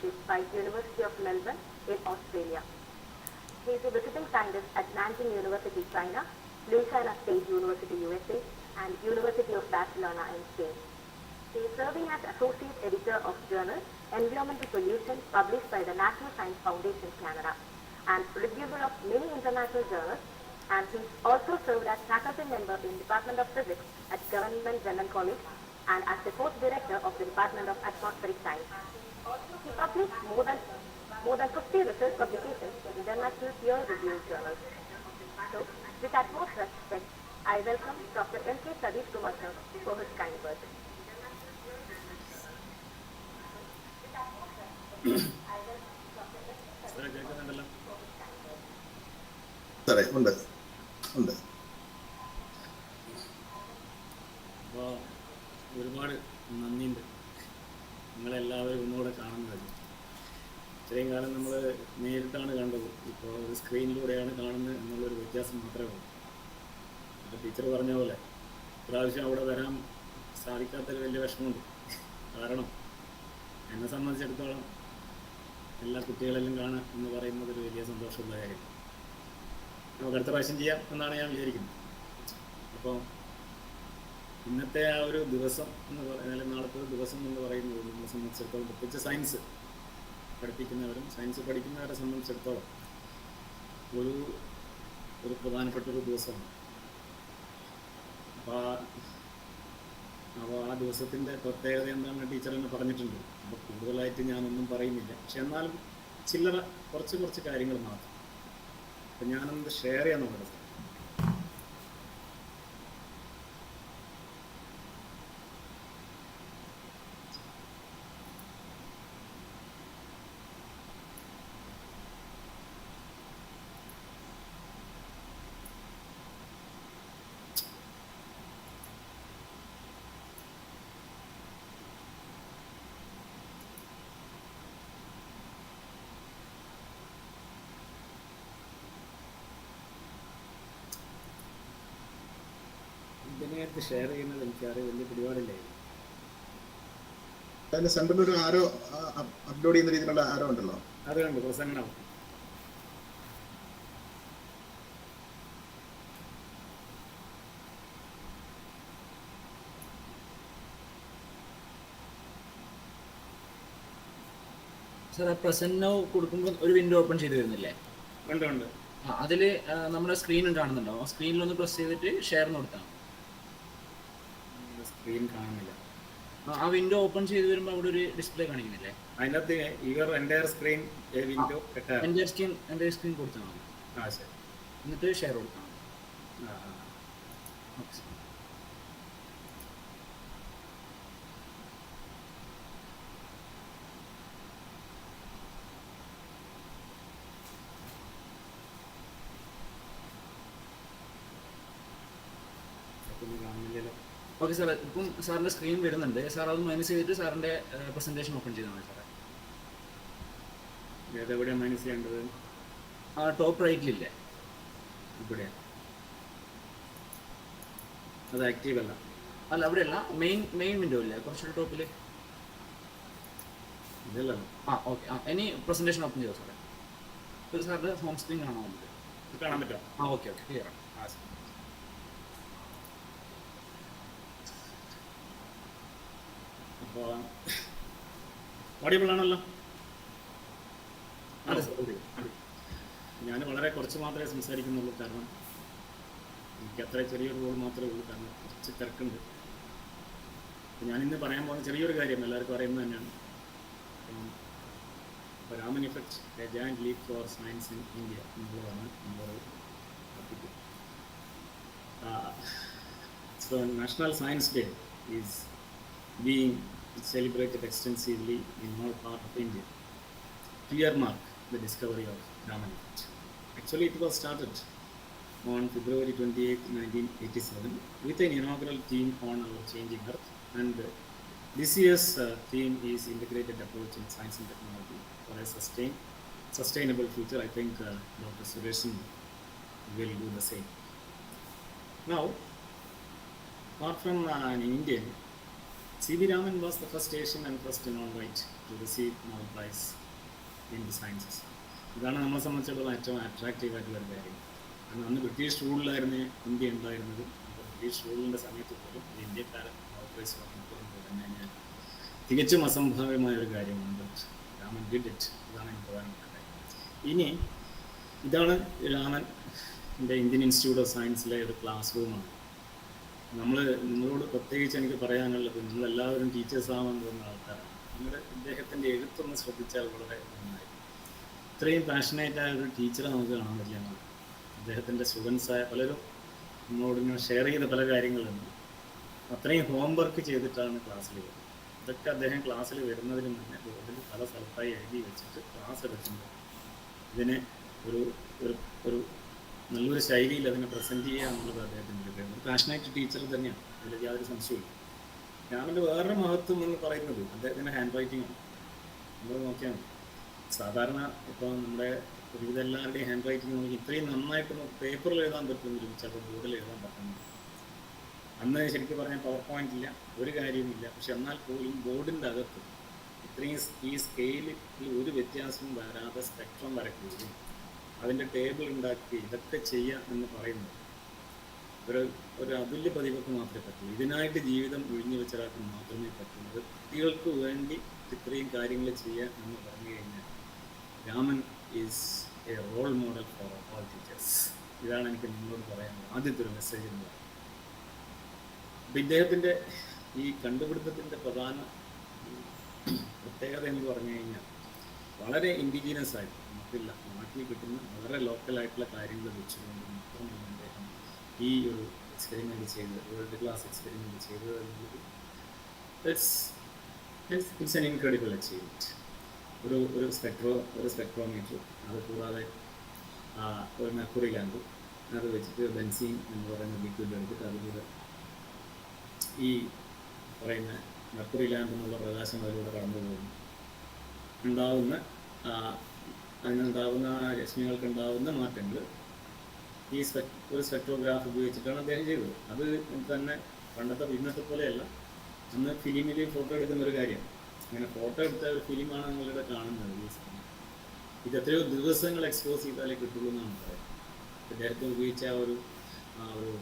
Fellowship by University of Melbourne in Australia. He is a visiting scientist at Nanjing University, China, Louisiana State University, USA, and University of Barcelona in Spain. He is serving as Associate Editor of journal Environmental Pollution, published by the National Science Foundation, Canada, and reviewer of many international journals, and he also served as faculty member in Department of Physics at Government General College and as the fourth director of the Department of Atmospheric Science. He published more than 50 research publications in international peer-reviewed journals. So, with utmost respect, I welcome Dr. M.K. Sadish Kumar for his kind words. അപ്പോൾ ഒരുപാട് നന്ദിയുണ്ട് നിങ്ങളെല്ലാവരും ഒന്നുകൂടെ കാണുന്നത്. ഇത്രയും കാലം നമ്മൾ നേരിട്ടാണ് കണ്ടത്, ഇപ്പോൾ ഒരു സ്ക്രീനിലൂടെയാണ് കാണുന്നത് എന്നുള്ളൊരു വ്യത്യാസം മാത്രമേ ഉള്ളൂ. അപ്പോൾ ടീച്ചർ പറഞ്ഞ പോലെ ഇപ്രാവശ്യം അവിടെ വരാൻ സാധിക്കാത്തൊരു വലിയ വിഷമമുണ്ട്. കാരണം എന്നെ സംബന്ധിച്ചിടത്തോളം എല്ലാ കുട്ടികളെല്ലാം കാണുക എന്ന് പറയുന്നത് ഒരു വലിയ സന്തോഷമുള്ള കാര്യം. നമുക്ക് അടുത്ത പ്രാവശ്യം ചെയ്യാം എന്നാണ് ഞാൻ വിചാരിക്കുന്നത്. അപ്പോൾ ഇന്നത്തെ ആ ഒരു ദിവസം എന്ന് പറയുന്നത്, നാളത്തെ ഒരു ദിവസം എന്ന് പറയുന്നത് നമ്മളെ സംബന്ധിച്ചിടത്തോളം, പ്രത്യേകിച്ച് സയൻസ് പഠിപ്പിക്കുന്നവരും സയൻസ് പഠിക്കുന്നവരെ സംബന്ധിച്ചിടത്തോളം ഒരു പ്രധാനപ്പെട്ടൊരു ദിവസമാണ്. അപ്പോൾ ആ ദിവസത്തിൻ്റെ പ്രത്യേകത എന്താണെന്ന് ടീച്ചർ തന്നെ പറഞ്ഞിട്ടുണ്ട്. അപ്പോൾ കൂടുതലായിട്ട് ഞാനൊന്നും പറയുന്നില്ല. പക്ഷെ എന്നാലും ചില്ലറ കുറച്ച് കാര്യങ്ങൾ മാത്രം. അപ്പം ഞാനൊന്ന് ഷെയർ ചെയ്യാൻ നോക്കട്ടെ. ഇതിനായിട്ട് ഷെയർ ചെയ്യുന്നത് എനിക്കറിയാം വലിയ പിടിപാടില്ലായിരുന്നു. സെന്ററിൽ ഒരു ആരോ അപ്ലോഡ് ചെയ്യുന്ന രീതിയിലുള്ള ആരോ ഉണ്ടല്ലോ, അത് കണ്ടു പ്രസംഗം. സാർ, ആ പ്രസന്റ് നൗ കൊടുക്കുമ്പോൾ ഒരു വിൻഡോ ഓപ്പൺ ചെയ്ത് വരുന്നില്ലേ? ഉണ്ട്. അതിൽ നമ്മുടെ സ്ക്രീനും കാണുന്നുണ്ടോ? ആ സ്ക്രീനിലൊന്ന് പ്രസ് ചെയ്തിട്ട് ഷെയർ കൊടുത്താൽ സ്ക്രീൻ കാണുന്നില്ല. ആ വിൻഡോ ഓപ്പൺ ചെയ്ത് വരുമ്പോൾ അവിടെ ഒരു ഡിസ്പ്ലേ കാണിക്കുന്നില്ലേ? അതിനകത്ത് എൻ്റയർ സ്ക്രീൻ വിൻഡോ എൻ്റെ സ്ക്രീൻ കൊടുത്താൽ മതി. ശരി. എന്നിട്ട് ഷെയർ കൊടുത്താൽ മതി. ഓക്കെ. ഓക്കെ സാർ, ഇപ്പം സാറിൻ്റെ സ്ക്രീൻ വരുന്നുണ്ട്. സാർ അത് മൈനസ് ചെയ്തിട്ട് സാറിൻ്റെ പ്രസൻറ്റേഷൻ ഓപ്പൺ ചെയ്താൽ മതി സാറേ. ഏതെവിടെയാണ് മൈനസ് ചെയ്യേണ്ടത്? ആ ടോപ്പ് റൈറ്റിലില്ലേ? ഇവിടെ അത് ആക്റ്റീവ് അല്ല. അവിടെയല്ല, മെയിൻ വിൻഡോ ഇല്ലേ കുറച്ചുകൂടി ടോപ്പിൽ? ഇതല്ല. ഓക്കെ. ഇനി പ്രസൻറ്റേഷൻ ഓപ്പൺ ചെയ്തോ സാറേ. ഇപ്പോൾ സാറിൻ്റെ ഹോം സ്ക്രീൻ കാണാൻ നമുക്ക് കാണാൻ പറ്റുമോ? ഓക്കെ ക്ലിയർ ആണ്. അപ്പോൾ ഓഡിയബിൾ ആണല്ലോ? ഞാൻ വളരെ കുറച്ച് മാത്രമേ സംസാരിക്കുന്നുള്ളൂ. കാരണം എനിക്ക് അത്ര ചെറിയൊരു റോൾ മാത്രമേ ഉള്ളൂ. കാരണം കുറച്ച് തിരക്കുണ്ട്. ഞാനിന്ന് പറയാൻ പോകുന്ന ചെറിയൊരു കാര്യം എല്ലാവർക്കും അറിയുന്നത് തന്നെയാണ്. Raman effect, A giant leap for science in India എന്നുള്ളതാണ് നമ്മുടെ topic. So national science day is being celebrated extensively in all parts of India to earmark the discovery of Raman effect. Actually, it was started on February 28, 1987 with an inaugural theme on our changing Earth, and this year's theme is integrated approach in science and technology for a sustainable future. I think Dr. Suresh will do the same. Now, apart from an Indian, C.V. Raman was the first Asian and first non-white to receive Nobel Prize in the sciences. ഇതാണ് നമ്മളെ സംബന്ധിച്ചിടത്തോളം ഏറ്റവും attractive ആയിട്ടുള്ള ഒരു കാര്യം. കാരണം അന്ന് British റൂളിലായിരുന്നു India ഉണ്ടായിരുന്നത്. അപ്പോൾ ബ്രിട്ടീഷ് റൂളിൻ്റെ സമയത്ത് പോലും ഇന്ത്യക്കാരൻ നോബൽ പ്രൈസ് വാങ്ങിക്കൊണ്ട് പറഞ്ഞു കഴിഞ്ഞാൽ തികച്ചും അസംഭവ്യമായ ഒരു കാര്യമാണ്. Raman did it. ഇതാണ് എനിക്ക് പ്രധാനപ്പെട്ട കാര്യം. ഇനി ഇതാണ് രാമൻ്റെ ഇന്ത്യൻ ഇൻസ്റ്റിറ്റ്യൂട്ട് ഓഫ് സയൻസിലെ ഒരു ക്ലാസ് റൂമാണ്. നിങ്ങളോട് പ്രത്യേകിച്ച് എനിക്ക് പറയാനുള്ളത്, നിങ്ങളെല്ലാവരും ടീച്ചേഴ്സ് ആവാൻ പോകുന്ന ആൾക്കാരാണ്. ഇദ്ദേഹത്തിൻ്റെ എഴുത്തൊന്ന് ശ്രദ്ധിച്ചാൽ വളരെ നന്നായി. ഇത്രയും പാഷനേറ്റായ ഒരു ടീച്ചറെ നമുക്ക് കാണാൻ പറ്റില്ല. അദ്ദേഹത്തിൻ്റെ സ്റ്റുഡൻസായ പലരും നമ്മളോട് ഇങ്ങനെ ഷെയർ ചെയ്ത പല കാര്യങ്ങളുണ്ട്. അത്രയും ഹോംവർക്ക് ചെയ്തിട്ടാണ് ക്ലാസ്സിൽ വരുന്നത്. ഇതൊക്കെ അദ്ദേഹം ക്ലാസ്സിൽ വരുന്നതിന് മുന്നേ ബോർഡിൽ പല സ്ഥലത്തായി എഴുതി വെച്ചിട്ട് ക്ലാസ് എടുക്കുമ്പോൾ ഇതിനെ ഒരു ഒരു നല്ലൊരു ശൈലിയിൽ അതിനെ പ്രസൻറ്റ് ചെയ്യുക എന്നുള്ളത് അദ്ദേഹത്തിൻ്റെ ഒരു പാഷനേറ്റ് ടീച്ചർ തന്നെയാണ്. അതിൽ യാതൊരു സംശയമില്ല. രാമൻ്റെ വേറൊരു മഹത്വം എന്ന് പറയുന്നത് അദ്ദേഹത്തിൻ്റെ ഹാൻഡ് റൈറ്റിംഗ് ആണ്. നമ്മൾ നോക്കിയാൽ മതി. സാധാരണ ഇപ്പോൾ നമ്മുടെ ഒരുവിധ എല്ലാവരുടെയും ഹാൻഡ് റൈറ്റിംഗ് നമുക്ക് ഇത്രയും നന്നായിട്ട് പേപ്പറിൽ എഴുതാൻ പറ്റുമെങ്കിലും ചിലപ്പോൾ ബോർഡിൽ എഴുതാൻ പറ്റുന്നില്ല. അന്ന് ശരിക്കും പറഞ്ഞാൽ പവർ പോയിന്റ് ഇല്ല, ഒരു കാര്യവുമില്ല. പക്ഷെ എന്നാൽ പോലും ബോർഡിൻ്റെ അകത്ത് ഇത്രയും ഈ സ്കെയിലിൽ ഒരു വ്യത്യാസവും വരാതെ സ്പെക്ട്രം വരയ്ക്കുകയും അതിൻ്റെ ടേബിൾ ഉണ്ടാക്കി ഇതൊക്കെ ചെയ്യാം എന്ന് പറയുന്നത് ഒരു അതുല്യ പ്രതിഭക്ക് മാത്രമേ പറ്റുള്ളൂ. ഇതിനായിട്ട് ജീവിതം ഒഴിഞ്ഞു വെച്ച ഒരാൾക്ക് മാത്രമേ പറ്റുള്ളൂ. കുട്ടികൾക്ക് വേണ്ടി ഇത്രയും കാര്യങ്ങൾ ചെയ്യാൻ എന്ന് പറഞ്ഞു കഴിഞ്ഞാൽ Raman is a role model for all teachers. ഇതാണ് എനിക്ക് നിങ്ങളോട് പറയാനുള്ളത് ആദ്യത്തെ ഒരു മെസ്സേജ് എന്ന് പറയുന്നത്. അപ്പം ഇദ്ദേഹത്തിൻ്റെ ഈ കണ്ടുപിടുത്തത്തിൻ്റെ പ്രധാന പ്രത്യേകത എന്ന് പറഞ്ഞു കഴിഞ്ഞാൽ വളരെ ഇൻഡിജീനിയസ് ആയിട്ട് നമുക്കില്ല നാട്ടിൽ കിട്ടുന്ന വളരെ ലോക്കലായിട്ടുള്ള കാര്യങ്ങൾ വെച്ചുകൊണ്ട് മാത്രമാണ് അദ്ദേഹം ഈ ഒരു എക്സ്പെരിമെൻ്റ് ചെയ്തത്, വേൾഡ് ക്ലാസ് എക്സ്പെരിമെൻ്റ് ചെയ്തത് എന്നുള്ളത് ഇറ്റ്സ് എൻ ഇൻക്രെഡിബിൾ അച്ചീവ്മെൻറ്റ്. ഒരു സ്പെക്ട്രോമീറ്റർ, അത് കൂടാതെ ഒരു മെർക്കുറി ലാമ്പ്, അത് വെച്ചിട്ട് ബെൻസീൻ എന്ന് പറയുന്ന ലിക്വിഡ് എടുത്തിട്ട് അതിലൂടെ ഈ പറയുന്ന മെർക്കുറി ലാമ്പ് എന്നുള്ള പ്രകാശം അതിലൂടെ കടന്നു പോകുന്നു. അതിനുണ്ടാവുന്ന രശ്മികൾക്കുണ്ടാവുന്ന മാറ്റങ്ങൾ ഈ ഒരു സ്പെക്ട്രോഗ്രാഫ് ഉപയോഗിച്ചിട്ടാണ് അദ്ദേഹം ചെയ്തത്. അത് തന്നെ പണ്ടത്തെ ഇന്നത്തെ പോലെയല്ല, അന്ന് ഫിലിമിൽ ഫോട്ടോ എടുക്കുന്ന ഒരു കാര്യം. അങ്ങനെ ഫോട്ടോ എടുത്ത ഒരു ഫിലിമാണ് നിങ്ങളിവിടെ കാണുന്നത്. ഇത് എത്രയോ ദിവസങ്ങൾ എക്സ്പോസ് ചെയ്താലേ കിട്ടുള്ളൂ എന്നാണ് പറയുന്നത്. അദ്ദേഹത്തെ ഉപയോഗിച്ച ഒരു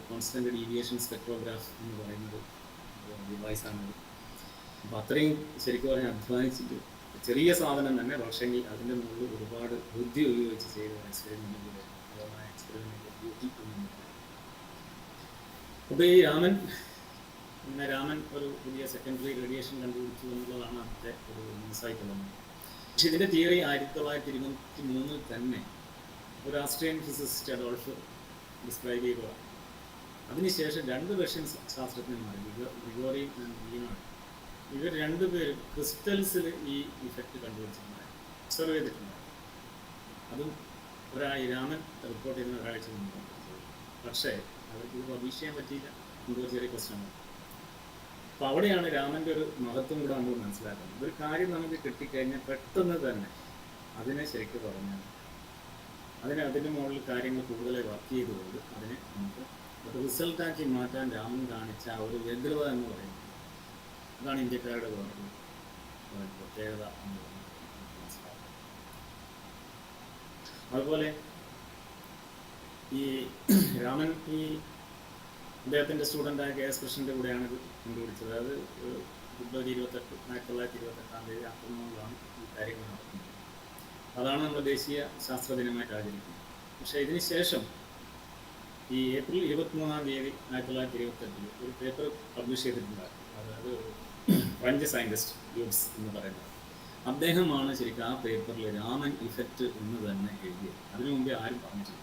കോൺസ്റ്റന്റ് ഡീവിയേഷൻ സ്പെക്ട്രോഗ്രാഫ് എന്ന് പറയുന്നത് ഡിവൈസാണത്. അപ്പോൾ അത്രയും ശരിക്കും പറഞ്ഞാൽ അധ്വാനിച്ചിട്ട് ചെറിയ സാധനം തന്നെ പക്ഷേങ്കിൽ അതിൻ്റെ മുകളിൽ ഒരുപാട് ബുദ്ധി ഉപയോഗിച്ച് ചെയ്ത എക്സ്പെരിമെൻറ്റിലൂടെ എക്സ്പെരിമെൻറ്റ് ബ്യൂട്ടി. അപ്പോൾ ഈ രാമൻ ഒരു പുതിയ സെക്കൻഡറി റേഡിയേഷൻ കണ്ടുപിടിച്ചു എന്നുള്ളതാണ് അതിൻ്റെ ഒരു ഇൻസൈറ്റ് വന്നത്. പക്ഷെ ഇതിൻ്റെ തിയറി 1923 തന്നെ ഒരു ആസ്ട്രിയൻ ഫിസിസിസ്റ്റ് അഡോൾഫ് ഡിസ്ക്രൈബ് ചെയ്തതാണ്. അതിനുശേഷം 2 റഷ്യൻ ശാസ്ത്രജ്ഞന്മാർ ഗ്രിഗോറി ലീനാണ്, ഇവർ 2 പേരും ക്രിസ്റ്റൽസിൽ ഈ ഇഫക്റ്റ് കണ്ടുപിടിച്ചിട്ടുണ്ടായിരുന്നു, ഒബ്സർവ് ചെയ്തിട്ടുണ്ടായിരുന്നു. അതും രാമൻ റിപ്പോർട്ട് ചെയ്യുന്ന ഒരാഴ്ച മുമ്പ്. പക്ഷേ അവർക്ക് ഇത് പബ്ലിഷ് ചെയ്യാൻ പറ്റിയില്ല, എന്തോ ചെറിയ പ്രശ്നമാണ്. അപ്പോൾ അവിടെയാണ് രാമൻ്റെ ഒരു മഹത്വം കൂടെ നമ്മൾ മനസ്സിലാക്കുന്നത്. ഒരു കാര്യം നമുക്ക് കിട്ടിക്കഴിഞ്ഞാൽ പെട്ടെന്ന് തന്നെ അതിനെ ശരിക്കും പറഞ്ഞാൽ അതിൻ്റെ മുകളിൽ കാര്യങ്ങൾ കൂടുതലായി വർക്ക് ചെയ്തുകൊണ്ട് അതിനെ നമുക്ക് ഒരു റിസൾട്ടാക്കി മാറ്റാൻ രാമൻ കാണിച്ച ആ ഒരു വ്യഗ്രത എന്ന് പറയുന്നത് അതാണ് ഇന്ത്യക്കാരുടെ പ്രത്യേകത എന്ന് മനസ്സിലാക്കുന്നത്. അതുപോലെ ഈ രാമൻ അദ്ദേഹത്തിൻ്റെ സ്റ്റുഡൻ്റായ KS കൃഷ്ണൻ്റെ കൂടെയാണ് ഇത് കണ്ടുപിടിച്ചത്. അത് ഫെബ്രുവരി 1928 ആക്രമണങ്ങളാണ് ഈ കാര്യങ്ങൾ നടക്കുന്നത്. അതാണ് നമ്മൾ ദേശീയ ശാസ്ത്ര ദിനമായിട്ട് ആചരിക്കുന്നത്. പക്ഷേ ഇതിന് ശേഷം ഈ ഏപ്രിൽ 23 1928 ഒരു പേപ്പർ പബ്ലിഷ് ചെയ്തിട്ടുണ്ടായിരുന്നു. അതായത് ഫ്രഞ്ച് സയൻറ്റിസ്റ്റ് യൂബ്സ് എന്ന് പറയുന്നത് അദ്ദേഹമാണ് ശരിക്കും ആ പേപ്പറിൽ രാമൻ ഇഫക്റ്റ് എന്ന് തന്നെ എഴുതിയത്. അതിനു മുമ്പേ ആരും പറഞ്ഞിട്ടില്ല.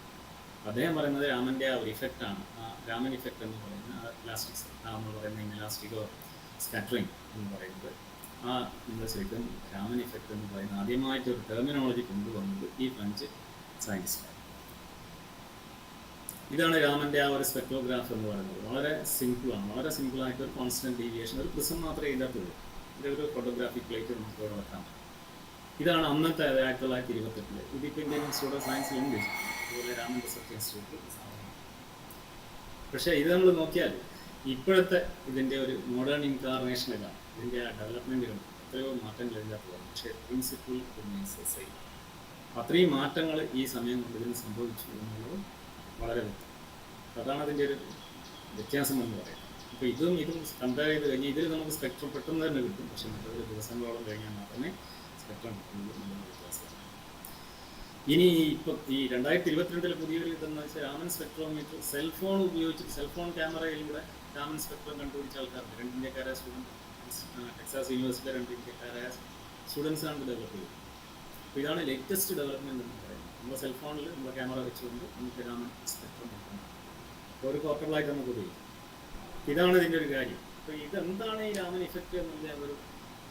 അദ്ദേഹം പറയുന്നത് രാമൻ്റെ ആ ഒരു ഇഫക്റ്റാണ്, ആ രാമൻ ഇഫക്റ്റ് എന്ന് പറയുന്ന ആ ഇലാസ്റ്റിക്സ് നമ്മൾ പറയുന്ന ഇലാസ്റ്റിക്കോ സ്കാറ്ററിങ് എന്ന് പറയുന്നത് ആ നമ്മൾ ശരിക്കും രാമൻ ഇഫക്റ്റ് എന്ന് പറയുന്ന ആദ്യമായിട്ട് ഒരു ടെർമിനോളജി കൊണ്ടുവന്നത് ഈ ഫ്രഞ്ച് സയൻറ്റിസ്റ്റാണ്. ഇതാണ് രാമൻ്റെ ആ ഒരു സ്പെക്ട്രോഗ്രാഫ് എന്ന് പറയുന്നത്. വളരെ സിമ്പിളാണ്, വളരെ സിമ്പിളായിട്ട് ഒരു കോൺസ്റ്റന്റ് ഡീവിയേഷൻ, ഒരു പ്രിസം മാത്രമേ ഇതിനകത്തുള്ളൂ. ഇതിൻ്റെ ഒരു ഫോട്ടോഗ്രാഫിക് പ്ലേറ്റ് നമുക്ക് ഇവിടെ വെക്കാം. ഇതാണ് അന്നത്തെ 1928. ഇതിപ്പോൾ ഇന്ത്യൻ ഇൻസ്റ്റിറ്റ്യൂട്ട് ഓഫ് സയൻസിലുണ്ട്, അതുപോലെ രാമൻ റിസർച്ച് ഇൻസ്റ്റിറ്റ്യൂട്ട്. പക്ഷേ ഇത് നമ്മൾ നോക്കിയാൽ ഇപ്പോഴത്തെ ഇതിൻ്റെ ഒരു മോഡേൺ ഇൻകാർണേഷൻ ഇതാണ്. ഇതിൻ്റെ ആ ഡെവലപ്മെൻറ്റുകൾ എത്രയോ മാറ്റങ്ങൾ ഇതിനകത്ത് വന്നു, പക്ഷേ പ്രിൻസിപ്പിൾ റിമെയിൻസ് സെയിം. അത്രയും മാറ്റങ്ങൾ ഈ സമയം കൊണ്ട് ഇതിന് സംഭവിച്ചു എന്നുള്ളത് വളരെ വ്യക്തം. അതാണ് അതിൻ്റെ ഒരു വ്യത്യാസം എന്ന് പറയുന്നത്. അപ്പോൾ ഇതും കമ്പയർ ചെയ്ത് കഴിഞ്ഞാൽ ഇതിൽ നമുക്ക് സ്പെക്ട്രം പെട്ടെന്ന് തന്നെ കിട്ടും, പക്ഷേ മറ്റൊരു ദിവസങ്ങളോളം കഴിഞ്ഞാൽ മാത്രമേ സ്പെക്ട്രം കിട്ടുള്ളൂ എന്നുള്ള വ്യത്യാസം. ഇനി ഇപ്പം ഈ 2022 പുതിയൊരു ഇതെന്ന് വെച്ചാൽ രാമൻ സ്പെക്ട്രോമീറ്റർ സെൽഫോൺ ഉപയോഗിച്ച് സെൽഫോൺ ക്യാമറയിലൂടെ രാമൻ സ്പെക്ട്രം കണ്ടുപിടിച്ച ആൾക്കാരുണ്ട്. 2 ഇന്ത്യക്കാരായ സ്റ്റുഡൻറ്റ്, ടെക്സാസ് യൂണിവേഴ്സിറ്റിയിലെ 2 ഇന്ത്യക്കാരായ സ്റ്റുഡൻസാണ് ഡെവലപ്പ് ചെയ്തത്. അപ്പോൾ ഇതാണ് ലേറ്റസ്റ്റ് ഡെവലപ്മെൻറ്റ് എന്ന് പറയുന്നത്. നമ്മുടെ സെൽഫോണിൽ നമ്മുടെ ക്യാമറ വെച്ചുകൊണ്ട് നമുക്ക് രാമൻ സ്പെക്ട്രം കിട്ടുന്നത് ഒരു പോർട്ടബിളായിട്ട് നമുക്ക് ഉപയോഗിക്കും. ഇതാണ് ഇതിൻ്റെ ഒരു കാര്യം. അപ്പോൾ ഇതെന്താണ് ഈ രാമൻ ഇഫക്റ്റ് എന്നുള്ള ഒരു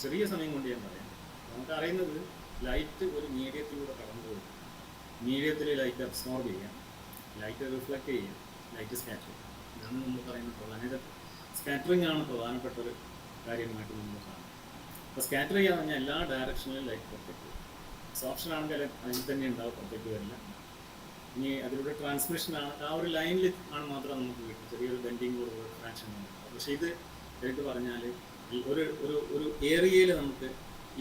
ചെറിയ സമയം കൊണ്ട് ഞാൻ പറയാം. നമുക്കറിയുന്നത് ലൈറ്റ് ഒരു മീഡിയത്തിലൂടെ കടന്നു പോകും. മീഡിയത്തിൽ ലൈറ്റ് അബ്സോർബ് ചെയ്യാം, ലൈറ്റ് റിഫ്ലക്റ്റ് ചെയ്യാം, ലൈറ്റ് സ്കാറ്റർ ചെയ്യാം. ഇതാണ് നമ്മൾ പറയുന്നത് പ്രധാന സ്കാറ്ററിംഗ് ആണ് പ്രധാനപ്പെട്ട ഒരു കാര്യമായിട്ട് നമ്മൾ കാണുന്നത്. അപ്പോൾ സ്കാറ്റർ ചെയ്യാന്ന് പറഞ്ഞാൽ എല്ലാ ഡയറക്ഷനിലും ലൈറ്റ് പുറത്തേക്ക് വരും. അബ്സോർപ്ഷൻ ആണെങ്കിൽ അതിൽ തന്നെ ഉണ്ടാവും, പുറത്തേക്ക് വരില്ല. ഇനി അതിലൂടെ ട്രാൻസ്മിഷനാണ്, ആ ഒരു ലൈനിൽ ആണ് മാത്രം നമുക്ക് കിട്ടും, ചെറിയൊരു ബെൻഡിങ് ഒരു ഫ്രാക്ഷൻ ഉണ്ടാവും. പക്ഷേ ഇത് ശരിക്ക് പറഞ്ഞാൽ ഒരു ഒരു ഒരു ഏരിയയിൽ നമുക്ക്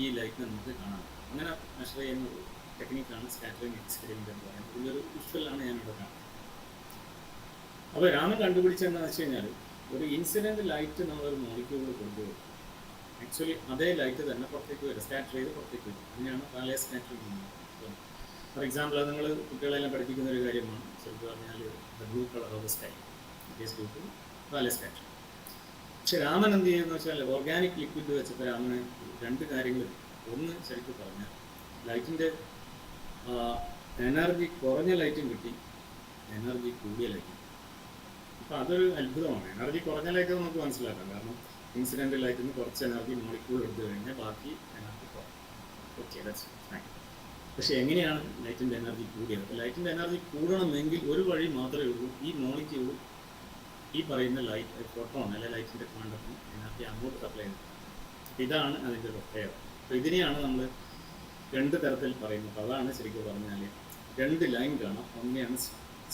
ഈ ലൈറ്റിനെ നമുക്ക് കാണാം. അങ്ങനെ മെഷർ ചെയ്യുന്ന ഒരു ടെക്നിക്കാണ് സ്കാറ്ററിംഗ് എക്സ്പെരിമെൻ്റ് എന്ന് പറയുന്നത്. ഇതിലൊരു വിഷ്വലാണ് ഞാനിവിടെ കാണുന്നത്. അപ്പോൾ രാമൻ കണ്ടുപിടിച്ചതെന്ന് വെച്ച് കഴിഞ്ഞാൽ ഒരു ഇൻസിഡൻറ്റ് ലൈറ്റ് നമ്മളൊരു മോളിക്യൂളിൽ കൊണ്ടുവരും. ആക്ച്വലി അതേ ലൈറ്റ് തന്നെ പുറത്തേക്ക് വരും, സ്കാറ്റർ ചെയ്ത് പുറത്തേക്ക് വരും. അതിനെയാണ് റാലെ സ്കാറ്ററിംഗ്. ഫോർ എക്സാമ്പിൾ, അത് നിങ്ങൾ കുട്ടികളെല്ലാം പഠിപ്പിക്കുന്ന ഒരു കാര്യമാണ്. ശരിക്കും പറഞ്ഞാൽ the blue colour of the sky is due to Rayleigh scatter. പക്ഷെ രാമൻ എന്ത് ചെയ്യുമെന്ന് വെച്ചാൽ ഓർഗാനിക് ലിക്വിഡ് വെച്ചപ്പോൾ രാമന് 2 കാര്യങ്ങൾ. ഒന്ന് ശരിക്കും പറഞ്ഞാൽ ലൈറ്റിൻ്റെ എനർജി കുറഞ്ഞ ലൈറ്റും കിട്ടി, എനർജി കൂടിയ ലൈറ്റും. അപ്പോൾ അതൊരു അത്ഭുതമാണ്. എനർജി കുറഞ്ഞ ലൈറ്റ് നമുക്ക് മനസ്സിലാക്കാം, കാരണം ഇൻസിഡൻറ്റ് ലൈറ്റിൽ നിന്ന് കുറച്ച് എനർജി മോളിക്യൂൾ എടുത്തു കഴിഞ്ഞാൽ ബാക്കി എനർജി കുറയും. Okay, that's fine. പക്ഷേ എങ്ങനെയാണ് ലൈറ്റിൻ്റെ എനർജി കൂടിയത്? അപ്പോൾ ലൈറ്റിൻ്റെ എനർജി കൂടണമെങ്കിൽ ഒരു വഴി മാത്രമേ ഉള്ളൂ. ഈ മോളിക്യൂൾ ഈ പറയുന്ന ലൈറ്റ് ഫോട്ടോൺ അല്ലെ ലൈറ്റിൻ്റെ ക്വാണ്ടത്തിന് എനർജി അങ്ങോട്ട് സപ്ലൈ ചെയ്യുന്നത്. ഇതാണ് അതിൻ്റെ പ്രത്യേകത. അപ്പോൾ ഇതിനെയാണ് നമ്മൾ 2 തരത്തിൽ പറയുന്നത്. അതാണ് ശരിക്കും പറഞ്ഞാൽ 2 ലൈൻ കാണാം. ഒന്നെയാണ്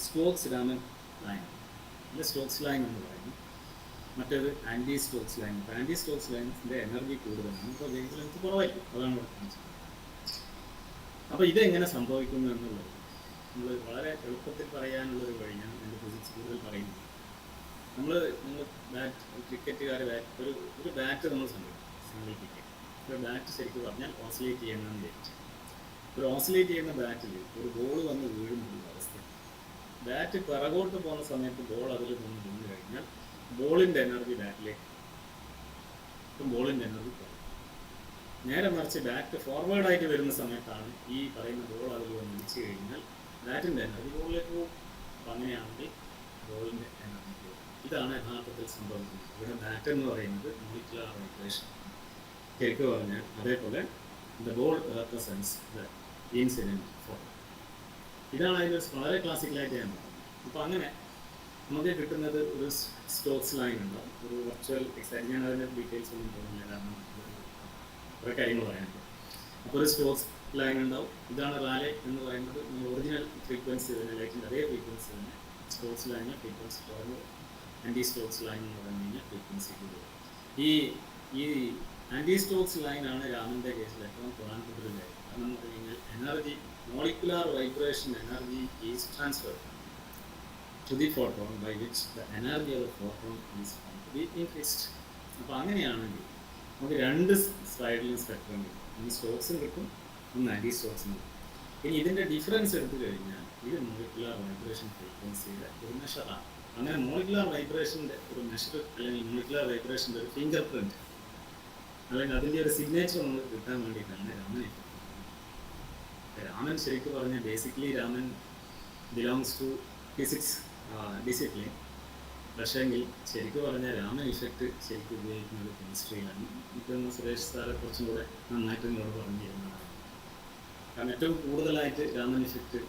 സ്റ്റോക്സ് രാമൻ ലൈൻ, അല്ലെ സ്റ്റോക്സ് ലൈൻ എന്ന് പറയുന്നത്. മറ്റേത് ആൻറ്റി സ്റ്റോക്സ് ലൈൻ. അപ്പോൾ ആൻറ്റി സ്റ്റോക്സ് ലൈൻസിൻ്റെ എനർജി കൂടുതലാണ്, ഇപ്പോൾ വേവ് ലെങ്ത് കുറവായിരിക്കും. അതാണ് ഇവിടെ കാണിച്ചത്. അപ്പോൾ ഇതെങ്ങനെ സംഭവിക്കുന്നു എന്നുള്ളത് നമ്മൾ വളരെ എളുപ്പത്തിൽ പറയാനുള്ളൊരു വഴിയാണ് എൻ്റെ ഫിസിക്സ് കൂടുതൽ പറയുന്നത്. നിങ്ങൾ ക്രിക്കറ്റുകാർ ഒരു ബാറ്റ് നമ്മൾ സങ്കല്പിക്കുക. ഒരു ബാറ്റ് ശരിക്കും പറഞ്ഞാൽ ഓസിലേറ്റ് ചെയ്യണമെന്ന് വിചാരിച്ചു. ഒരു ഓസിലേറ്റ് ചെയ്യുന്ന ബാറ്റിൽ ഒരു ബോൾ വന്ന് വീഴുന്ന അവസ്ഥ. ബാറ്റ് പിറകോട്ട് പോകുന്ന സമയത്ത് ബോൾ അതിൽ വീണ് കഴിഞ്ഞാൽ ബോളിൻ്റെ എനർജി ബാറ്റിലേക്ക്, ഇപ്പം ബോളിൻ്റെ എനർജി കുറയും. നേരെ മറിച്ച് ബാറ്റ് ഫോർവേഡായിട്ട് വരുന്ന സമയത്താണ് ഈ പറയുന്ന ബോൾ അതിൽ വന്ന് ഇടിച്ചു കഴിഞ്ഞാൽ ബാറ്റിൻ്റെ എനർജി ബോളിലേക്ക് പോകും. അപ്പം അങ്ങനെയാണെങ്കിൽ ബോളിൻ്റെ എനർജി പോകും. ഇതാണ് യഥാർത്ഥത്തിൽ സംഭവിക്കുന്നത്. ഇവിടെ ബാറ്റ് എന്ന് പറയുന്നത് മോളിക്കുലർ വൈബ്രേഷൻ. ശരിക്കും പറഞ്ഞാൽ അതേപോലെ the ball represents the incident photo. ഇതാണ് അതിൻ്റെ വളരെ ക്ലാസിക്കലായിട്ട് ഞാൻ പറഞ്ഞത്. അപ്പോൾ അങ്ങനെ നമുക്ക് കിട്ടുന്നത് ഒരു സ്റ്റോക്സ് ലൈൻ ഉണ്ടാവും, ഒരു വെർച്വൽ എക്സാക്ട്. ഞാൻ അതിൻ്റെ ഡീറ്റെയിൽസ് ഒന്നും പോകുന്നില്ല, കാരണം കുറേ കാര്യങ്ങൾ പറയാനുണ്ട്. അപ്പോൾ ഒരു സ്റ്റോക്സ് ലൈൻ ഉണ്ടാവും. ഇതാണ് റാലെ എന്ന് പറയുന്നത്. ഒറിജിനൽ ഫ്രീക്വൻസി തന്നെ, ലൈറ്റിൻ്റെ അതേ ഫ്രീക്വൻസി തന്നെ. സ്റ്റോക്സ് ലൈനിൽ ഫ്രീക്വൻസി കുറവ്, ആൻറ്റി സ്റ്റോക്സ് ലൈൻ എന്ന് പറഞ്ഞു കഴിഞ്ഞാൽ ഫ്രീക്വൻസി കൂടുതൽ. ഈ ആൻറ്റി സ്റ്റോക്സ് ലൈനാണ് രാമൻ്റെ കേസിൽ ഏറ്റവും പ്രധാനപ്പെട്ട ഒരു കാര്യം. കാരണം എന്ന് പറഞ്ഞു കഴിഞ്ഞാൽ energy, molecular vibration energy is transfer to the photon by which the energy of the photon is be increased. അപ്പോൾ അങ്ങനെയാണെങ്കിൽ നമുക്ക് 2 സൈഡിലും സ്പെക്ട്രം കിട്ടും. ഒന്ന് സ്റ്റോക്സും കിട്ടും, ഒന്ന് ആൻറ്റി സ്റ്റോക്സും കിട്ടും. ഇനി ഇതിൻ്റെ ഡിഫറൻസ് എടുത്തു കഴിഞ്ഞാൽ ഇത് മോളിക്കുലാർ വൈബ്രേഷൻ ഫ്രീക്വൻസിയുടെ ഒരു മെഷറാണ്. അങ്ങനെ മോളിക്കുലാർ വൈബ്രേഷൻ്റെ ഒരു മെഷർ, അല്ലെങ്കിൽ മോളിക്കുലാർ വൈബ്രേഷൻ്റെ ഒരു ഫിംഗർ പ്രിൻറ്റ്, അല്ലെങ്കിൽ അതിൻ്റെ ഒരു സിഗ്നേച്ചർ നമുക്ക് കിട്ടാൻ വേണ്ടിയിട്ടാണ് രാമൻ ഇഫക്റ്റ്. രാമൻ ശരിക്കും പറഞ്ഞാൽ basically Raman belongs to physics discipline. പക്ഷേങ്കിൽ ശരിക്കും പറഞ്ഞാൽ രാമൻ ഇഫക്റ്റ് ശരിക്കും ഉപയോഗിക്കുന്നത് കെമിസ്ട്രിയിലാണ്. എനിക്കൊന്ന് സുരേഷ് സാറെ കുറച്ചും കൂടെ നന്നായിട്ട് നിങ്ങളോട് പറഞ്ഞു തരുന്നതാണ്. കാരണം ഏറ്റവും കൂടുതലായിട്ട് രാമൻ ഇഫക്റ്റ്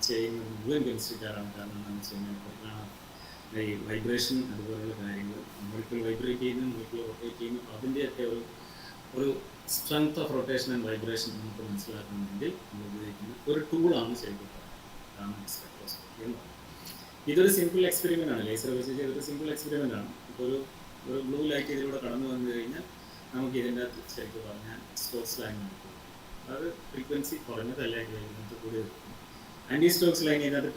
ചെയ്യുന്നത് മുഴുവൻ കെമിസ്ട്രിക്കാരാണ്. കാരണം എന്താണെന്ന് വെച്ച് കഴിഞ്ഞാൽ ഈ വൈബ്രേഷൻ അതുപോലുള്ള കാര്യങ്ങൾ, മോളിക്യൂൾ വൈബ്രേറ്റ് ചെയ്യുന്നു, മോളിക്യൂൾ റൊട്ടേറ്റ് ചെയ്യുന്നു, അതിൻ്റെയൊക്കെ ഒരു strength of rotation and vibration നമുക്ക് മനസ്സിലാക്കണമെങ്കിൽ നമ്മൾ ഉപയോഗിക്കുന്ന ഒരു ടൂളാണ് ശരിക്കും രാമൻ സ്പെക്ട്രോസ്കോപ്പി എന്ന് പറയുന്നത്. ഇതൊരു സിമ്പിൾ എക്സ്പെരിമെൻ്റ് ആണ്. ലേസർ വെച്ച് ചെയ്തൊരു സിമ്പിൾ എക്സ്പെരിമെൻ്റ് ആണ്. ഇപ്പോൾ ഒരു ബ്ലൂ ലൈറ്റ് ഇതിലൂടെ കടന്നു വന്നു കഴിഞ്ഞാൽ നമുക്ക് ഇതിൻ്റെ അകത്ത് ശരിക്കും പറഞ്ഞാൽ സ്റ്റോക്സ് ലൈൻ നമുക്ക് അത് ഫ്രീക്വൻസി കുറഞ്ഞതല്ല ഇതിനകത്ത് കൂടി ആൻറ്റി സ്റ്റോക്സ് ലൈൻ ഇതിനകത്ത്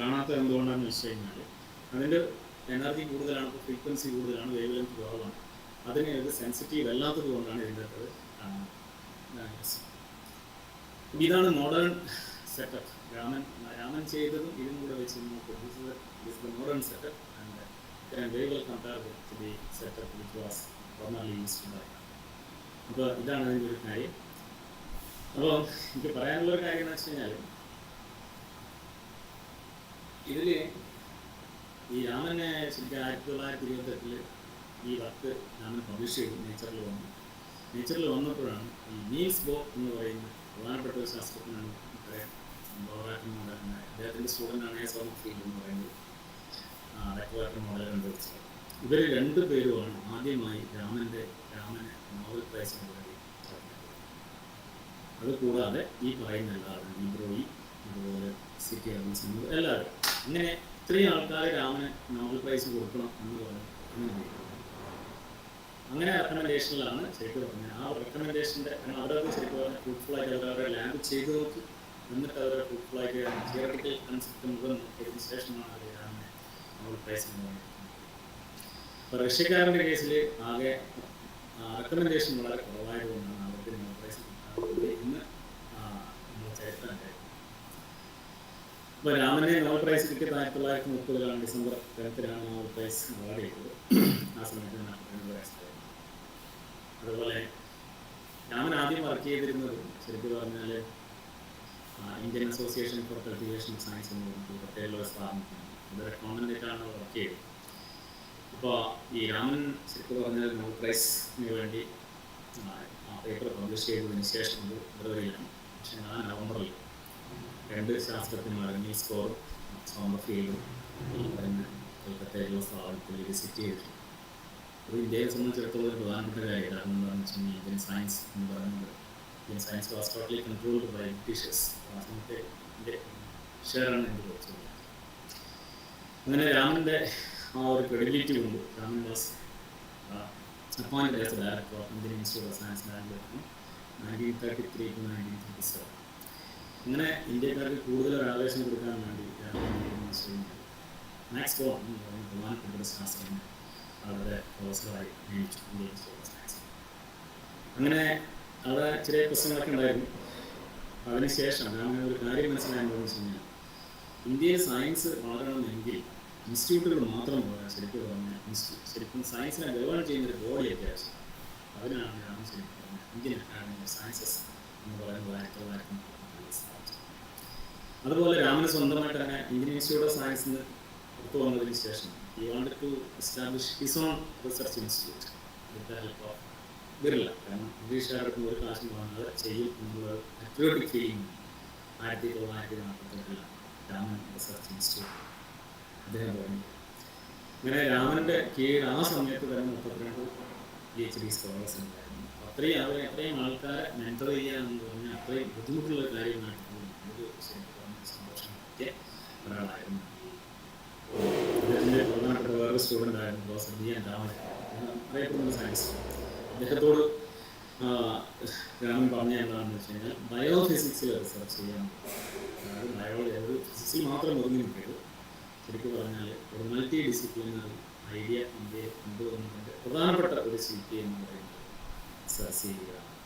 കാണാത്തത് എന്തുകൊണ്ടാണെന്ന് വെച്ച് കഴിഞ്ഞാൽ അതിൻ്റെ എനർജി കൂടുതലാണ്, ഇപ്പോൾ ഫ്രീക്വൻസി കൂടുതലാണ്, വേവ് ലെങ്ത് കുറവാണ്. അതിന് ഇത് സെൻസിറ്റീവ് അല്ലാത്തത് കൊണ്ടാണ് ഇതിൻ്റെ അകത്ത് കാണുന്നത്. ഇതാണ് മോഡേൺ സെറ്റപ്പ്. രാമൻ ചെയ്തതും ഇതും കൂടെ വെച്ച് നോക്കും. This the modern setup and can very well compare with the setup which was formerly used by. അപ്പോൾ ഇതാണ് അതിൻ്റെ ഒരു കാര്യം. അപ്പോൾ എനിക്ക് പറയാനുള്ളൊരു കാര്യം എന്ന് വെച്ച് കഴിഞ്ഞാൽ ഇതിൽ ഈ രാമനെ ശരിക്കും 1928 ഈ വർക്ക് രാമൻ പബ്ലിഷ് ചെയ്തു. നേച്ചറിൽ വന്നപ്പോഴാണ് ഈ നീൽസ് ബോർ എന്ന് പറയുന്ന പ്രധാനപ്പെട്ട ഒരു ശാസ്ത്രജ്ഞനാണ് അദ്ദേഹത്തിൻ്റെ സ്റ്റുഡൻ്റാണ് സോമർഫീൽഡ് എന്ന് പറയുന്നത് മോഡൽ കണ്ടുപിടിച്ചത്. ഇവർ രണ്ടുപേരുമാണ് ആദ്യമായി രാമനെ നോബൽ പ്രൈസിന് വേണ്ടി പറഞ്ഞത്. അതുകൂടാതെ ഈ പറയുന്ന എല്ലാവരും ലീബ്രോയി, അതുപോലെ സിറ്റി അർബൻസ് എല്ലാവരും ഇങ്ങനെ ഇത്രയും ആൾക്കാർ രാമന് നോബൽ പ്രൈസ് കൊടുക്കണം എന്ന് പറഞ്ഞു. അങ്ങനെ റെക്കമെൻഡേഷനിലാണ് ശരിക്കും പറഞ്ഞത്. ആ റെക്കമെൻഡേഷൻ്റെ അവരത് ശരിക്കും പറഞ്ഞാൽ ഫ്രൂട്ട്ഫുള്ളായിട്ട് അവരവരുടെ ലാബ് ചെയ്ത് നോക്കി, എന്നിട്ട് അവരെ ഫ്രൂട്ട്ഫുള്ളായിട്ട് തിയറട്ടിക്കൽ കൺസെപ്റ്റ് മുഴുവൻ നോക്കിയതിന് ശേഷമാണ് അവർ രാമനെ നോബൽ പ്രൈസ് എന്ന് പറയുന്നത്. അപ്പോൾ റഷ്യക്കാരൻ്റെ കേസിൽ ആകെ റെക്കമെൻഡേഷൻ വളരെ കുറവായതുകൊണ്ടാണ് അവർക്ക് നോബൽ പ്രൈസ് കിട്ടാറുള്ളത് ഇന്ന് നമ്മൾ ചരിത്രം ഉണ്ടായിരുന്നു. അപ്പോൾ രാമനെ നോബൽ പ്രൈസ് കിട്ടിയത് 1930 ഡിസംബർ 10 നോബൽ പ്രൈസ് അവാർഡ് ചെയ്തത്. ആ സമയത്ത് 42 വയസ്സായിരുന്നു. അതുപോലെ രാമൻ ആദ്യം വർക്ക് ചെയ്തിരുന്നത് ശരിക്കും പറഞ്ഞാൽ Indian association for cultivation of science എന്ന് പറഞ്ഞിട്ട് പ്രത്യേക സ്ഥാപനത്തിനാണ്. ഇതൊരു കോൺവെന്റായിട്ടാണ് വർക്ക് ചെയ്തത്. അപ്പോൾ ഈ രാമൻ ശരിക്കും പറഞ്ഞാൽ നോബൽ പ്രൈസിന് വേണ്ടി ആ പേപ്പർ പബ്ലിഷ് ചെയ്തതിന് ശേഷം അത് ഫെബ്രുവരിയിലാണ്. പക്ഷേ ആ നവംബറിൽ 2 ശാസ്ത്രജ്ഞന്മാർ നീൽസ് ബോർ, സോമർഫീൽഡും ഈ പറയുന്ന കൊൽക്കത്തയിലുള്ള സ്ഥാപനത്തിൽ വിസിറ്റ് ചെയ്തിട്ടുണ്ട്. അത് ഇന്ത്യയെ സംബന്ധിച്ചിടത്തോളം ഒരു പ്രധാനപ്പെട്ട കാര്യം. കാരണം എന്താണെന്ന് വെച്ച് കഴിഞ്ഞാൽ ഇന്ത്യൻ സയൻസ് എന്ന് പറയുന്നത് Indian science was totally controlled by Britishers. ആ സമയത്ത് ഷെയറാണ് എനിക്ക് വെച്ചത്. അങ്ങനെ രാമൻ്റെ ആ ഒരു ക്രെഡിബിലിറ്റി കൊണ്ട് Raman was appointed as director of Indian institute of science Bangalore 1933 to 1937. അങ്ങനെ ഇന്ത്യക്കാർക്ക് കൂടുതൽ ഒരു ആവേശം കൊടുക്കാൻ വേണ്ടി മാക്സ് ബോൺ എന്ന് പറയുന്ന പ്രധാനപ്പെട്ട ശാസ്ത്രജ്ഞൻ അവിടെ പ്രൊഫസറായി നിയമിച്ചു ഇന്ത്യൻ ഇൻസ്റ്റിറ്റ്യൂട്ട് ഓഫ് സയൻസ്. അങ്ങനെ അവിടെ ചെറിയ പ്രശ്നങ്ങളൊക്കെ ഉണ്ടായിരുന്നു. അതിനുശേഷം രാമൻ ഒരു കാര്യം മനസ്സിലായെന്ന് വെച്ച് കഴിഞ്ഞാൽ ഇന്ത്യയിൽ സയൻസ് വളരണമെങ്കിൽ ഇൻസ്റ്റിറ്റ്യൂട്ടുകൾ മാത്രം പോരാ. ശരിക്കും പറഞ്ഞാൽ ശരിക്കും സയൻസിനെ ഗവേൺ ചെയ്യുന്ന ഒരു ബോഡി അത്യാവശ്യം. അതിനാണ് രാമൻ ശരിക്കും പറഞ്ഞാൽ ഇന്ത്യൻ അക്കാഡമി ഓഫ് സയൻസസ് എന്ന് പറയുന്നത് 1930 സ്ഥാപിച്ചത്. അതുപോലെ രാമന് സ്വന്തമായിട്ട് തന്നെ ഇന്ത്യൻ ഇൻസ്റ്റിറ്റ്യൂട്ട് ഓഫ് സയൻസിന് പുറത്തു വന്നതിന് ശേഷം he wanted to establish his own research institute with the help of Birla. കാരണം ഇംഗ്ലീഷുകാർക്ക് ഒരു കാശും വാങ്ങാതെ ചെയ്യും എന്നുള്ള patriotic feeling 1948 Raman research institute അദ്ദേഹം പറഞ്ഞു. അങ്ങനെ രാമൻ്റെ കീഴിൽ ആ സമയത്ത് തന്നെ 32 PhD സ്കോളേഴ്സ് ഉണ്ടായിരുന്നു. അത്രയും ആൾക്കാരെ മെൻറ്റർ ചെയ്യുക എന്ന് പറഞ്ഞാൽ അത്രയും ബുദ്ധിമുട്ടുള്ള കാര്യമായിട്ട് ഒരു സന്തോഷം കിട്ടിയ ഒരാളായിരുന്നു. അദ്ദേഹത്തിൻ്റെ പ്രധാനപ്പെട്ട വേറെ സ്റ്റുഡൻ്റ് ആയിരുന്നു പ്രൊഫസർ B.N. രാമൻ, അറിയപ്പെടുന്ന സയൻസ്. അദ്ദേഹത്തോട് രാമൻ പറഞ്ഞ എന്താണെന്ന് വെച്ച് കഴിഞ്ഞാൽ ബയോഫിസിക്സിൽ റിസർച്ച് ചെയ്യാൻ. അതായത് ബയോളജി ഒരു ഫിസിക്സിൽ മാത്രം ഒതുങ്ങി നിൽക്കരുത്. ശരിക്കും പറഞ്ഞാൽ ഒരു മൾട്ടി ഡിസിപ്ലിനറി ഐഡിയ ഇന്ത്യയെ കൊണ്ടുവന്നതിൻ്റെ പ്രധാനപ്പെട്ട ഒരു ശില്പി എന്ന് പറയുന്നത് സർ C.V. രാമൻ.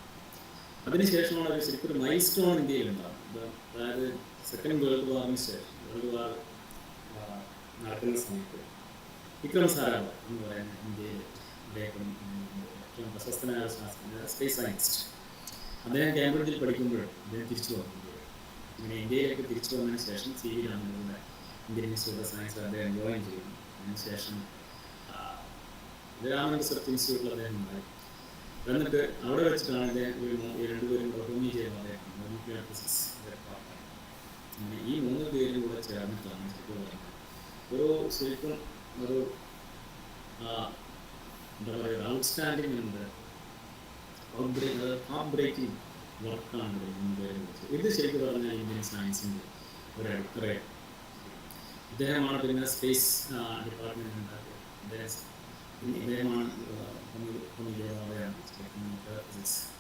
അതിനുശേഷമാണ് ഒരു ശരിക്കും ഒരു മൈൽ സ്റ്റോൺ ഇന്ത്യയിൽ ഉണ്ടാകുന്നത്. അതായത് സെക്കൻഡ് വേൾഡ് വാറിന് ശേഷം വേൾഡ് വാർ നടക്കുന്ന സമയത്ത് വിക്രം സാരാഭായ് എന്ന് പറയുന്ന ഇന്ത്യയിൽ അദ്ദേഹം ഏറ്റവും പ്രശസ്തനായ ശാസ്ത്രജ്ഞ, സ്പേസ് സയൻറ്റിസ്റ്റ്. അദ്ദേഹം കേംബ്രിഡ്ജിൽ പഠിക്കുമ്പോഴും അദ്ദേഹം തിരിച്ചു വന്നു. ഇങ്ങനെ ഇന്ത്യയിലേക്ക് തിരിച്ചു വന്നതിന് ശേഷം C.V. രാമൻ്റെ ഇന്ത്യൻ ഇൻസ്റ്റിറ്റ്യൂട്ട് ഓഫ് സയൻസ് അദ്ദേഹം ജോയിൻ ചെയ്യുന്നു. അതിനുശേഷം രാമൻ റിസർച്ച് ഇൻസ്റ്റിറ്റ്യൂട്ടിൽ അദ്ദേഹം ഉണ്ടായി. എന്നിട്ട് അവിടെ വെച്ചിട്ടാണ് അദ്ദേഹം രണ്ടുപേരും പെർഫോം ചെയ്യുന്നത്. അദ്ദേഹം ന്യൂക്ലിയർ ഫിസിക്സ് പാർട്ടാണ്. അങ്ങനെ ഈ 3 പേരും കൂടെ ചേർന്നിട്ടാണ് ശരിക്കും പറയുന്നത് ഒരു ശരിക്കും ഒരു എന്താ പറയുക ഔട്ട്സ്റ്റാൻഡിങ് ഉണ്ട് ഹാർട്ട് ബ്രേക്കിംഗ് വർക്കാണ് 3 പേരെ കുറിച്ച്. ഇത് ശരിക്കും പറഞ്ഞാൽ ഇന്ത്യൻ സയൻസിൻ്റെ ഒരു അടിത്തറയാണ്. ഇദ്ദേഹമാണ് പിന്നെ സ്പേസ് ഡിപ്പാർട്ട്മെൻറ്റ് ഉണ്ടാക്കിയത്. ഇദ്ദേഹമാണ് ഫിസിക്സ്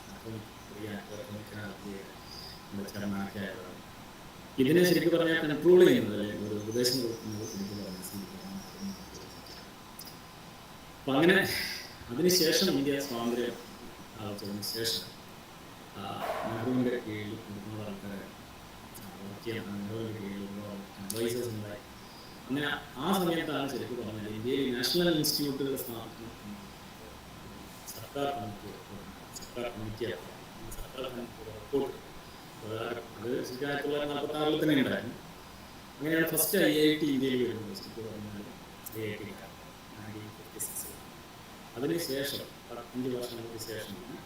ചെയർമാനൊക്കെ ആയതാണ്. ഇതിനെ ശരിക്കും പറഞ്ഞാൽ കൺട്രോൾ ചെയ്യുന്നത്, അല്ലെങ്കിൽ ഒരു ഉപദേശം കൊടുക്കുന്നത് ശരിക്കും പറഞ്ഞാൽ അപ്പം അങ്ങനെ അതിനുശേഷം ഇന്ത്യ സ്വാതന്ത്ര്യം ആവശ്യത്തിന് ശേഷം നെഹ്റുവിൻ്റെ കീഴിൽ ഒരുപാട് ആൾക്കാർ വർക്ക് ചെയ്യാൻ, നെഹ്റുവിൻ്റെ കീഴിൽ ഒരുപാട് അഡ്വൈസേഴ്സ് ഉണ്ടായി. അങ്ങനെ ആ സമയത്താണ് ശരിക്കും പറഞ്ഞാൽ ഇന്ത്യയിൽ നാഷണൽ ഇൻസ്റ്റിറ്റ്യൂട്ടുകൾ സ്ഥാപിക്കുന്ന സർക്കാർ കമ്മിറ്റിയാണ്. സർക്കാർ കമ്മിറ്റിയുടെ റിപ്പോർട്ട് പ്രകാരം അത് 1946 തന്നെ ഉണ്ടായിരുന്നു. അങ്ങനെയാണ് ഫസ്റ്റ് IIT ഇന്ത്യയിൽ വരുന്നത്. ശരിക്കും പറഞ്ഞാൽ IIT 1956. അതിനുശേഷം 5 വർഷങ്ങൾക്ക് ശേഷമാണ്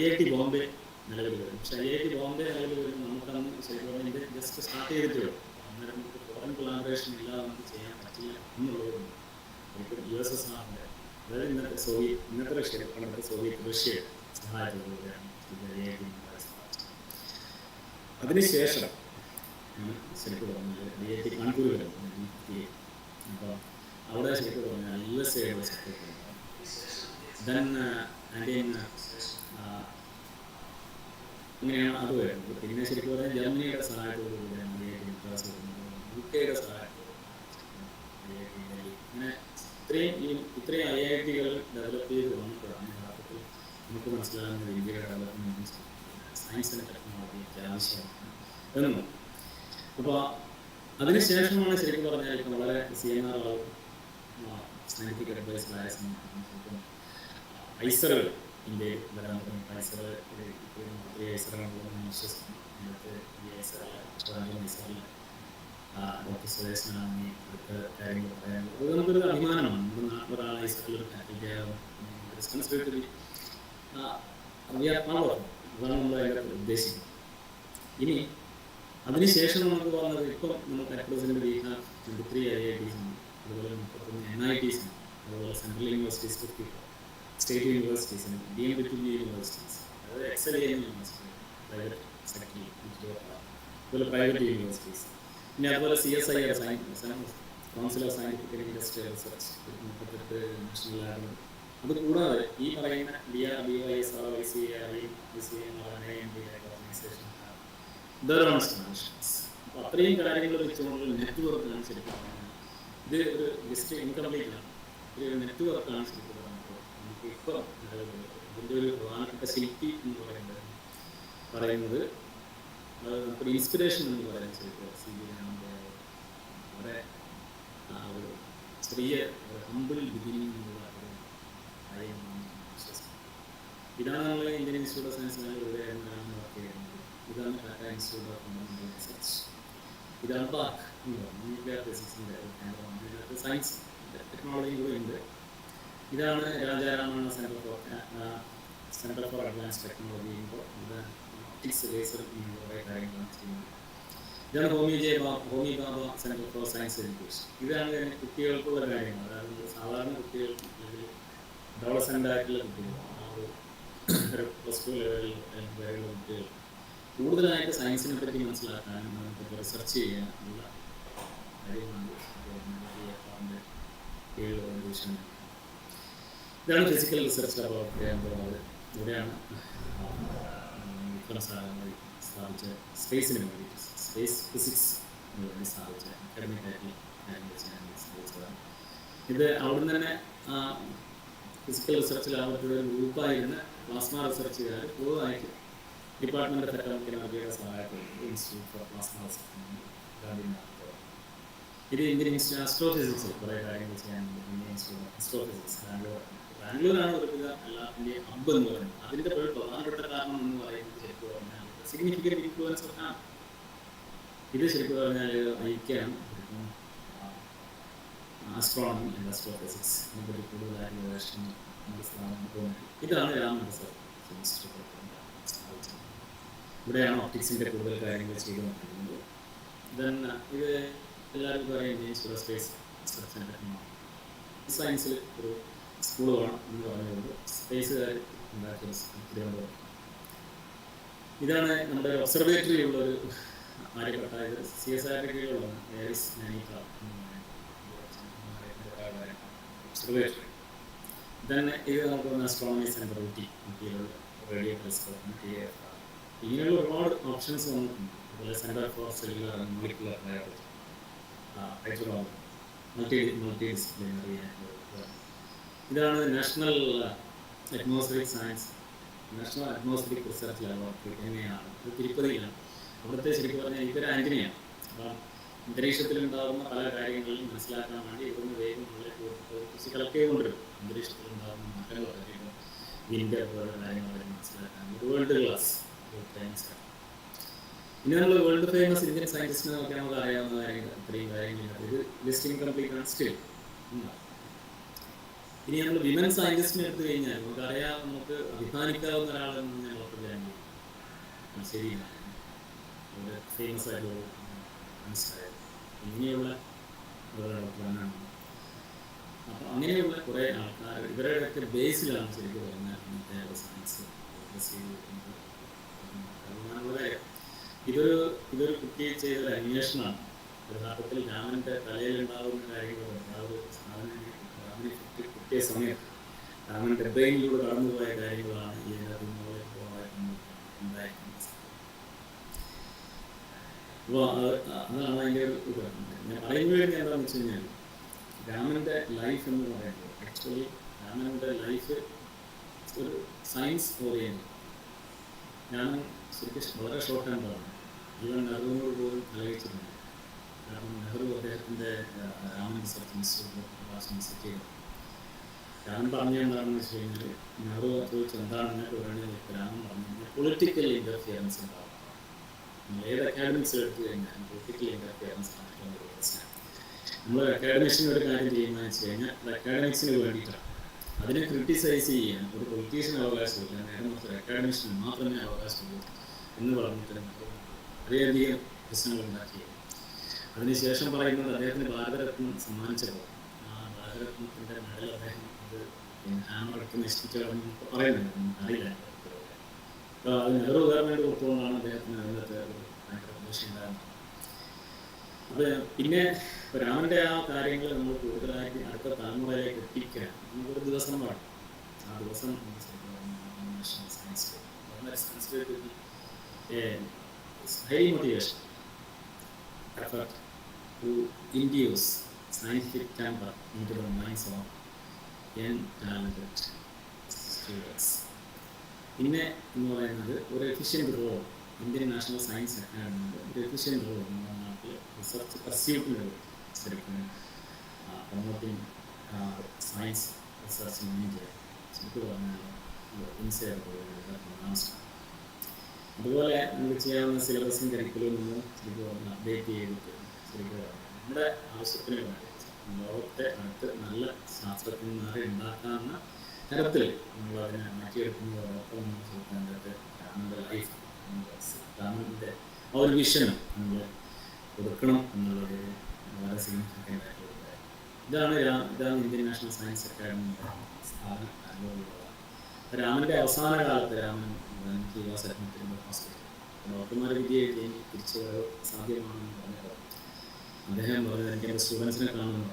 IIT ബോംബെ നിലവിൽ വരും. പക്ഷേ IIT ബോംബെ നിലവിൽ വരുമ്പോൾ നമുക്കന്ന് ശരിക്കും പറഞ്ഞാൽ ഇത് ജസ്റ്റ് സ്റ്റാർട്ട് ചെയ്തിട്ടേ ഉള്ളൂ. അന്നേരം നമുക്ക് ഫോറിൻ കൊളാബറേഷൻ ഇല്ലാതെ നമുക്ക് ചെയ്യാൻ പറ്റില്ല എന്നുള്ളതുകൊണ്ട് നമുക്ക് USSRന്റെ, അതായത് ഇന്നത്തെ റഷ്യ, പണ്ടത്തെ സോവിയറ്റ് റഷ്യയുടെ സഹായത്തോടുകൂടിയാണ് IIT അതിനുശേഷം ശരിക്കും പറഞ്ഞാൽ IIT കാൺപൂർ വരുന്നത്. അപ്പോൾ അവിടെ ശരിക്കും പറഞ്ഞാൽ USAയുടെ സപ്പോർട്ട് ഉണ്ട്. ദെൻ അങ്ങനെയാണ് അത് വരുന്നത്. പിന്നെ ശരിക്കും പറഞ്ഞാൽ ജർമ്മനിയുടെ സഹായത്തോടുകൂടിയാണ് IIT മദ്രാസ് വരുന്നത്. UKയുടെ സഹായത്തോടുകൂടി IIT ഡൽഹി. അങ്ങനെ ഇത്രയും IITകൾ ഡെവലപ്പ് ചെയ്ത് വന്നപ്പോഴാണ് യഥാർത്ഥത്തിൽ നമുക്ക് മനസ്സിലാകുന്നത് ഇന്ത്യയുടെ ഡെവലപ്മെൻറ്റ് സയൻസ് ആൻഡ് ടെക്നോളജിക്ക് ആവശ്യമാണ് എന്നും. അപ്പോൾ അതിനുശേഷമാണ് ശരിക്കും പറഞ്ഞാൽ ഇപ്പം വളരെ CNR സയൻറ്റിഫിക് അഡ്വൈസറായ സമയത്ത് ഐസറുകൾ ഇന്ത്യയിൽ വരാൻ തുടങ്ങി. ഐസറുകളാണെന്ന് വിശ്വസിക്കുന്നു. ഇന്നത്തെ ഈ ഐസറിൽ ഡോക്ടർ സുരേഷിനാണ് അടുത്ത കാര്യങ്ങൾ പറയാനുള്ളത്. അത് നമുക്കൊരു അഭിമാനമാണ്. നമ്മുടെ നാട്ടിലൊരാൾ ഐസറിലൊരു ഫാക്കൽറ്റി ആകും. റെസ്പോൺസിബിലിറ്റി അതാണ് നമ്മൾ അതിൻ്റെ ഉദ്ദേശിക്കുന്നത്. ഇനി അതിനുശേഷം നമുക്ക് പറഞ്ഞത് ഇപ്പം നമുക്ക് അപ്രസന്റ് 23 IITs ഉണ്ട്, അതുപോലെ 31 NITs ഉണ്ട്, അതുപോലെ സെൻട്രൽ യൂണിവേഴ്സിറ്റീസ് 54, സ്റ്റേറ്റ് യൂണിവേഴ്സിറ്റീസ് ഉണ്ട്, ഡീംഡ് ടു ബി യൂണിവേഴ്സിറ്റീസ്, അതായത് എക്സൽ യൂണിവേഴ്സിറ്റി, പ്രൈവറ്റ് സെക്ടറിൽ, അതുപോലെ പ്രൈവറ്റ് യൂണിവേഴ്സിറ്റീസ്. പിന്നെ അതുപോലെ CSIR council of scientific and industrial research 38 national ലാബുകൾ. അതുകൂടാതെ ഈ പറയുന്ന DRDO, ISRO, ICAR, ഓർഗനൈസേഷൻ അപ്പോൾ അത്രയും കാര്യങ്ങൾ വെച്ചുകൊണ്ടുള്ള നെറ്റ്വർക്കാണ് ശരിക്കും പറയുന്നത്. ഇത് ഒരു ജസ്റ്റ് ഇൻകംപ്ലീറ്റ് ആണ്, ഒരു നെറ്റ്വർക്കാണ് ശരിക്കും പറയുന്നത്. നമുക്ക് ഇപ്പോൾ ഇതിൻ്റെ ഒരു പ്രധാനപ്പെട്ട ശില്പി എന്ന് പറയുന്നത് നമുക്കൊരു ഇൻസ്പിറേഷൻ എന്ന് പറയുന്നത് ശരിക്കും CB വളരെ ഒരു ചെറിയ ഹമ്പിൾ ബിഗിനിങ് എന്നുള്ള ഒരു കാര്യമാണ് വിശ്വസിക്കുന്നത്. ഇതാണ് നമ്മൾ ഇന്ത്യൻ ഇൻസ്റ്റിറ്റ്യൂട്ട് ഓഫ് സയൻസ് ഇവിടെയാണ് വർക്ക് ചെയ്യുന്നത്. ഇതാണ് Tata institute of fundamental research. ഇതാണ് പാർക്ക് ന്യൂക്ലിയർ ഫിസിക്സിൻ്റെ കേന്ദ്രമാണ്. ഇതിനകത്ത് സയൻസ് ടെക്നോളജി കൂടെ ഉണ്ട്. ഇതാണ് Raja Ramanna centre for advance technology. ഇപ്പോൾ ഇത് ഒപ്റ്റിക്സ് ലേസർ കുറേ കാര്യങ്ങളാണ് ചെയ്യുന്നത്. ഇതാണ് ഹോമി ബാബ സെൻറ്റർ ഫോർ സയൻസ് എഡ്യൂക്കേഷൻ. ഇതാണ് കുട്ടികൾക്കുള്ള കാര്യങ്ങൾ. അതായത് സാധാരണ കുട്ടികൾക്ക് അഡോളസെൻ്റ് ആയിട്ടുള്ള കുട്ടികൾ, ഒരു +2 ലെവലിൽ വരെയുള്ള കുട്ടികൾ കൂടുതലായിട്ട് സയൻസിനെ പറ്റി മനസ്സിലാക്കാനും നമുക്കിപ്പോൾ റിസർച്ച് ചെയ്യാനുള്ള കാര്യമാണ് ഡിവിഷൻ. ഇതാണ് ഫിസിക്കൽ റിസർച്ച് ലബോറട്ടറി. ഇവിടെയാണ് സ്ഥാപിച്ച സ്പേസിന് വേണ്ടി സ്പേസ് ഫിസിക്സ് വേണ്ടി സ്ഥാപിച്ച അക്കാഡമിക്കായിട്ട് കാര്യങ്ങൾ ചെയ്യാൻ സ്ഥാപിച്ചതാണ്. ഇത് അവിടുന്ന് തന്നെ ഫിസിക്കൽ റിസർച്ചിൽ അവരുടെ ഒരു ഗ്രൂപ്പായിരുന്ന പ്ലാസ്മ റിസർച്ചുകാർ പൊതുവായിട്ട് ഡിപ്പാർട്ട്മെൻറ്റ് ഓഫ് അറ്റോമിക് എനർജിയുടെ സഹായത്തോടെ ഇൻസ്റ്റിറ്റ്യൂട്ട് ഫോർ പ്ലാസ്മ റിസർച്ച് ഇത് ഇന്ത്യൻ ഇൻസ്റ്റിറ്റ്യൂട്ട് ആസ്ട്രോഫിസിക്സ് കുറേ കാര്യങ്ങൾ ചെയ്യാനുണ്ട്. ഇന്ത്യൻ ഇൻസ്റ്റിറ്റ്യൂട്ട് ഓഫ് ആസ്ട്രോഫിസിക്സ് ബാംഗ്ലൂരാണ് ഒരു എല്ലാത്തിൻ്റെയും ഹബ്ബ് എന്ന് പറയുന്നത്. അതിൻ്റെ പ്രധാനപ്പെട്ട കാരണം എന്ന് പറയുന്നത് ശരിക്കും പറഞ്ഞാൽ സിഗ്നിഫിക്കൻറ്റ് ഇൻഫ്ലുവൻസ് ആണ്. ഇത് ശരിക്കും പറഞ്ഞാൽ ഐക്യാണ് ആസ്ട്രോണമി ആൻഡ് ആസ്ട്രോഫിസിക്സ് ഇതിനെപ്പറ്റി കൂടുതലായിട്ട് ഗവേഷണം മനസ്സിലാകുന്നത്. ഇതാണ് രാമനഗർ ഇൻസ്റ്റിറ്റ്യൂട്ട് സ്ഥാപിച്ചത്. ഇവിടെയാണ് ഒപ്റ്റിക്സിൻ്റെ കൂടുതൽ കാര്യങ്ങൾ ചെയ്തുകൊണ്ടിരിക്കുന്നത്. ദെൻ ഇത് എല്ലാവർക്കും അറിയാം institute of space research and technology. സയൻസിൽ ഒരു സ്കൂൾ വേണം എന്ന് പറഞ്ഞുകൊണ്ട് സ്പേസുകാർ ഉണ്ടാക്കിയ തിരുവനന്തപുരം. ഇതാണ് നമ്മുടെ ഒബ്സർവേറ്ററി ഉള്ളൊരു ആര്യപ്പെട്ട ഇത് CSIR കീഴിലുള്ളതാണ്. ഏരിസ് നൈനിക ഒബ്സർവേറ്ററി. തന്നെ ഇത് നമുക്ക് വന്ന അസ്ട്രോണമി സെൻറ്റർ ഊട്ടി, ഊട്ടിയിലുള്ള റേഡിയോ ടെലിസ്കോപ്പ്, ഇങ്ങനെയുള്ള ഒരുപാട് ഓപ്ഷൻസ് വന്നിട്ടുണ്ട്. അതുപോലെ centre for cellular and molecular biology, hydrology, multi disciplinary. ഇതാണ് national atmospheric science, national atmospheric research laboratory എന്നിവയാണ്. ഇത് തിരുപ്പതിയിലാണ്. അവിടുത്തെ ശരിക്കും പറഞ്ഞാൽ ഇതൊരു ആന്റിനയാണ്. അപ്പം അന്തരീക്ഷത്തിലുണ്ടാകുന്ന പല കാര്യങ്ങളും മനസ്സിലാക്കാൻ വേണ്ടി ഇവിടുന്ന് വേഗം നമ്മളെ കളക്ട് ചെയ്തുകൊണ്ടിരും. അന്തരീക്ഷത്തിലുണ്ടാകുന്ന മാറ്റങ്ങൾ അറിയുമ്പോൾ ഇതിൻ്റെ പോലുള്ള കാര്യങ്ങൾ മനസ്സിലാക്കാൻ വേൾഡ് ക്ലാസ് സയൻസ്. ഇനി നമ്മൾ വേൾഡ് ഫേമസ് ഇന്ത്യൻ സയൻറ്റിസ്റ്റിനെ നോക്കിയാൽ നമുക്ക് അറിയാവുന്ന കാര്യങ്ങൾ ഇത്രയും കാര്യങ്ങളില്ല. ഇത് ലിസ്റ്റിംഗ് കംപ്ലീറ്റ് ആണ് സ്റ്റിൽ. ഇനി നമ്മൾ വിമൻ സയൻറ്റിസ്റ്റിനെ എടുത്തു കഴിഞ്ഞാൽ നമുക്കറിയാം, നമുക്ക് അഭിമാനിക്കാവുന്ന ഒരാളെന്ന് ഞാൻ ഓർക്കുകയാണ്. ശരിയാണ്, ഫേമസ് ആയിട്ടുള്ള മനസ്സിലായത് ഇങ്ങനെയുള്ള ഡോക്ടറാണ്. അപ്പം അങ്ങനെയുള്ള കുറേ ആൾക്കാർ ഇവരുടെയൊക്കെ ബേസിലാണ് ശരിക്കും പറഞ്ഞാൽ ഇന്നത്തെ സയൻസ്. ഇതൊരു കുട്ടി ചെയ്തൊരു അന്വേഷണമാണ്. യഥാർത്ഥത്തിൽ രാമൻ്റെ തലയിലുണ്ടാകുന്ന കാര്യങ്ങൾ രാമനെ കിട്ടിയ സമയത്ത് രാമൻ്റെ ബ്രെയിനിലൂടെ കടന്നുപോയ കാര്യങ്ങളാണ് ഈ ഉണ്ടായിരിക്കുന്നത്. അപ്പോൾ അതാണ് അതിൻ്റെ ഒരു ഇത്. ഞാൻ പറയുന്നത് എന്താണെന്ന് വെച്ച് കഴിഞ്ഞാൽ, രാമൻ്റെ ലൈഫ് എന്ന് പറയുമ്പോൾ ആക്ച്വലി രാമൻ്റെ ലൈഫ് ഒരു സയൻസ് ഓറിയൻറ്റഡ്. ഞാൻ ശരിക്കും വളരെ ഷോർട്ട് ഹാൻഡാണ്. ഈവൻ നെഹ്റുവിനോട് പോലും ആലോചിച്ചിട്ടുണ്ട്. കാരണം നെഹ്റു അദ്ദേഹത്തിൻ്റെ രാമൻ റിസർച്ച് ഇൻസ്റ്റിറ്റ്യൂട്ട് വിസിറ്റ് ചെയ്തു. രാമൻ പറഞ്ഞ എന്താണെന്ന് വെച്ച് കഴിഞ്ഞാൽ, നെഹ്റു ചോദിച്ചു എന്താണ് നിങ്ങൾക്ക് വേണ്ടത്. രാമൻ പറഞ്ഞു പൊളിറ്റിക്കൽ ഇൻ്റർഫിയറൻസ് ഉണ്ടാവും. ഏത് അക്കാഡമിക്സ് എടുത്തു കഴിഞ്ഞാൽ പൊളിറ്റിക്കൽ ഇൻ്റർഫിയറൻസ് ആണ് ഏറ്റവും വലിയ പ്രശ്നം. നമ്മൾ അക്കാഡമിക്സിന് ഒരു കാര്യം ചെയ്യുന്നതെന്ന് വെച്ച് കഴിഞ്ഞാൽ അത് അക്കാഡമിക്സിന് വേണ്ടിയിട്ടാണ്. അതിനെ ക്രിട്ടിസൈസ് ചെയ്യാൻ ഒരു പൊളിറ്റീഷ്യന് അവകാശമില്ല, നേരെ മറിച്ച് ഒരു അക്കാഡമിക്സിന് മാത്രമേ അവകാശമുള്ളൂ എന്ന് പറഞ്ഞിട്ട് വളരെയധികം പ്രശ്നങ്ങൾ ഉണ്ടാക്കി. അതിനുശേഷം പറയുന്നത് അദ്ദേഹത്തിന് ഭാരതരത്നം സമ്മാനിച്ചപ്പോൾ ആ ഭാരതരത്നത്തിൻ്റെ മെഡൽ അദ്ദേഹം അത് ഹാമറൊക്കെ നശിപ്പിച്ചതെന്ന് പറയുന്നുണ്ട്. അറിയില്ല. അപ്പോൾ അത് നെഹ്റു ഗവൺമെൻറ് കൊടുത്തുകൊണ്ടാണ് അദ്ദേഹത്തിന് അതിനകത്ത് ഭയങ്കര ഉണ്ടാകുന്നത്. അപ്പോൾ പിന്നെ രാമൻ്റെ ആ കാര്യങ്ങൾ നമ്മൾ കൂടുതലായിട്ട് അടുത്ത തലമുറയിലേക്ക് എത്തിക്കാൻ നമുക്കൊരു ദിവസം വേണം. ആ ദിവസം national science high motivation effort to induce scientific temper into the minds of young talented students. പിന്നെ എന്ന് പറയുന്നത് ഒരു efficient role Indian national science അക്കാഡമിയുടെ ഒരു എഫിഷ്യൻറ്റ് റോൾ നമ്മുടെ നാട്ടിൽ റിസർച്ച് പർസ്യൂട്ടിന് ശരിക്കും promoting science research in India ശരിക്കും പറഞ്ഞാൽ ഇൻസൈഡ്. അതുപോലെ നമുക്ക് ചെയ്യാവുന്ന സിലബസും കരിക്കുലവും നമ്മൾ ശരിക്കും പറഞ്ഞാൽ അപ്ഡേറ്റ് ചെയ്തിട്ട് ശരിക്കും നമ്മുടെ ആവശ്യത്തിന് വേണ്ടി ലോകത്തെ അടുത്ത് നല്ല ശാസ്ത്രജ്ഞന്മാരെ ഉണ്ടാക്കാവുന്ന തരത്തിൽ നമ്മളതിനെ മാറ്റിയെടുക്കുന്നതോടൊപ്പം നമ്മൾ ശ്രദ്ധിക്കേണ്ടത് രാമൻ്റെ ലൈഫ്, രാമൻ്റെ ആ ഒരു വിഷനും നമ്മൾ കൊടുക്കണം എന്നുള്ളത് വളരെ സിഗ്നിഫിക്കൻ്റ് ആയിട്ടുള്ള ഇതാണ് ഇന്ത്യൻ നാഷണൽ സയൻസ് അക്കാഡമിയുടെ സ്ഥാപനം അനുഭവമുള്ളത്. രാമൻ്റെ അവസാന കാലത്ത് രാമൻ ഡോക്ടർമാരെ വിദ്യ തിരിച്ചു സാധ്യമാണെന്ന് പറഞ്ഞത് അദ്ദേഹം പറഞ്ഞത് എനിക്ക് എൻ്റെ സ്റ്റുഡൻസിനെ കാണുന്നു.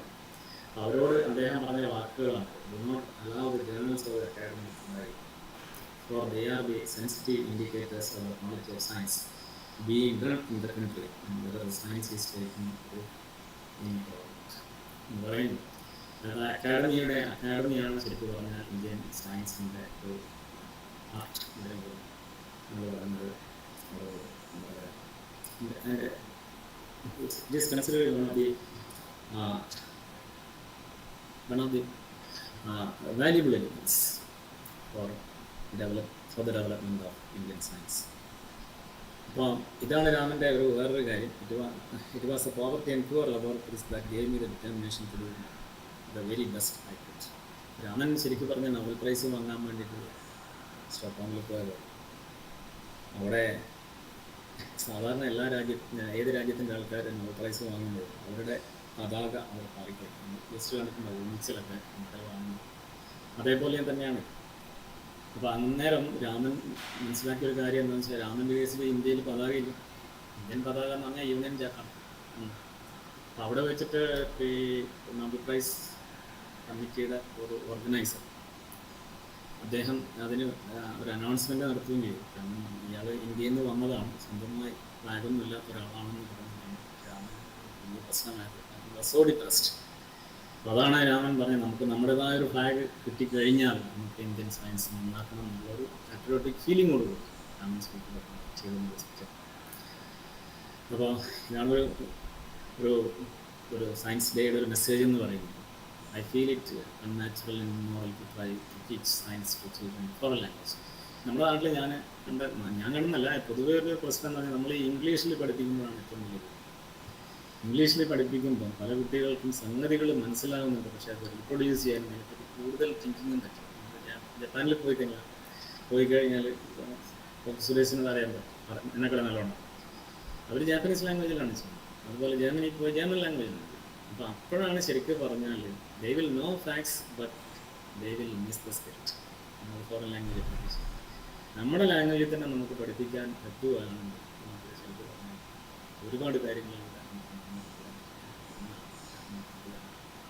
അവരോട് അദ്ദേഹം പറഞ്ഞ വാക്കുകളാണ് do not allow the journals of the academy to vary, for they are the sensitive indicators of the knowledge of science being done in the country and whether the science is taken in എന്ന് പറയുന്നു. അക്കാഡമിയാണ് ശരിക്കും പറഞ്ഞാൽ Indian സയൻസിൻ്റെ ഒരു art എന്ന് പറയുന്നത്. It is considered one of the valuable elements for the development of Indian science. അപ്പോൾ ഇതാണ് രാമൻ്റെ വേറൊരു കാര്യം. It was a poverty and poor laboratories that gave me the determination to do the very best I could. Raman ശരിക്കും പറഞ്ഞാൽ Nobel prize വാങ്ങാൻ വേണ്ടിയിട്ട് സ്റ്റോക്ക്ഹോമിൽ പോയത്. അവിടെ സാധാരണ ഏത് രാജ്യത്തിൻ്റെ ആൾക്കാർ നോബൽ പ്രൈസ് വാങ്ങുമ്പോൾ അവരുടെ പതാക അവർ പാലിക്കും. ജസ്റ്റ് കണ്ടിട്ടുണ്ട് ഒന്നിച്ചിലൊക്കെ മെഡൽ വാങ്ങുന്നു. അതേപോലെ തന്നെയാണ്. അപ്പോൾ അന്നേരം രാമൻ മനസ്സിലാക്കിയൊരു കാര്യം എന്താണെന്ന് വെച്ചാൽ രാമൻ്റെ കേസിൽ ഇന്ത്യയിൽ പതാകയില്ല. ഇന്ത്യൻ പതാക എന്ന് പറഞ്ഞാൽ യൂണിയൻ ജാക്കാണ്. അപ്പോൾ അവിടെ വെച്ചിട്ട് ഈ നൊബേൽ പ്രൈസ് കമ്മിറ്റിയുടെ ഒരു ഓർഗനൈസർ അദ്ദേഹം അതിന് ഒരു അനൗൺസ്മെൻ്റ് നടത്തുകയും ചെയ്തു. കാരണം ഇയാൾ ഇന്ത്യയിൽ നിന്ന് വന്നതാണ്, സ്വന്തമായി ഫ്ലാഗൊന്നും ഇല്ലാത്ത ഒരാളാണെന്ന് പറഞ്ഞതാണ് രാമൻ വലിയ പ്രശ്നമായിട്ട് സോ ഡിപ്രസ്ഡ്. അപ്പോൾ അതാണ് രാമൻ പറഞ്ഞത്, നമുക്ക് നമ്മുടേതായ ഒരു ഫ്ലാഗ് കിട്ടിക്കഴിഞ്ഞാൽ നമുക്ക് ഇന്ത്യൻ സയൻസ് നന്നാക്കണം എന്നുള്ളൊരു പാട്രിയോട്ടിക് ഫീലിംഗ് കൊടുക്കും രാമൻ സ്പീക്കർ ചെയ്തു. അപ്പോൾ ഇതാണ് ഒരു ഒരു സയൻസ് ഡേയുടെ ഒരു മെസ്സേജ് എന്ന് പറയുന്നത്. I feel it unnatural and immoral to try to teach science to children in foreign language. നമ്മുടെ നാട്ടിൽ ഞാൻ കണ്ടെന്നല്ല, പൊതുവേ ഒരു പ്രശ്നം എന്ന് പറഞ്ഞാൽ നമ്മൾ ഇംഗ്ലീഷിൽ പഠിപ്പിക്കുമ്പോഴാണ് ഏറ്റവും വലിയത്. ഇംഗ്ലീഷിൽ പഠിപ്പിക്കുമ്പോൾ പല കുട്ടികൾക്കും സംഗതികൾ മനസ്സിലാകുന്നുണ്ട്, പക്ഷേ അത് റീപ്രൊഡ്യൂസ് ചെയ്യാൻ അതിനെപ്പറ്റി കൂടുതൽ തിങ്കിങ്ങും പറ്റും. ജപ്പാനിൽ പോയി കഴിഞ്ഞാൽ സുരേഷിനോട് അറിയാൻ പറ്റും, എന്നെക്കൂടെ നല്ലോണം. അവർ ജാപ്പനീസ് ലാംഗ്വേജിലാണ് ചെയ്യുന്നത്. അതുപോലെ ജർമ്മനിയിൽ പോയി ജർമ്മൻ ലാംഗ്വേജിലാണ്. അപ്പോൾ അപ്പോഴാണ് ശരിക്കും പറഞ്ഞാൽ they will know facts but they will miss the spirit. നമ്മൾ ഫോറിൻ ലാംഗ്വേജ് പഠിപ്പിച്ചു നമ്മുടെ ലാംഗ്വേജിൽ തന്നെ നമുക്ക് പഠിപ്പിക്കാൻ പറ്റുകയാണെങ്കിൽ നമുക്ക് ശരിക്കും പറഞ്ഞാൽ ഒരുപാട് കാര്യങ്ങൾ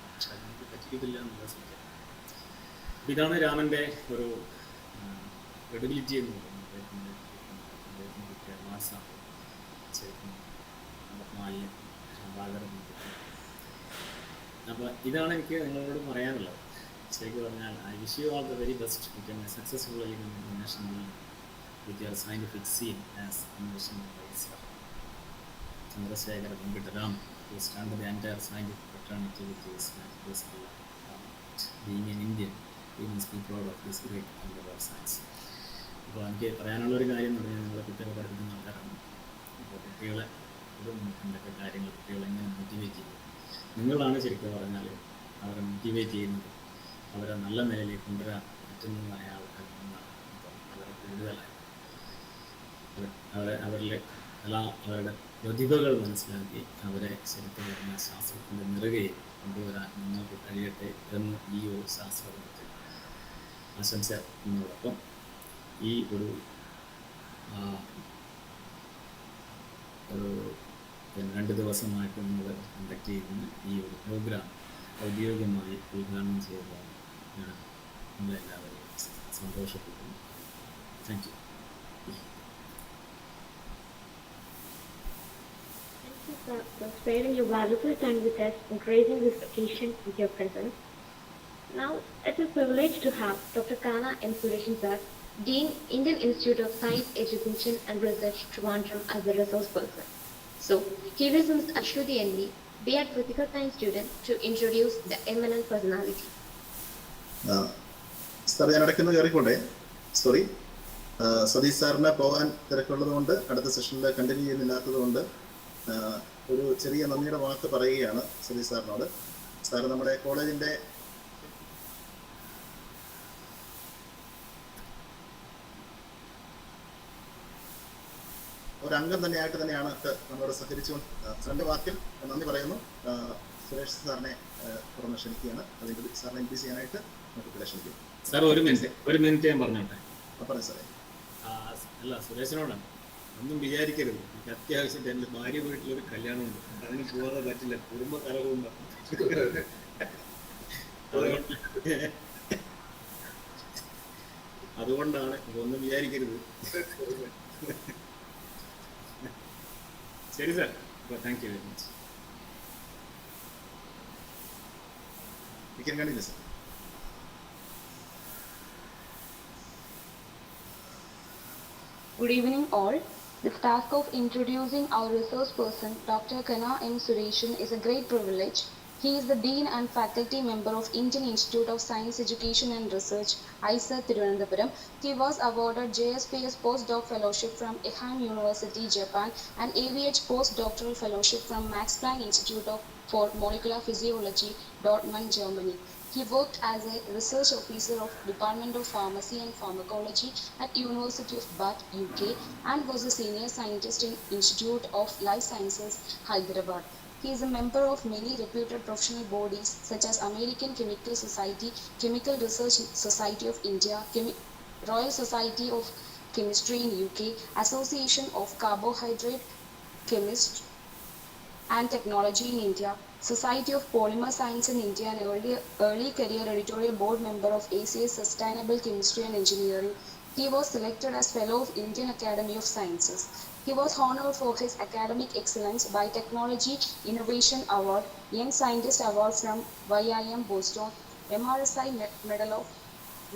പക്ഷെ നമുക്ക് പറ്റിയിട്ടില്ല എന്നുള്ള സത്യം. അപ്പോൾ ഇതാണ് രാമൻ്റെ ഒരു ക്രെഡിബിലിറ്റി എന്ന് പറയുന്നത്. അദ്ദേഹത്തിൻ്റെ കിട്ടിയ മാസാണ് മാലിന്യം വാഗരം. അപ്പോൾ ഇതാണ് എനിക്ക് നിങ്ങളോട് പറയാനുള്ളത്. ശരിക്കും പറഞ്ഞാൽ I wish you all the very best. You can successfully international with your scientific scene as invention by sir Chandrasekhara Venkataraman, who started the entire scientific fraternity with his mathematical being an Indian, we must be proud of this great endeavor of science. അപ്പോൾ എനിക്ക് പറയാനുള്ളൊരു കാര്യം എന്ന് പറഞ്ഞാൽ നിങ്ങളെ കുട്ടികളെ പഠിപ്പിക്കുന്ന ആൾക്കാരാണ്. അപ്പോൾ കുട്ടികളെ ഇത് എന്തൊക്കെ കാര്യങ്ങൾ കുട്ടികളെ എങ്ങനെ മോട്ടിവേറ്റ് ചെയ്യും, നിങ്ങളാണ് ശരിക്കും പറഞ്ഞാൽ അവരെ മോട്ടിവേറ്റ് ചെയ്യുന്നത്, അവരെ നല്ല നിലയിലേക്ക് കൊണ്ടുവരാൻ പറ്റുന്നതായ ആൾക്കാർ നിങ്ങളാണ്. അപ്പം അവരെ കൂടുതലായി അവരിലെ അവരുടെ പ്രതിഭകൾ മനസ്സിലാക്കി അവരെ ശരിക്കും പറഞ്ഞ ശാസ്ത്രത്തിൻ്റെ നിറകയിൽ കൊണ്ടുവരാൻ നിങ്ങൾക്ക് കഴിയട്ടെ എന്ന് ഈ ഒരു ശാസ്ത്രത്തിൽ ആശംസ എന്നതോടൊപ്പം ഈ ഒരു 2 ദിവസമായിട്ട് നമ്മൾ കണ്ടക്ട് ചെയ്യുന്ന ഈ ഒരു പ്രോഗ്രാം ഔദ്യോഗികമായി ഉദ്ഘാടനം ചെയ്തതാണ് ഞാൻ നമ്മളെല്ലാവരെയും സന്തോഷപ്പെടുന്നു. Thank you. Thank you for sparing your valuable time with us and gracing this occasion with your presence. Now, it's a privilege to have Dr. Kana M. Suresh sir, Dean, Indian Institute of Science, Education and Research, Trivandrum, as a resource person. So, here is Ms. Ashwati N.V., B.Ed Physica Science student, to introduce the eminent personality. Sir ഞാൻ ഇടയ്ക്കൊന്ന് കയറിക്കോട്ടെ, sorry. Satheesh സാറിന് പോകാൻ തിരക്കുള്ളത് കൊണ്ട് അടുത്ത സെഷനിൽ continue ചെയ്യുന്നില്ലാത്തത് കൊണ്ട് ഒരു ചെറിയ നന്ദിയുടെ വാക്ക് പറയുകയാണ് സതീഷ് സാറിനോട്. സാർ നമ്മുടെ കോളേജിൻ്റെ ഒരംഗം തന്നെയായിട്ട് തന്നെയാണ് നമ്മളോട് സഹകരിച്ചുകൊണ്ട് സാറിൻ്റെ വാക്കിൽ നന്ദി പറയുന്നു. സുരേഷ് സാറിനെ തുറന്ന് ക്ഷണിക്കുകയാണ്. അതിൻ്റെ സാറിനെ എൻട്രി ചെയ്യാനായിട്ട് നമുക്ക് ക്ഷണിക്കും. സാർ ഒരു മിനിറ്റ് ഞാൻ പറഞ്ഞോട്ടെ. പറയാം സാറേ. അല്ല, സുരേഷിനോടാണ്, ഒന്നും വിചാരിക്കരുത്. എനിക്ക് അത്യാവശ്യം എൻ്റെ ഭാര്യ വീട്ടിലൊരു കല്യാണമുണ്ട്, അതിന് പോകാതെ പറ്റില്ല, കുടുംബ കലവുണ്ട്. അതുകൊണ്ടാണ്, ഒന്നും വിചാരിക്കരുത്. ശരി sir, thank you very much. കാണില്ല sir. Good evening all. The task of introducing our resource person, Dr. Kana M. Sureshan, is a great privilege. He is the Dean and Faculty Member of Indian Institute of Science, Education and Research, ISER, Thiruvananthapuram. He was awarded JSPS Postdoc Fellowship from Ehime University, Japan, and AVH Postdoctoral Fellowship from Max Planck Institute for Molecular Physiology, Dortmund, Germany. He worked as a research officer of Department of Pharmacy and Pharmacology at University of Bath, UK, and was a senior scientist in Institute of Life Sciences, Hyderabad. He is a member of many reputed professional bodies such as American Chemical Society, Chemical Research Society of India, Royal Society of Chemistry in UK, Association of Carbohydrate Chemist and Technology in India, Society of Polymer Science in India, and early career editorial board member of ACS Sustainable Chemistry and Engineering. He was selected as Fellow of Indian Academy of Sciences. He was honored for his academic excellence by Technology Innovation Award, Young Scientist Award from YIM Boston, MRSI Medal of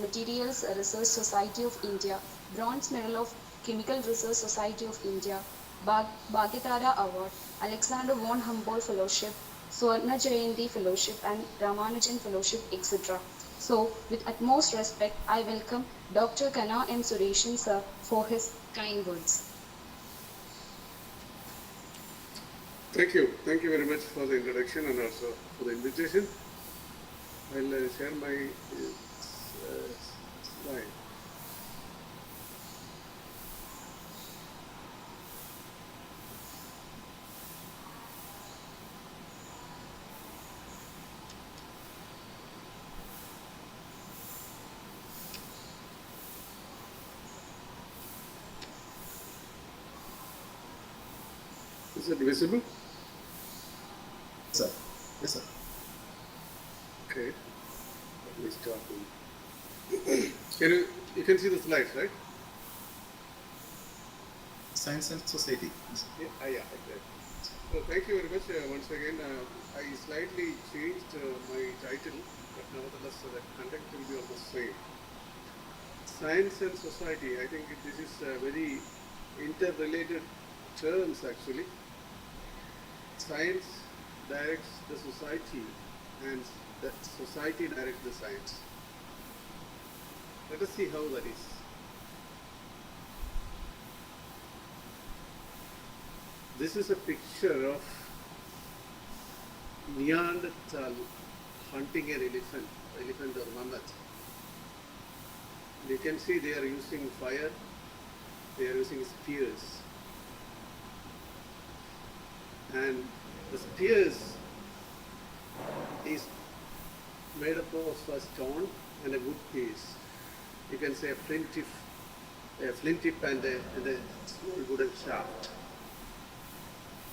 Materials Research Society of India, Bronze Medal of Chemical Research Society of India, Bhagyatara Award, Alexander von Humboldt Fellowship, Swarna Jayanti Fellowship, and Ramanujan Fellowship, etc. So, with utmost respect, I welcome Dr. Kana M. Sureshan sir for his kind words. Thank you. Thank you very much for the introduction and also for the invitation. I'll share my slide. Is it visible? Sir. Yes, sir. Okay. Let me start. You can see the slides, right? Science and Society. Yes. Yeah, exactly. So thank you very much once again. I slightly changed my title, but nevertheless the content will be almost same. Science and society. I think this is very interrelated terms actually. Science directs the society and the society directs the science. Let us see how that is. This is a picture of Neanderthal hunting an elephant or mammoth. You can see they are using fire, they are using spears. And the spears is made up of a stone and a wood piece. You can say a flint tip and a small wooden shaft.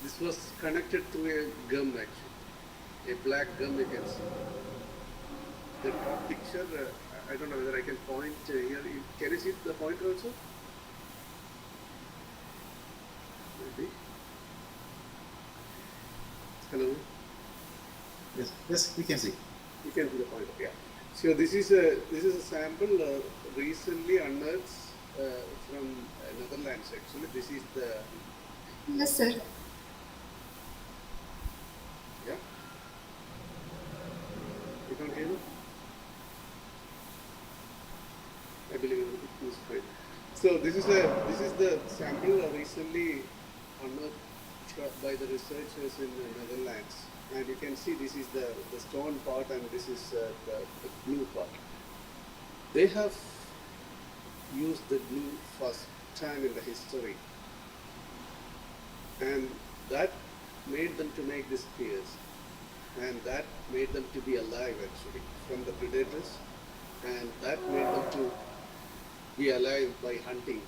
This was connected to a gum actually, a black gum you can see. The top picture, I don't know whether I can point here. Can you see the pointer also? Maybe. Hello? Yes, we can see. You can see the pointer, yeah. So this is a sample recently unearthed from Netherlands actually. This is the... Yes, sir. Yeah? You can't hear me? I believe it is fine. So this is the sample recently unearthed by the researchers in the Netherlands, and you can see this is the stone part and this is the glue part. They have used the glue first time in the history, and that made them to make these spears, and that made them to be alive actually from the predators, and that made them to be alive by hunting.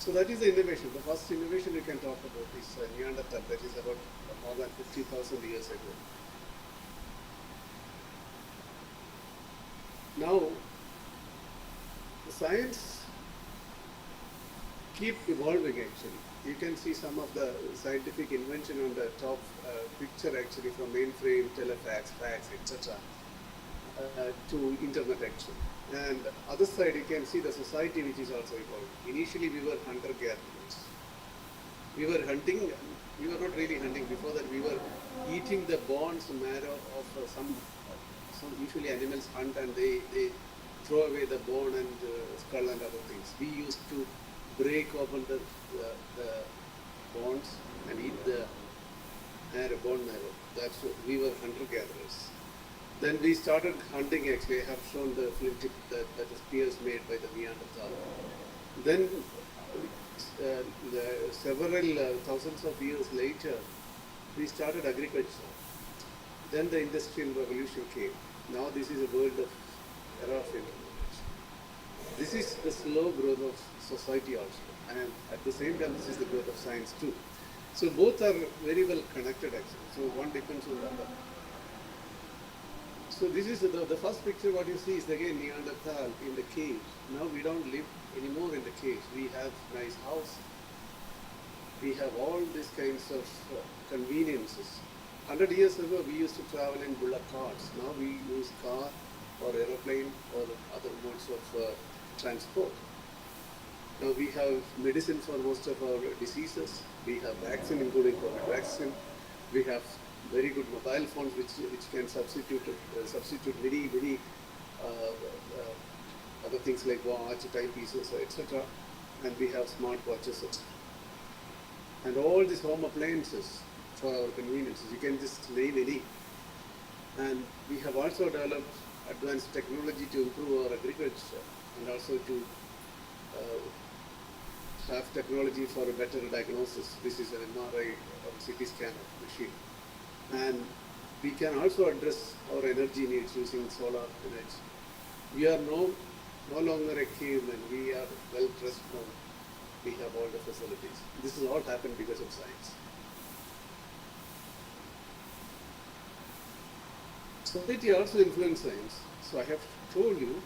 So that is the innovation. The first innovation you can talk about is Neanderthal, that is about more than 50,000 years ago. Now, the science keep evolving actually. You can see some of the scientific invention on the top picture actually, from mainframe, telefax, fax, etc. To internet actually. And other side you can see the society which is also evolving. Initially we were hunter-gatherers. We were hunting, we were not really hunting. Before that we were eating the bones, marrow of some usually animals hunt and they throw away the bone and skull and other things. We used to break open the bones and eat the bone marrow. That's what we were hunter-gatherers. Then we started hunting actually. I have shown the flint tip that the spears made by the Neanderthal. Then several thousands of years later, we started agriculture. Then the industrial revolution came. Now this is a world of era of information. This is the slow growth of society also. and at the same time, this is the growth of science too. So both are very well connected actually. So one depends on the other. So this is the first picture. What you see is again Neanderthal in the cave. Now we don't live anymore in the caves. We have nice house. We have all these kinds of conveniences. 100 years ago, we used to travel in bullock carts. Now we use car or aeroplane or other modes of transport. Now we have medicine for most of our diseases. We have vaccine, including COVID vaccine. We have very good mobile phones which can substitute many other things like watch, timepieces, etc. And we have smart watches, etc. And all these home appliances for our conveniences, you can just name any. And we have also developed advanced technology to improve our agriculture and also to have technology for a better diagnosis. This is an MRI or CT scanner machine. And we can also address our energy needs using solar energy. We are no longer a caveman. We are well dressed now. We have all the facilities. This has all happened because of science. Society also influenced science. So I have told you,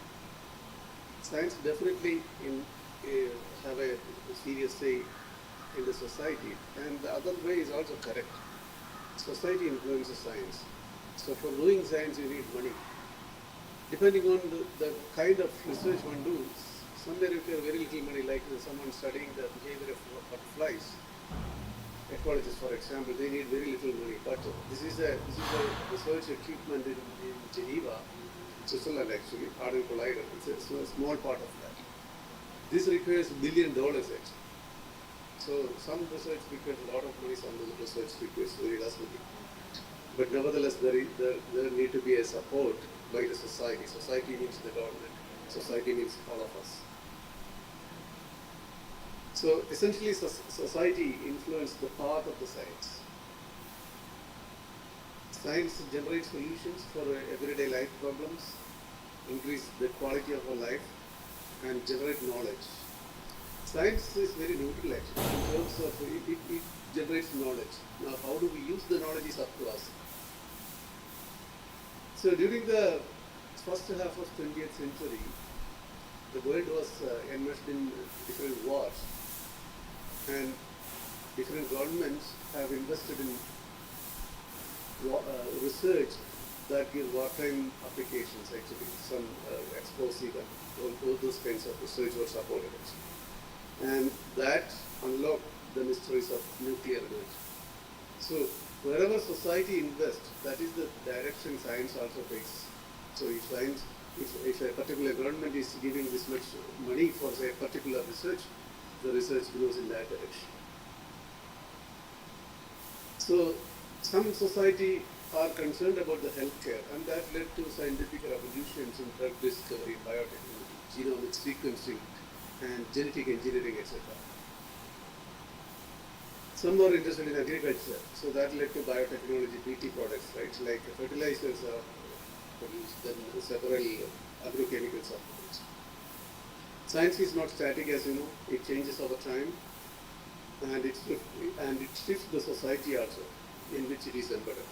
science definitely have a serious say in the society. And the other way is also correct. Society influences science. So for doing science, you need money. Depending on the kind of research one does, somewhere you require very little money, like someone studying the behavior of butterflies. Ecologists, for example, they need very little money. But this is a research equipment in Geneva, Switzerland actually, Ardent Collider. It's a small part of that. This requires $1 billion actually. So some research requires a lot of money, some research requires very less money. But nevertheless, there need to be a support by the society. Society means the government. Society means all of us. So essentially, society influences the path of the science. Science generates solutions for everyday life problems, increase the quality of our life, and generate knowledge. Science is very neutral actually, in terms of it generates knowledge. Now how do we use the knowledge is up to us. So during the first half of 20th century, the world was enmeshed in different wars, and different governments have invested in research that give wartime applications actually. Some explosive and all those kinds of research were supported actually. And that unlocked the mysteries of nuclear energy. So wherever society invests, that is the direction science also takes. So if a particular government is giving this much money for say a particular research, the research goes in that direction. So some society are concerned about the healthcare, and that led to scientific revolutions in drug discovery, biotechnology, genomic sequencing, and genetic engineering, etc. Some are interested in agriculture, so that led to biotechnology, BT products, right? Like fertilizers are produced, then several agrochemicals are produced. Science is not static, as you know; it changes over time, and it shifts the society also in which it is embedded.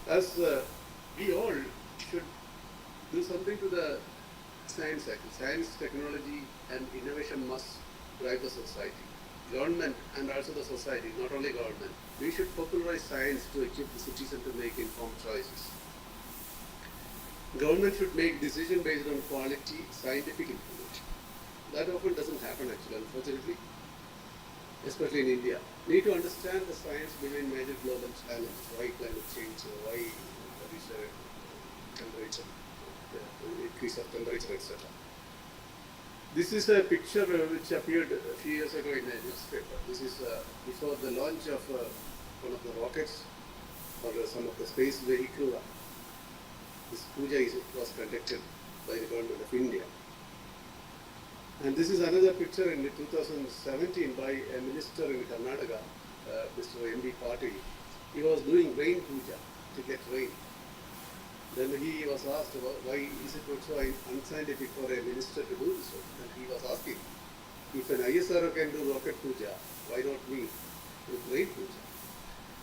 As we all should do something to the science cycle. Science, technology, and innovation must drive the society. Government and also the society, not only government. We should popularize science to equip the citizen to make informed choices. Government should make decisions based on quality, scientific information. That often doesn't happen actually, unfortunately, especially in India. We need to understand the science behind major global challenges, why climate change, why there is a temperature, increase of temperature, etc. This is a picture which appeared a few years ago in a newspaper. This is before the launch of one of the rockets or some of the space vehicle. This puja was conducted by the government of India. And this is another picture in 2017 by a minister in Karnataka, Mr. M.B. Patil. He was doing rain puja to get rain. Then he was asked why is it not so unscientific for a minister to do so? And he was asking, if an ISRO can do rocket puja, why not me do brain puja?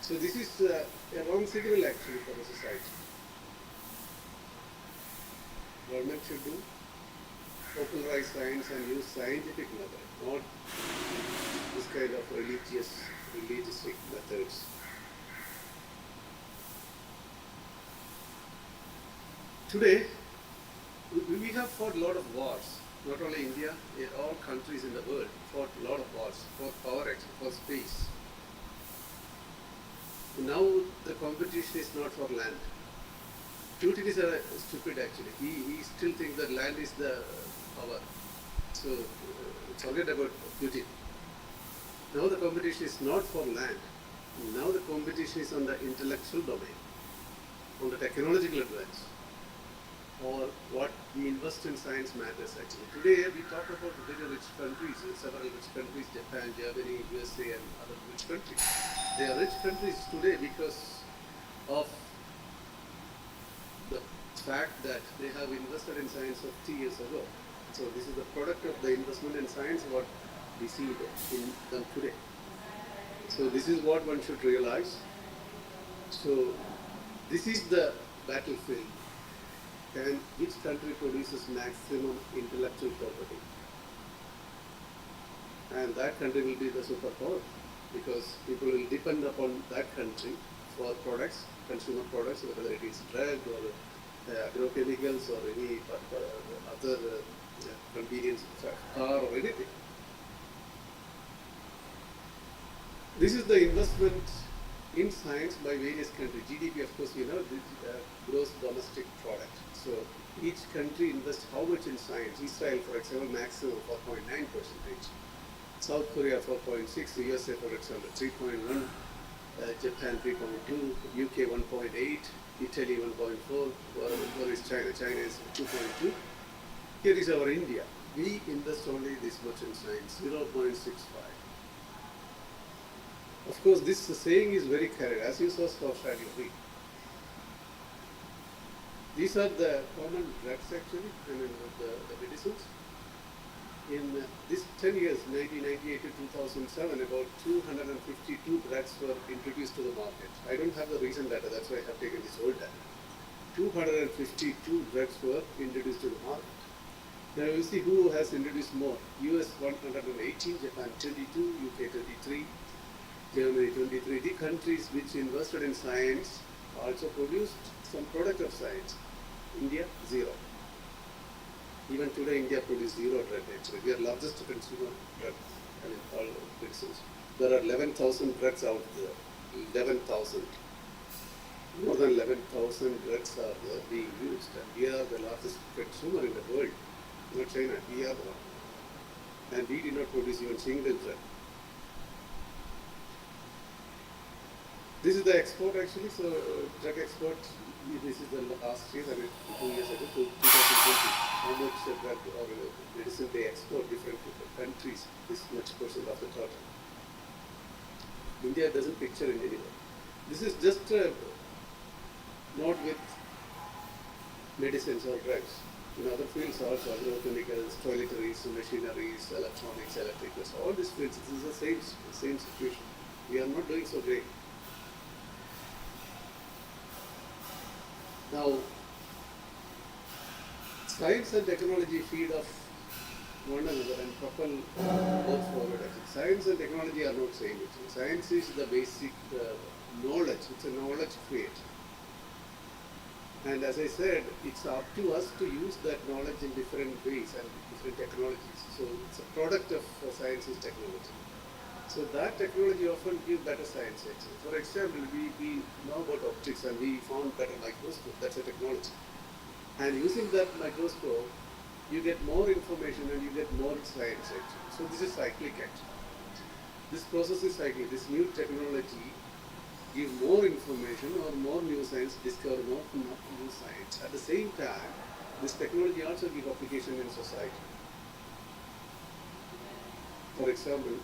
So this is a wrong signal actually for the society. Government should do popularize science and use scientific method, not this kind of religious methods. Today, we have fought a lot of wars. Not only India, all countries in the world fought a lot of wars for power, for space. Now the competition is not for land. Putin is stupid actually. He still thinks that land is the power. So forget about Putin. Now the competition is not for land. Now the competition is on the intellectual domain, on the technological advance, or what we invest in science matters actually. Today we talk about very rich countries, several rich countries, Japan, Germany, USA and other rich countries. They are rich countries today because of the fact that they have invested in science 50 years ago. So this is the product of the investment in science, what we see in them today. So this is what one should realize. So this is the battlefield. And which country produces maximum intellectual property? And that country will be the superpower, because people will depend upon that country for products, consumer products, whether it is drug or agrochemicals or any other convenience car or anything. This is the investment in science by various countries. GDP, of course, you know, gross domestic product. So each country invests how much in science. Israel, for example, maximum 4.9%. South Korea 4.6, USA, for example, 3.1, Japan 3.2, UK 1.8, Italy 1.4. Where is China? China is 2.2. Here is our India. We invest only this much in science, 0.65. Of course, this saying is very carried, as you saw socially. These are the common drugs actually, I mean the medicines. In this 10 years, 1998 to 2007, about 252 drugs were introduced to the market. I don't have the recent data, that's why I have taken this old data. 252 drugs were introduced to the market. Now you see who has introduced more. US 118, Japan 22, UK 23, Germany 23. The countries which invested in science also produced some product of science. India, 0. Even today, India produces 0 drug actually. We are largest consumer drug, I mean all medicines. There are 11,000 drugs out there. 11,000. More than 11,000 drugs are being used, and we are the largest consumer in the world. Not China, we are the one. And we did not produce even single drug. This is the export actually, so drug export, this is the last year, I mean 2 years ago, to 2020, how much drug or medicine they export different countries, this much percent of the total. India doesn't picture in any way. This is just not with medicines or drugs. In other fields also, agrochemicals, toiletries, machineries, electronics, electricals, all these fields, this is the same situation. We are not doing so great. Now, science and technology feed off one another and propel both forward. Science and technology are not same. Science is the basic knowledge. It's a knowledge create. And as I said, it's up to us to use that knowledge in different ways and different technologies. So it's a product of science is technology. So that technology often gives better science actually. For example, we know about optics and we found better microscope. That's a technology. And using that microscope, you get more information and you get more science actually. So this is cyclic actually. This process is cyclic. This new technology give more information or more new science, discover more new science. At the same time, this technology also gives application in society. For example,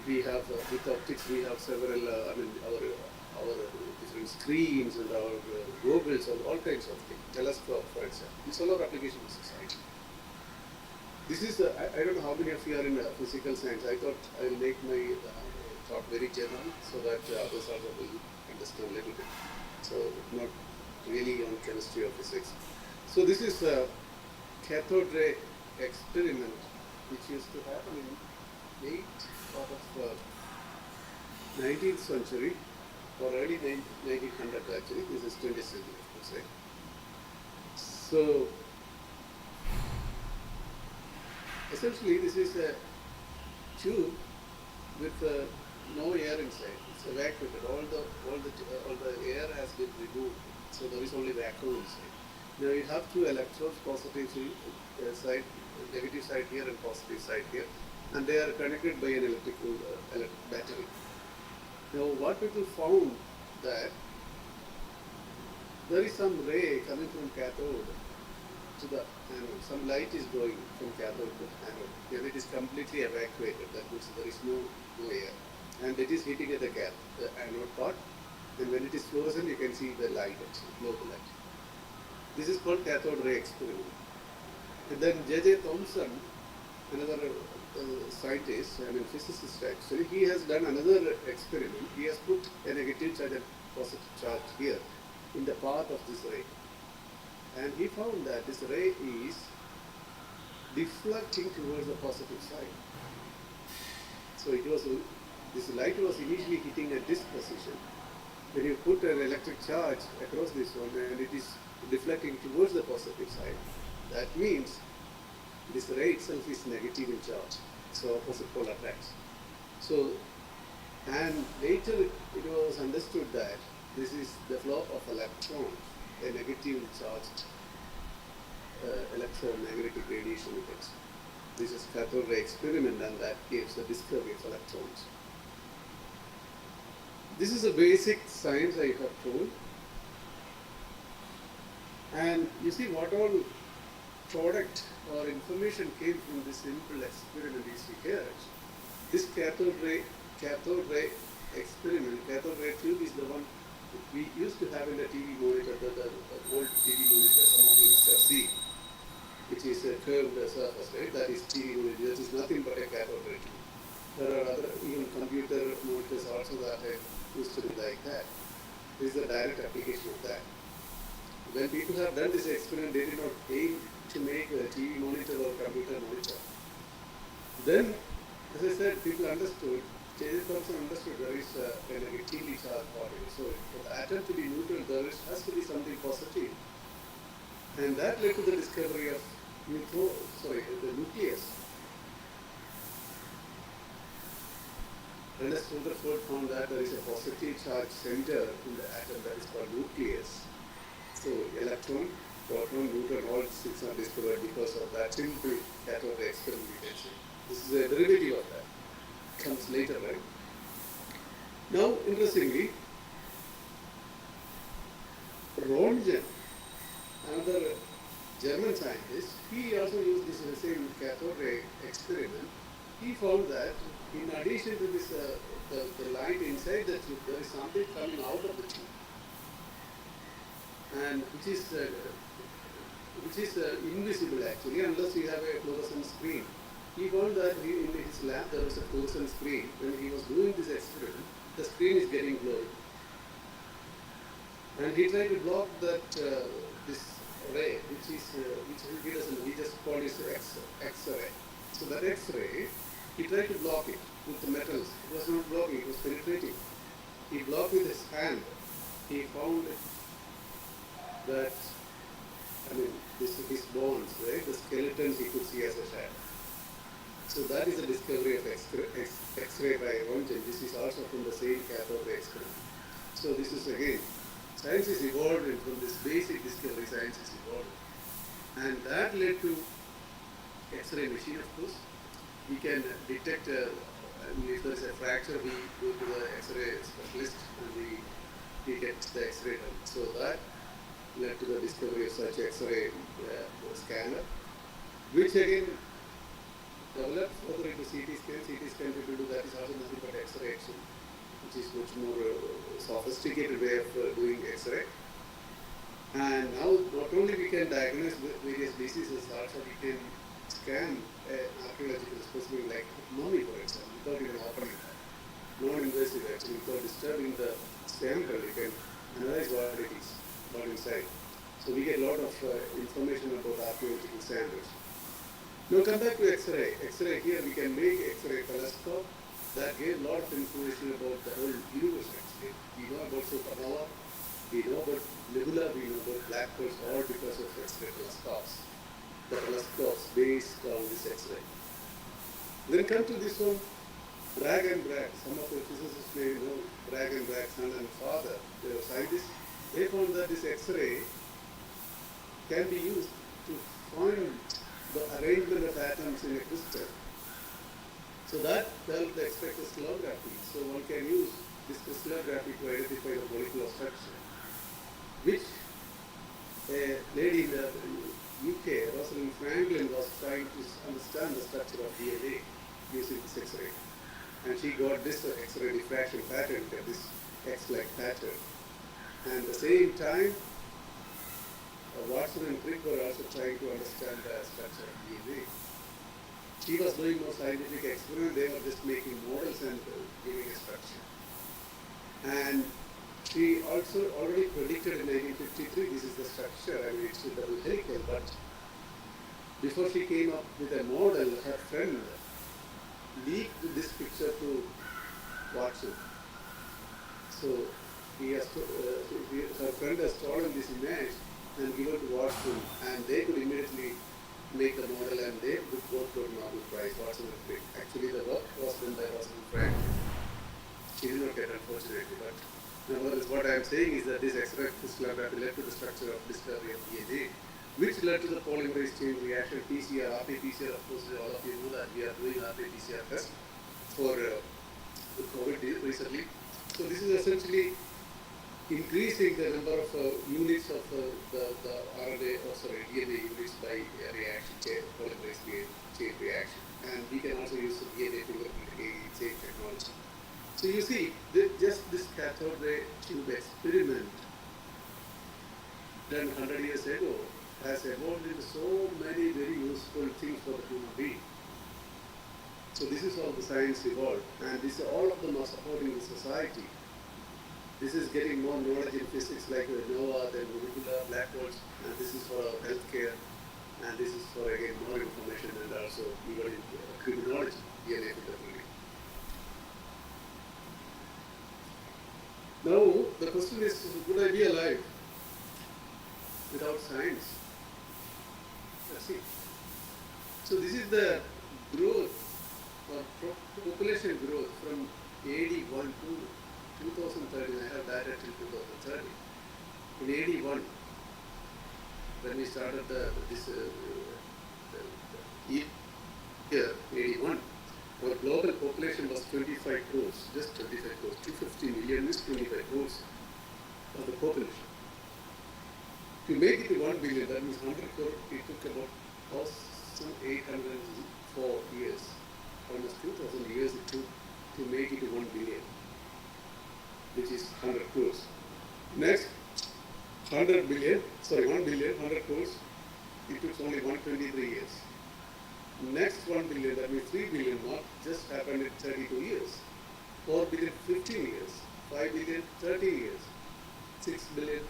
we have with optics we have several. Our our different screens and our goggles and all kinds of things. Telescope, for example. These all are applications of society. This is, I don't know how many of you are in physical science. I thought I'll make my talk very general so that others also will understand a little bit. So not really on chemistry or physics. So this is a cathode ray experiment which used to happen in late part of 19th century or early 1900 actually. This is 20th century, of course, right? So essentially this is a tube with no air inside. It's evacuated. All the air has been removed. So there is only vacuum inside. Now you have two electrodes, positive side, negative side here and positive side here, and they are connected by an electrical battery. Now what people found that there is some ray coming from cathode to the anode. Some light is going from cathode to anode. When it is completely evacuated, that means there is no air, and it is hitting at the anode part. And when it is fluorescent, you can see the light actually, global light. This is called cathode ray experiment. And then J.J. Thomson, another scientist, physicist actually, he has done another experiment. He has put a negative charge and positive charge here in the path of this ray. And he found that this ray is deflecting towards the positive side. So this light was initially hitting at this position. When you put an electric charge across this one and it is deflecting towards the positive side, that means this ray itself is negative in charge. So opposite pole attracts. So, and later it was understood that this is the flow of electrons, a negative charged electromagnetic radiation effects. This is cathode ray experiment, and that gives the discovery of electrons. This is a basic science I have told. And you see what all product or information came from this simple experiment is here. This cathode ray experiment, cathode ray tube is the one we used to have in the TV monitor, the old TV monitor, some of you must have seen, which is a curved surface, right? That is TV monitor. This is nothing but a cathode ray tube. There are other even computer monitors also that used to be like that. This is a direct application of that. When people have done this experiment, they did not aim to make a TV monitor or computer monitor. Then, as I said, people understood, J.J. Thomson understood there is a negatively charged particle. So for the atom to be neutral, there has to be something positive. And that led to the discovery of the nucleus. Ernest Rutherford found that there is a positive charge center in the atom that is called nucleus. So electron, proton, neutron, all six are discovered because of that simple cathode ray experiment, you can say. This is a derivative of that. Comes later, right? Now, interestingly, Röntgen, another German scientist, he also used this same cathode ray experiment. He found that in addition to this, the light inside the tube, there is something coming out of the tube, and which is invisible actually, unless you have a fluorescent screen. He found that in his lab there was a fluorescent screen. When he was doing this experiment, the screen is getting blurry, and he tried to block that this ray, which he doesn't. He just called it X-ray. So that X-ray, he tried to block it with the metals. It was not blocking; it was penetrating. He blocked with his hand. He found that, his bones, right? The skeletons he could see as a shadow. So that is the discovery of X-ray by Röntgen. This is also from the same cathode ray experiment. So this is again, science is evolving from this basic discovery. Science is evolving, and that led to X-ray machine. Of course, we can detect. If there is a fracture, we go to the X-ray specialist and we get the X-ray done. So that led to the discovery of such X-ray scanner, which again developed further into CT scan. CT scan people do that is also nothing but X-ray action. which is much more sophisticated way of doing X-ray. And now not only we can diagnose various diseases, also we can scan archaeological specimen like mummy, for example, without even opening that. Non-invasive actually, without disturbing the sample, you can analyze what it is, what inside. So we get a lot of information about archaeological samples. Now come back to X-ray. X-ray here we can make X-ray telescope that gave a lot of information about the whole universe actually. We know about supernova, we know about nebula, we know about black holes, all because of X-ray telescopes. The telescopes based on this X-ray. Then come to this one, Bragg and Bragg. Some of the physicists may know Bragg and Bragg, son and father. They were scientists. They found that this X-ray can be used to find the arrangement of atoms in a crystal. So that developed the X-ray crystallography. So one can use this crystallography to identify the molecular structure, which a lady in the UK, Rosalind Franklin, was trying to understand the structure of DNA using this X-ray. And she got this X-ray diffraction pattern, this X-like pattern. And at the same time, Watson and Crick were also trying to understand the structure of DNA. She was doing no scientific experiment, they were just making models and giving a structure. And she also already predicted in 1953 this is the structure, I mean it's a double helical, but before she came up with a model, her friend leaked this picture to Watson. So her friend has stolen this image and given to Watson, and they could immediately make the model, and they both got Nobel Prize, Watson and Crick. Actually, the work was done by Rosalind Franklin. She did not get, unfortunately, but nevertheless, what I am saying is that this X-ray crystallography led to the structure of discovery of DNA, which led to the polymerase chain reaction, PCR, RT-PCR. Of course, all of you know that we are doing RT-PCR test for COVID recently. So this is essentially increasing the number of units of the RNA, DNA units by reaction, polymerase chain reaction. And we can also use the DNA fingerprint chain technology. So you see, just this cathode ray tube experiment done 100 years ago has evolved into so many very useful things for the human being. So this is how the science evolved, and all of them are supporting the society. This is getting more knowledge in physics like nova, then molecular black holes, and this is for our healthcare, and this is for again more information and also even in criminology, DNA fingerprinting. Now the question is, would I be alive without science? Let's see. So this is the growth or population growth from AD 1 to 2030, I have data till 2030. In 81, when we started this year, 81, our global population was 25 crores, just 25 crores. 250 million is 25 crores of the population. To make it to 1 billion, that means 100 crores, it took about 1,804 years, almost 2,000 years it took to make it to 1 billion. Which is 100 crores. Next, 1 billion, 100 crores, it took only 123 years. Next 1 billion, that means 3 billion mark, just happened in 32 years. 4 billion, 15 years. 5 billion, 13 years. 6 billion,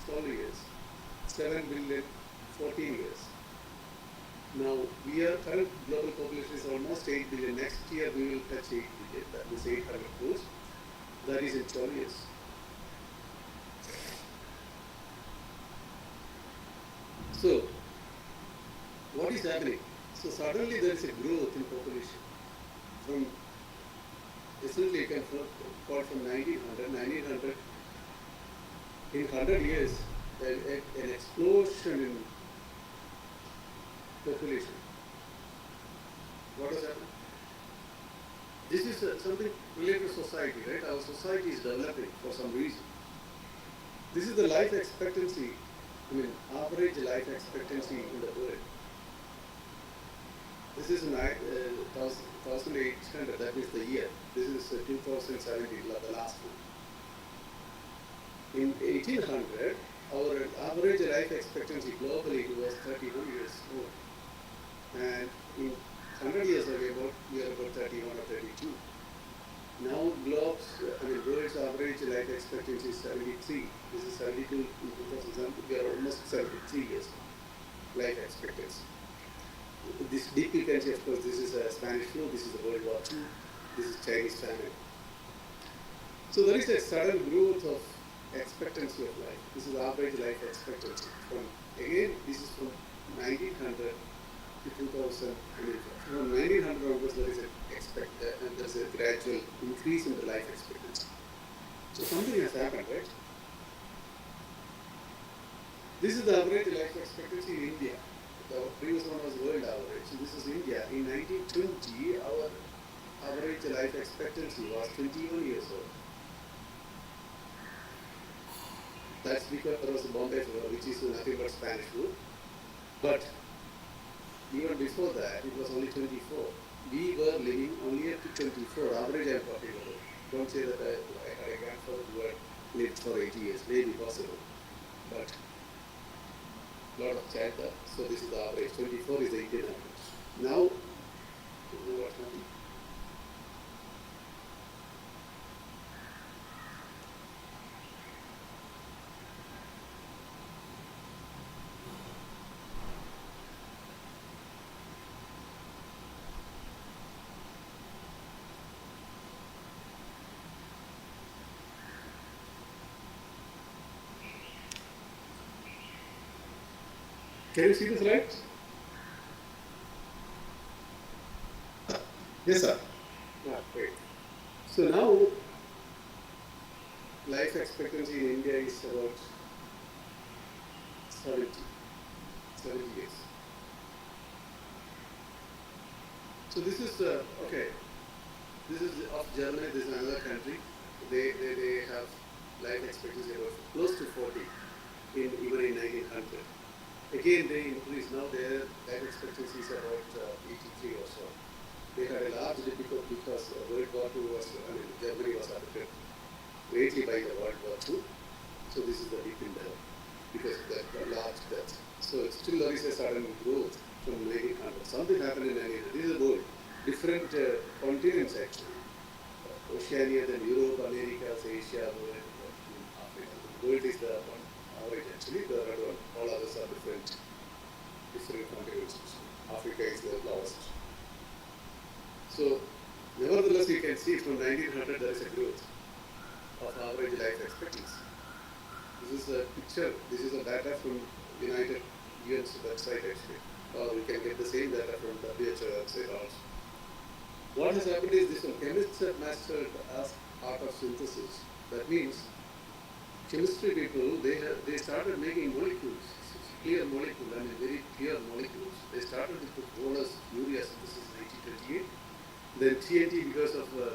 12 years. 7 billion, 14 years. Now, current global population is almost 8 billion. Next year, we will touch 8 billion, that means 800 crores. That is in 12 years. So, what is happening? So suddenly there is a growth in population. From essentially you can call from 1900, in 100 years, an explosion in population. What has happened? This is something related to society, right? Our society is developing for some reason. This is the life expectancy, average life expectancy in the world. This is 1800, that is the year. This is 2017, the last one. In 1800, our average life expectancy globally was 31 years old. And in 100 years ago, we are about 31 or 32. Now, world's average life expectancy is 73. This is 72 in 2007. We are almost 73 years life expectancy. This deep you can see, of course, this is a Spanish flu, this is the World War II, this is Chinese famine. So there is a sudden growth of expectancy of life. This is average life expectancy. This is from 1900 to 2000. From 1900 onwards, there is a gradual increase in the life expectancy. So something has happened, right? This is the average life expectancy in India. The previous one was world average. So this is India. In 1920, our average life expectancy was 21 years old. That's because there was a Bombay fever, which is nothing but Spanish flu. But even before that, it was only 24. We were living only up to 24. Average I'm talking about. Don't say that I had a grandfather who had lived for 80 years. Maybe possible. But lot of chat there. So this is the average. 24 is the Indian average. Now, what happened? Can you see this right? Yes, sir. Yeah, great. So now, life expectancy in India is about 70 years. So this is, okay, this is of Germany, this is another country. They have life expectancy of close to 40, even in 1900. Again, they increased. Now their life expectancy is about 83 or so. They had a large difficulty because World War II Germany was affected greatly by the World War II. So this is the dip in the, because of that large death. So still there is a sudden growth from 1900. Something happened in 1900. This is the world. Different continents actually. Oceania, then Europe, America, Asia, world, Africa. The world is the one average actually. The red one. All others are different continents. Africa is the lowest. So, nevertheless, you can see from 1900 there is a growth of average life expectancy. This is a picture. This is a data from United UN's website actually. Or we can get the same data from WHO website also. What has happened is this one. Chemists have mastered as art of synthesis. That means chemistry people, they started making molecules, clear molecules, very pure molecules. They started with the bonus urea synthesis in 1928. Then TNT, because of a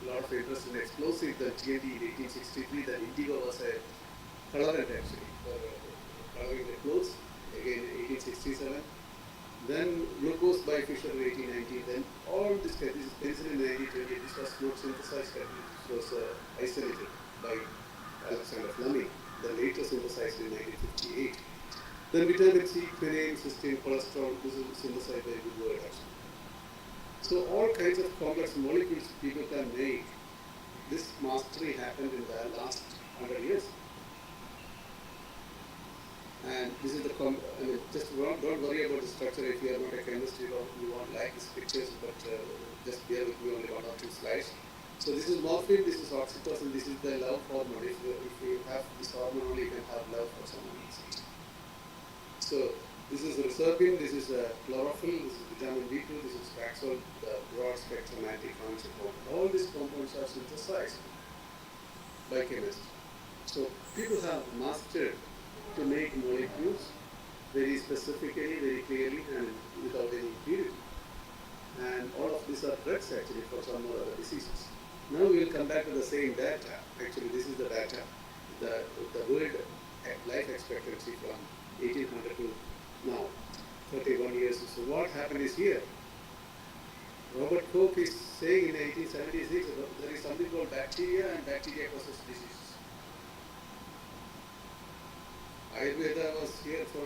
lot of interest in explosives, then TNT in 1863, then indigo was a colorant actually for coloring the clothes, again 1867. Then glucose by Fisher in 1890. Then all this is penicillin in 1928. This was not synthesized. This was isolated by Alexander Fleming. Then later synthesized in 1958. Then vitamin C, quinine, cysteine, cholesterol. This is synthesized by Woodward actually. So all kinds of complex molecules people can make. This mastery happened in the last 100 years. And this is the, just don't worry about the structure if you are not a chemist, you won't like these pictures, but just bear with me only 1 or 2 slides. So this is morphine, this is oxytocin, this is the love hormone. If you have this hormone only, you can have love for someone else. So this is reserpine, this is chlorophyll, this is vitamin B2, this is Paxol, the broad spectrum anti-cancer hormone. All these compounds are synthesized by chemists. So people have mastered to make molecules very specifically, very clearly, and without any impurity. And all of these are drugs actually for some or other diseases. Now we will come back to the same data. Actually, this is the data, the world life expectancy from 1800 to now, 31 years. So what happened is here, Robert Koch is saying in 1876 there is something called bacteria and bacteria causes disease. Ayurveda was here for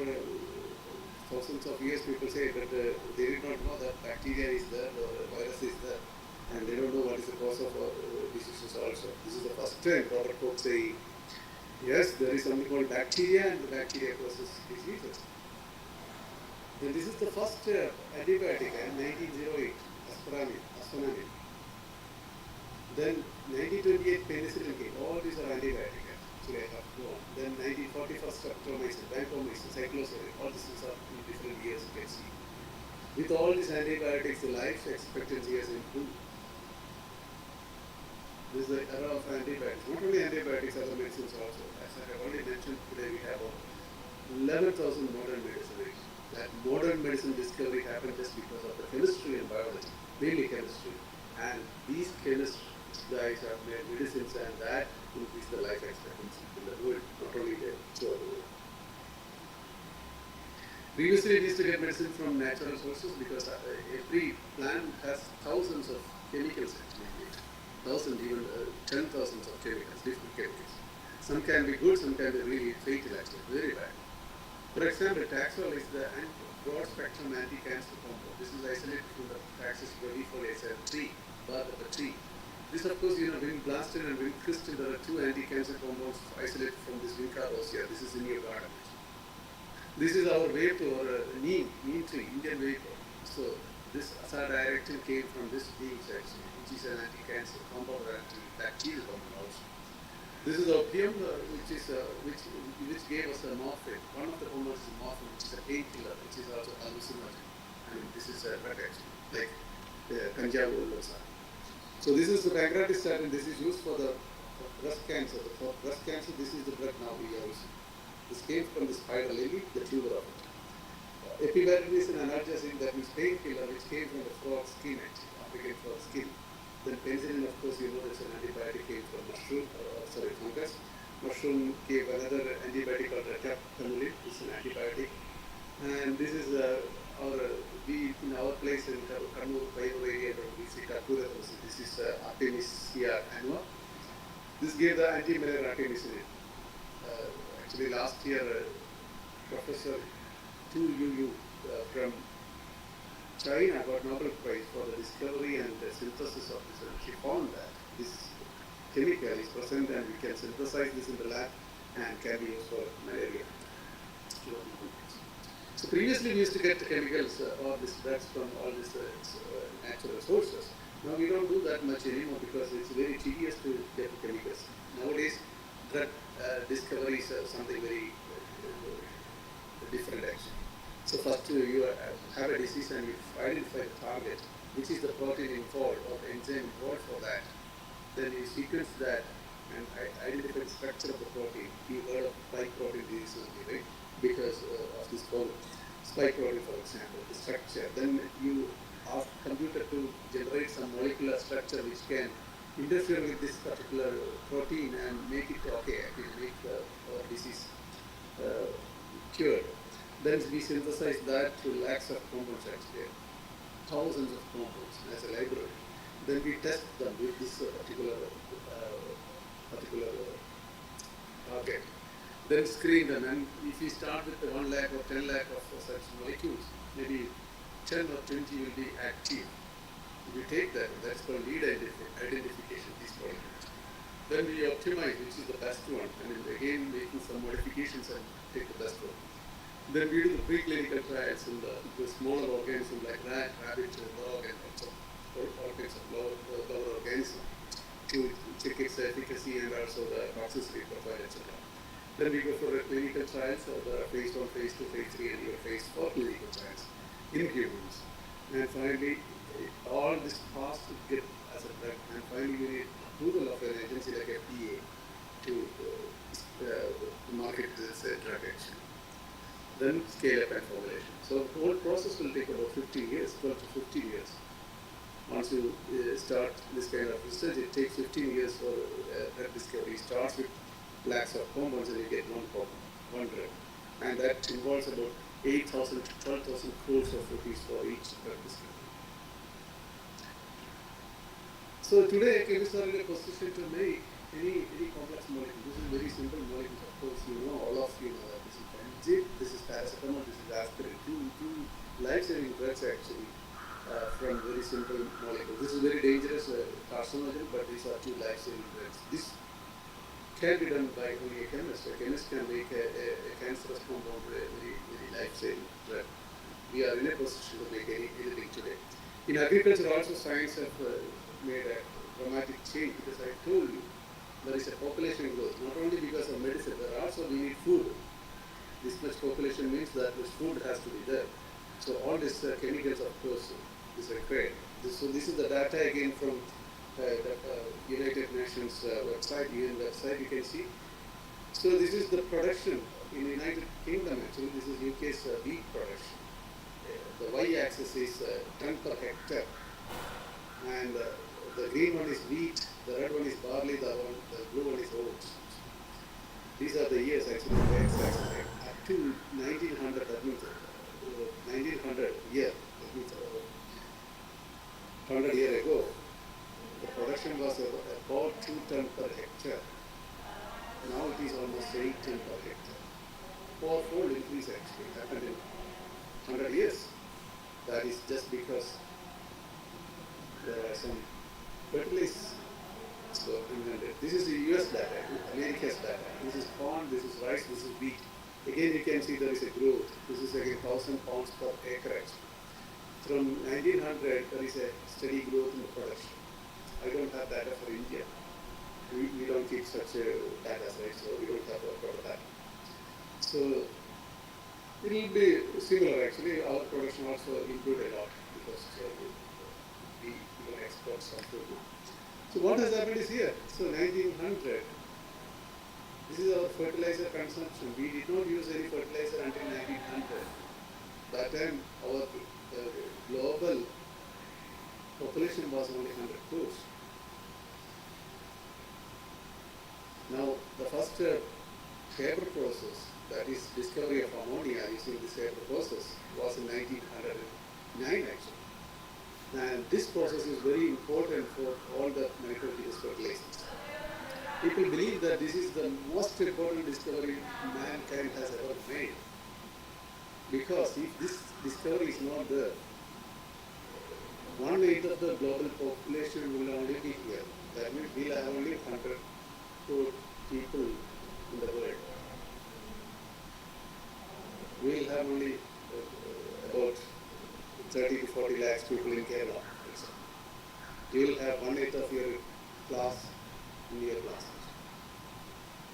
thousands of years, people say, but they did not know that bacteria is there or virus is there, and they don't know what is the cause of diseases also. This is the first time Robert Koch saying, yes, there is something called bacteria and the bacteria causes diseases. Then this is the first antibiotic in 1908, aspartame. Then 1928 penicillin came. All these are antibiotics. Actually, I have to go on. Then 1941 streptomycin, vancomycin, cyclosporin. All these are in different years, you can see. With all these antibiotics, the life expectancy has improved. This is the era of antibiotics. Not only antibiotics, other medicines also. As I have already mentioned, today we have 11,000 modern medicine. That modern medicine discovery happened just because of the chemistry and biology, mainly chemistry. And these chemists guys have made medicines, and that increased the life expectancy in the world, not only there, throughout the world. Previously, we used to get medicine from natural sources because every plant has thousands of chemicals actually. Thousands, even 10,000 of chemicals, different chemicals. Some can be good, some can be really fatal actually, very bad. For example, Taxol is the broad-spectrum anti-cancer compound. This is isolated from the Taxus brevifoliaceae tree, bark of a tree. This, of course, wind blasted and wind crystal, there are two anti-cancer compounds isolated from this Vinca rosea. This is in your garden. This is our way to our neem tree, Indian vapor. So this azadirachtin came from this leaves actually, which is an anti-cancer compound or antibacterial compound also. This is opium, which gave us a morphine. One of the compounds is morphine, which is a painkiller, which is also hallucinogen. This is a drug actually, like Kanjavol. So this is the pancreatic statin. This is used for the breast cancer. For breast cancer, this is the drug now we are using. This came from the spider lily, the tuber of it. Epivarin is an analgesic, that means painkiller, which came from the frog skin actually, applicant frog skin. Then penicillin, of course, that's an antibiotic came from mushroom, fungus. Mushroom gave another antibiotic called retapamulin. It's an antibiotic. And this is in our place in Kannur, Payanur area, we see Kakura. This is Artemisia annua. This gave the anti-malaria artemisinin. Actually, last year, Professor Tu Yu from China got Nobel Prize for the discovery and the synthesis of this. And she found that this chemical is present and we can synthesize this in the lab and can be used for malaria. So previously we used to get chemicals or these drugs from all these natural sources. Now we don't do that much anymore because it's very tedious to get the chemicals. Nowadays, drug discovery is something very different actually. So first you have a disease and you identify the target, which is the protein involved or the enzyme involved for that. Then you sequence that and identify the structure of the protein. You heard of spike protein disease, right? Because of this problem. Spike protein, for example, the structure. Then you ask the computer to generate some molecular structure which can interfere with this particular protein and make it okay, actually make the disease cured. Then we synthesize that to lakhs of compounds actually, thousands of compounds as a library. Then we test them with this particular target. Then screen them, and if we start with 1 lakh or 10 lakh of such molecules, maybe 10 or 20 will be active. If you take that, that's called lead identification, these molecules. Then we optimize which is the best one, and again making some modifications and take the best one. Then we do the preclinical trials in the smaller organisms like rat, rabbit, dog, and all kinds of lower organisms to check its efficacy and also the toxicity profile, etc. Then we go for the clinical trials, there are phase 1, phase 2, phase 3, and even phase 4 clinical trials in humans. And finally, all this passed to get as a drug, and finally we need approval of an agency like FDA to market this drug actually. Then scale up and formulation. So the whole process will take about 15 years, 12 to 15 years. Once you start this kind of research, it takes 15 years for drug discovery. It starts with lakhs of compounds and you get one drug. And that involves about 8,000 to 12,000 crores of rupees for each drug discovery. So today chemists are in a position to make any complex molecule. This is very simple molecules. Of course, you know, all of you know that this is benzene, this is paracetamol, this is aspirin. Two life-saving drugs actually from very simple molecules. This is very dangerous carcinogen, but these are two life-saving drugs. This can be done by only a chemist. A chemist can make a cancerous compound a very life-saving drug. We are in a position to make anything today. In agriculture also science have made a dramatic change, because I told you there is a population growth, not only because of medicine, but also we need food. This much population means that this food has to be there. So all these chemicals, of course, is required. So this is the data again from the United Nations website, UN website, you can see. So this is the production in the United Kingdom actually. This is UK's wheat production. The y-axis is ton per hectare, and the green one is wheat, the red one is barley, the blue one is oats. These are the years actually, the x-axis. Up to 1900, that means 1900 year, that means 100 years ago, the production was about 2 ton per hectare. Now it is almost 8 ton per hectare. Fourfold increase actually happened in 100 years. That is just because there are some fertilizers. So this is the US data, America's data. This is corn, this is rice, this is wheat. Again you can see there is a growth. This is again 1,000 pounds per acre actually. From 1900 there is a steady growth in the production. I don't have data for India. We don't keep such data, right? So we don't have proper data. So it will be similar actually. Our production also improved a lot because we can export some food. So what has happened is here. So 1900, this is our fertilizer consumption. We did not use any fertilizer until 1900. That time our global population was only 100 crores. Now the first Haber process, that is discovery of ammonia using this Haber process, was in 1909 actually. And this process is very important for all the nitrogenous fertilizers. People believe that this is the most important discovery mankind has ever made. Because if this discovery is not there, 1/8 of the global population will only be here. That means we'll have only 100 crore people in the world. We'll have only about 30 to 40 lakhs people in Kerala. We'll have 1/8 of your class in your class.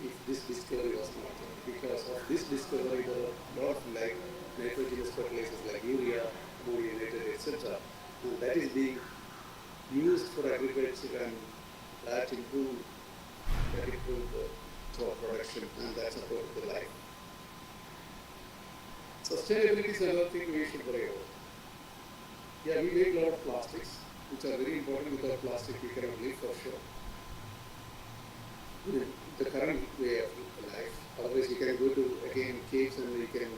If this discovery was not there. Because of this discovery, there are a lot of like nitrogenous fertilizers like urea, ammonium nitrate, etc. And that is being used for agriculture, and that improved crop production, and that supported the life. Sustainability is another thing we should worry about. Yeah, we make a lot of plastics, which are very important. Without plastic, we cannot live for sure. The current way of life. Otherwise, you can go to again caves and you can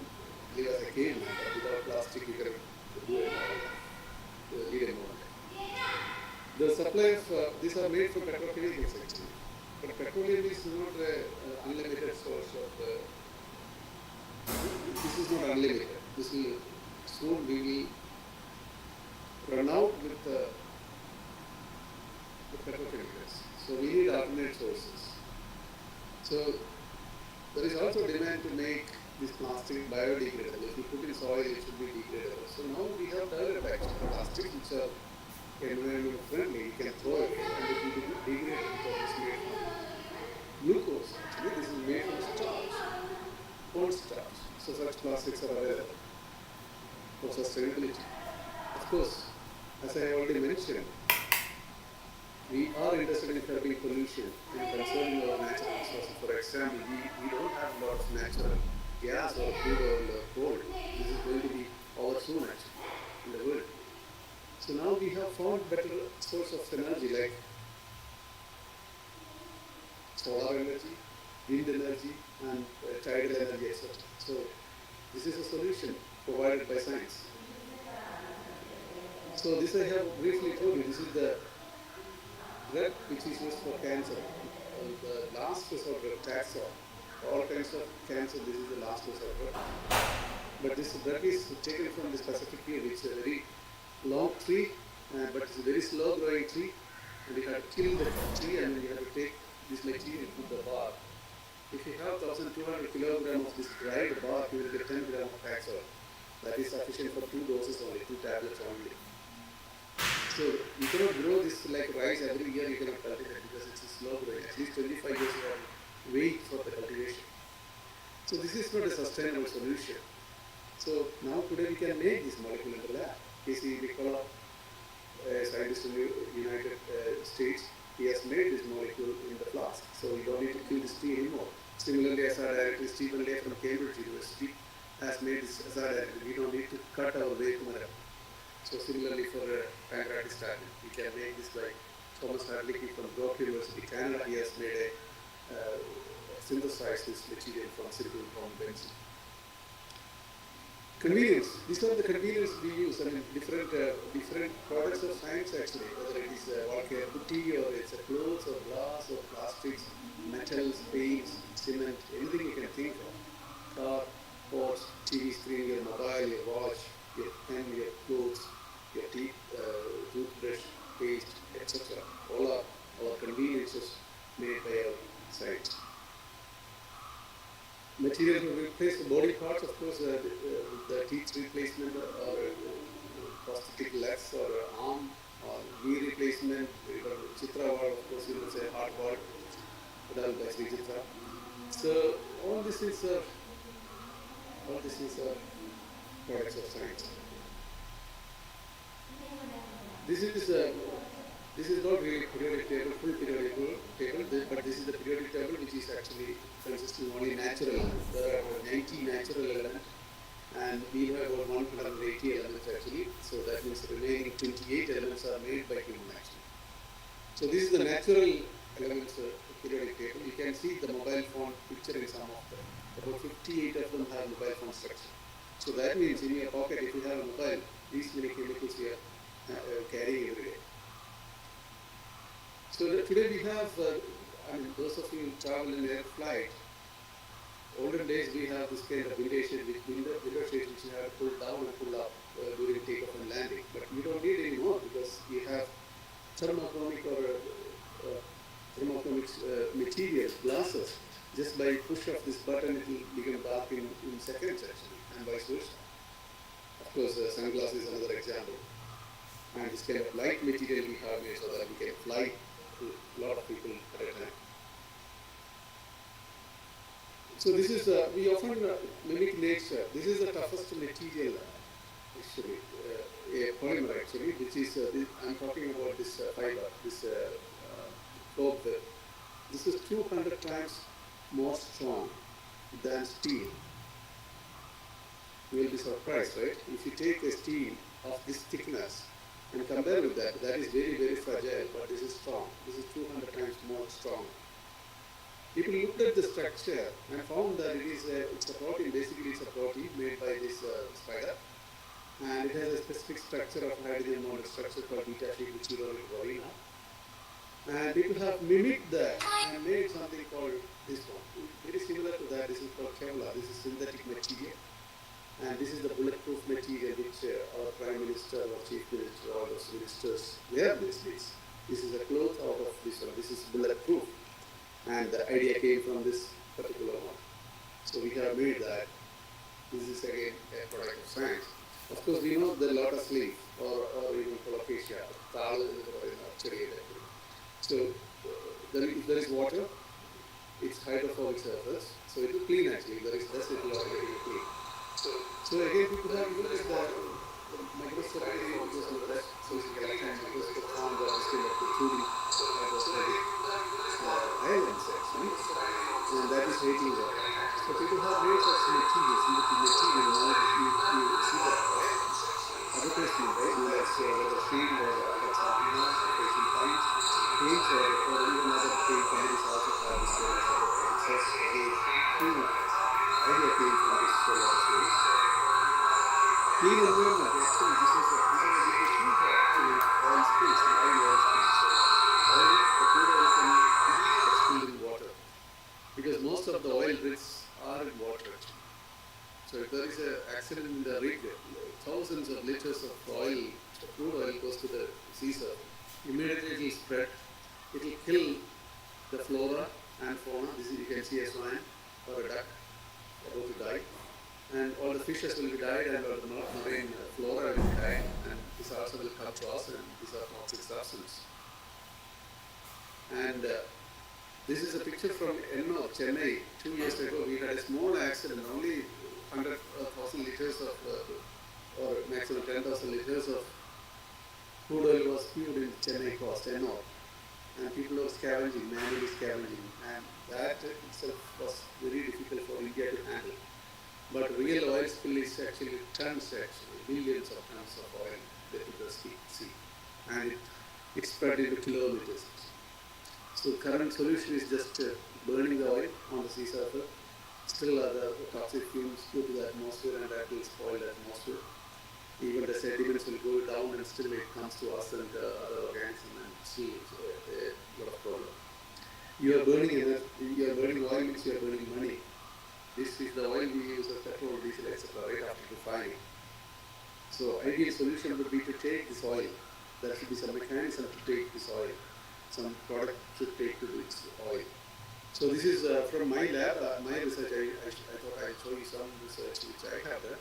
live as a caveman. But without plastic, you can do a lead a normal life. The supply of these are made from petrochemicals actually. But petroleum is not an unlimited source of. This is not unlimited. This will soon we will run out with the petrochemicals. So we need alternate sources. So there is also demand to make this plastic biodegradable. If you put in soil, it should be degradable. So now we have developed actually plastics which are environment friendly. You can throw away and it will be degradable because it's made from glucose. Actually, this is made from starch, corn starch. So such plastics are available for sustainability. Of course, as I have already mentioned, we are interested in curbing pollution and conserving our natural resources. For example, we don't have a lot of natural gas or crude oil or coal. This is going to be our soon actually in the world. So now we have found better source of energy like solar energy, wind energy, and tidal energy, etc. So this is a solution provided by science. So this I have briefly told you. This is the drug which is used for cancer, the last resort drug, Taxol. For all kinds of cancer, this is the last resort drug. But this drug is taken from the specific tree, which is a very long tree, but it's a very slow growing tree, and you have to kill the tree and then you have to take this material and put the bark. If you have 1200 kilograms of this dried bark, you will get 10 grams of Taxol. That is sufficient for 2 doses only, 2 tablets only. So you cannot grow this like rice every year, you cannot cultivate because it's a slow growing. At least 25 years you have to wait for the cultivation. So this is not a sustainable solution. So now today we can make this molecule in the lab. Casey Nicola, a scientist in the United States, he has made this molecule in the flask. So we don't need to kill this tree anymore. Similarly, as our director Stephen Lay from Cambridge University has made this as our director. We don't need to cut our way to Maram. So similarly for pancreatic statin, we can make this like Thomas Hartlicki from Brock University, Canada. He has made a synthesized this material from simple from benzene. Convenience. These are the convenience we use. I mean, different products of science actually, whether it is a putty or it's a clothes or glass or plastics, metals, paints, cement, anything you can think of. Car, pots, TV screen, your mobile, your watch, your pen, your clothes, your teeth, toothbrush, paste, etc. All are our conveniences made by our science. Material to replace the body parts, of course, the teeth replacement or prosthetic legs or arm or knee replacement. Chitra ward, of course, you will say heart ward, done by Sri Chitra. So all this is products of science. This is not really periodic table, full periodic table, but this is the periodic table which is actually consisting only natural elements. There are 90 natural elements, and we have about 180 elements actually. So that means the remaining 28 elements are made by human action. So this is the natural elements periodic table. You can see the mobile phone picture in some of them. About 58 of them have mobile phone structure. So that means in your pocket, if you have a mobile, these many chemicals you are carrying every day. So today we have, those of you who travel in air flight, olden days we have this kind of window shade which you have to pull down and pull up during takeoff and landing. But we don't need anymore because we have thermochromic materials, glasses. Just by push of this button, it will become dark in seconds actually, and vice versa. Of course, sunglasses is another example. And this kind of light material we have here so that we can fly to a lot of people at a time. So this is, we often mimic nature. This is the toughest material actually, a polymer actually, which is, I'm talking about this fiber, this probe web. This is 200 times more strong than steel. You will be surprised, right? If you take a steel of this thickness and compare with that, that is very, very fragile, but this is strong. This is 200 times more strong. People looked at the structure and found that it's a protein, basically it's a protein made by this spider. And it has a specific structure of hydrogen bonded structure called beta sheet, which you don't need to worry now. And people have mimicked that and made something called this one. Very similar to that, this is called Kevlar. This is synthetic material. And this is the bulletproof material which our Prime Minister or Chief Minister or those ministers wear these days. This is a cloth out of this one. This is bulletproof. And the idea came from this particular one. So we have made that. This is again a product of science. Of course, we know the lotus leaf or even colocasia. So if there is water, it's hydrophobic surface. So it will clean actually. There is dust, it will automatically clean. So again, people have used the microscopic images of that physical electron microscope found that this kind of protruding hydrophobic islands actually, and that is heating water. So people have made such materials, material, now you see that advertisement, right? Like whether shade or Asian paints or even other paint companies also have this kind of advertisements. So again, idea came from this solar space. Clean environment, actually, this is a huge actually oil space, oil space. liters of oil, crude oil goes to the sea surface. Immediately it will spread. It will kill the flora and fauna. This is, you can see a swan or a duck about to die. And all the fishes will be died and all the marine flora will be died. And this also will come to us, and these are toxic substances. And this is a picture from Ennore, Chennai. 2 years ago, we had a small accident. Only 100,000 liters of, or maximum 10,000 liters of crude oil was spewed in Chennai coast, Ennore. And people were scavenging, manually scavenging. And that itself was very difficult for India to handle. But real oil spill is actually tons, billions of tons of oil that you can see. And it spread into kilometers. So current solution is just burning the oil on the sea surface. Still the toxic fumes go to the atmosphere, and that will spoil the atmosphere. Even the sediments will go down, and still it comes to us and other organisms, and still a lot of problem. You are burning oil means you are burning money. This is the oil we use as petrol, diesel, etc. right after refining. So ideal solution would be to take this oil. There should be some mechanism to take this oil. Some product should take to this oil. So this is from my lab, my research. I thought I'd show you some research which I have there.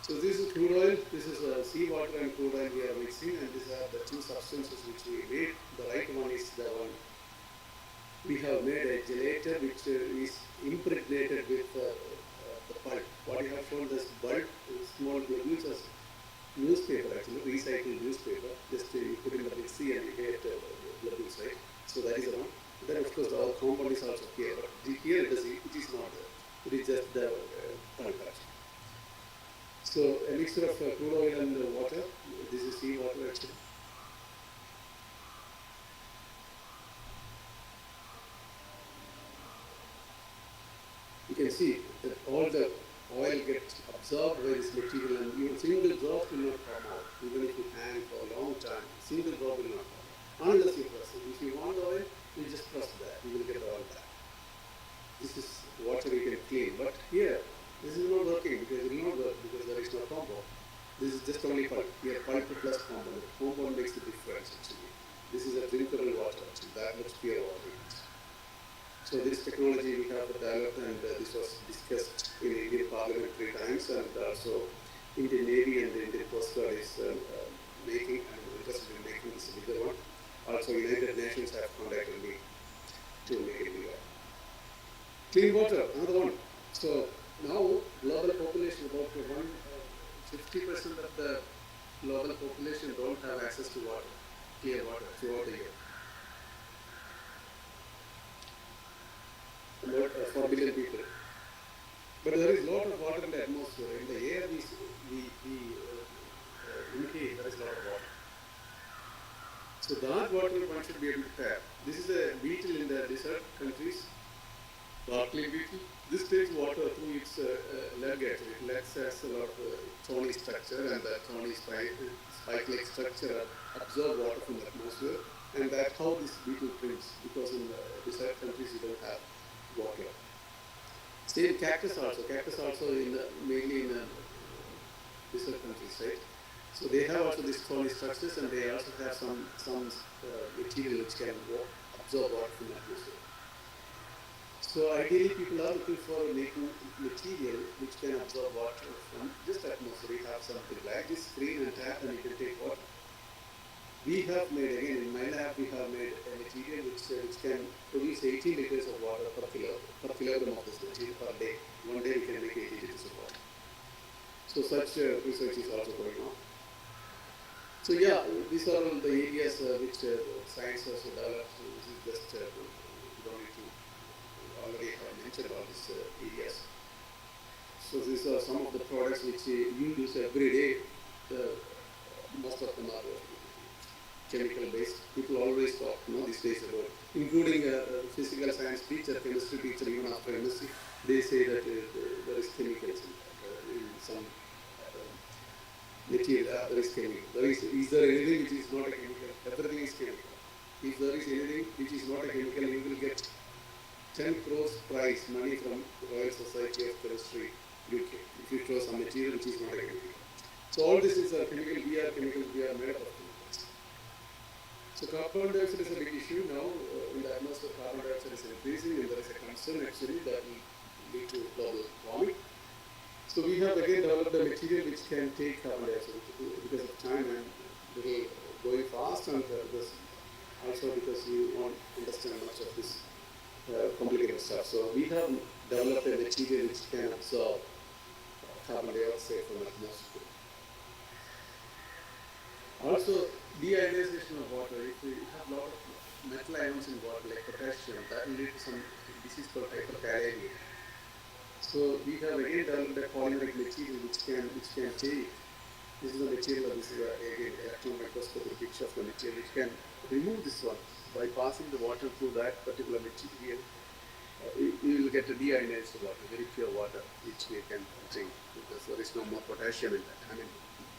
So this is crude oil. This is seawater and crude oil we are mixing, and these are the two substances which we made. The right one is the one we have made a gelator which is impregnated with the pulp. What you have shown this bulb, small globules as newspaper, actually recycled newspaper. Just you put in the mixie and you get globules, right? So that is one. Then of course our compound is also here, but here it is not there. It is just the pulp actually. So a mixture of crude oil and water. This is seawater actually. You can see that all the oil gets absorbed by this material, and even single drop will not come out. Even if you hang for a long time, single drop will not come out unless you press it. If you want oil, you just press that, you will get the oil back. This is water you can clean, but here this is not working because it will not work because there is no compound. This is just only pulp. Here pulp plus compound. The compound makes the difference actually. This is a drinkable water actually, that much pure water. So this technology we have developed, and this was discussed in Indian Parliament 3 times, and also Indian Navy and the Indian Coast Guard is making, and interested in making this bigger one. Also United Nations have contacted me to make it bigger. Clean water, another one. So now global population, about 50% of the global population don't have access to water, clear water throughout the year. About 4 billion people. But there is a lot of water in the atmosphere. In the air we inhale, there is a lot of water. So that water one should be able to tap. This is a beetle in the desert countries, barkling beetle. This takes water through its leg actually. Legs has a lot of thorny structure, and the thorny spike-like structure absorb water from the atmosphere, and that's how this beetle drinks, because in the desert countries you don't have water. Same cactus also mainly in desert countries, right? So they have also these thorny structures, and they also have some material which can absorb water from the atmosphere. So ideally people are looking for making material which can absorb water from just atmosphere. We have something like this, screen and tap, and you can take water. We have made, again in my lab, we have made a material which can produce 80 liters of water per kilogram of this material per day. One day we can make 80 liters of water. So such research is also going on. So yeah, these are all the areas which science has developed. So this is just, we don't need to already have mentioned all these areas. So these are some of the products which you use every day. Most of them are chemical based. People always talk these days about, including physical science teacher, chemistry teacher, even after MSc, they say that there is chemicals in some material, there is chemical. Is there anything which is not a chemical? Everything is chemical. If there is anything which is not a chemical, you will get 10 crores prize money from Royal Society of Chemistry, UK, if you show some material which is not a chemical. So all this is a chemical, we are made up of chemicals. So carbon dioxide is a big issue now. In the atmosphere, carbon dioxide is increasing, and there is a concern actually that will lead to global warming. So we have again developed a material which can take carbon dioxide because of time and little going fast, and this also because you won't understand much of this complicated stuff. So we have developed a material which can absorb carbon dioxide from the atmosphere. Also, deionization of water. If we have a lot of metal ions in water, like potassium, that will lead to some disease called hyperkalemia. So we have again developed a polymeric material which can take. This is the material. This is again electron microscopic picture of the material which can remove this one by passing the water through that particular material. You will get a deionized water, very pure water, which we can drink because there is no more potassium in that. I mean,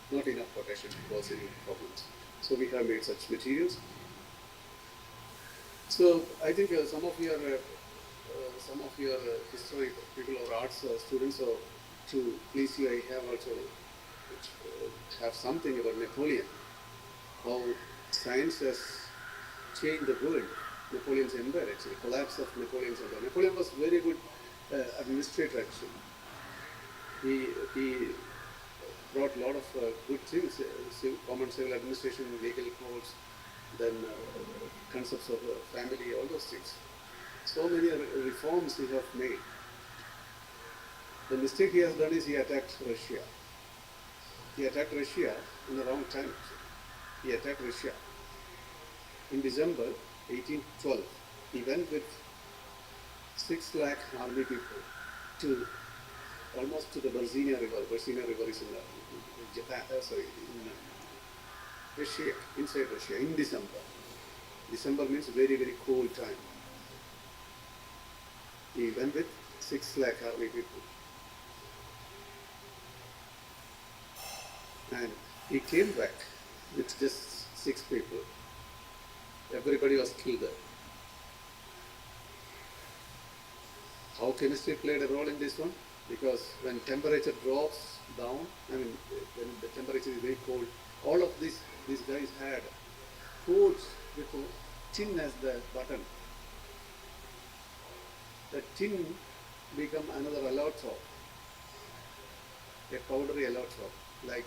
not enough potassium to cause any problems. So we have made such materials. So I think some of your history people or arts students, or to please you, I have also have something about Napoleon, how science has changed the world. Napoleon's empire, actually, collapse of Napoleon's empire. Napoleon was very good administrator, actually. He brought a lot of good things, common civil administration, legal codes, then concepts of family, all those things. So many reforms he has made. The mistake he has done is he attacked Russia. He attacked Russia in the wrong time. He attacked Russia in December 1812. He went with 6 lakh army people to almost to the Berezina River. Berezina River is in Japan, in Russia, inside Russia, in December. December means very, very cold time. He went with 6 lakh army people. And he came back with just 6 people. Everybody was killed there. How chemistry played a role in this one? Because when temperature drops down, I mean, when the temperature is very cold, all of these guys had coats with tin as the button. The tin become another allotrop, a powdery allotrop. Like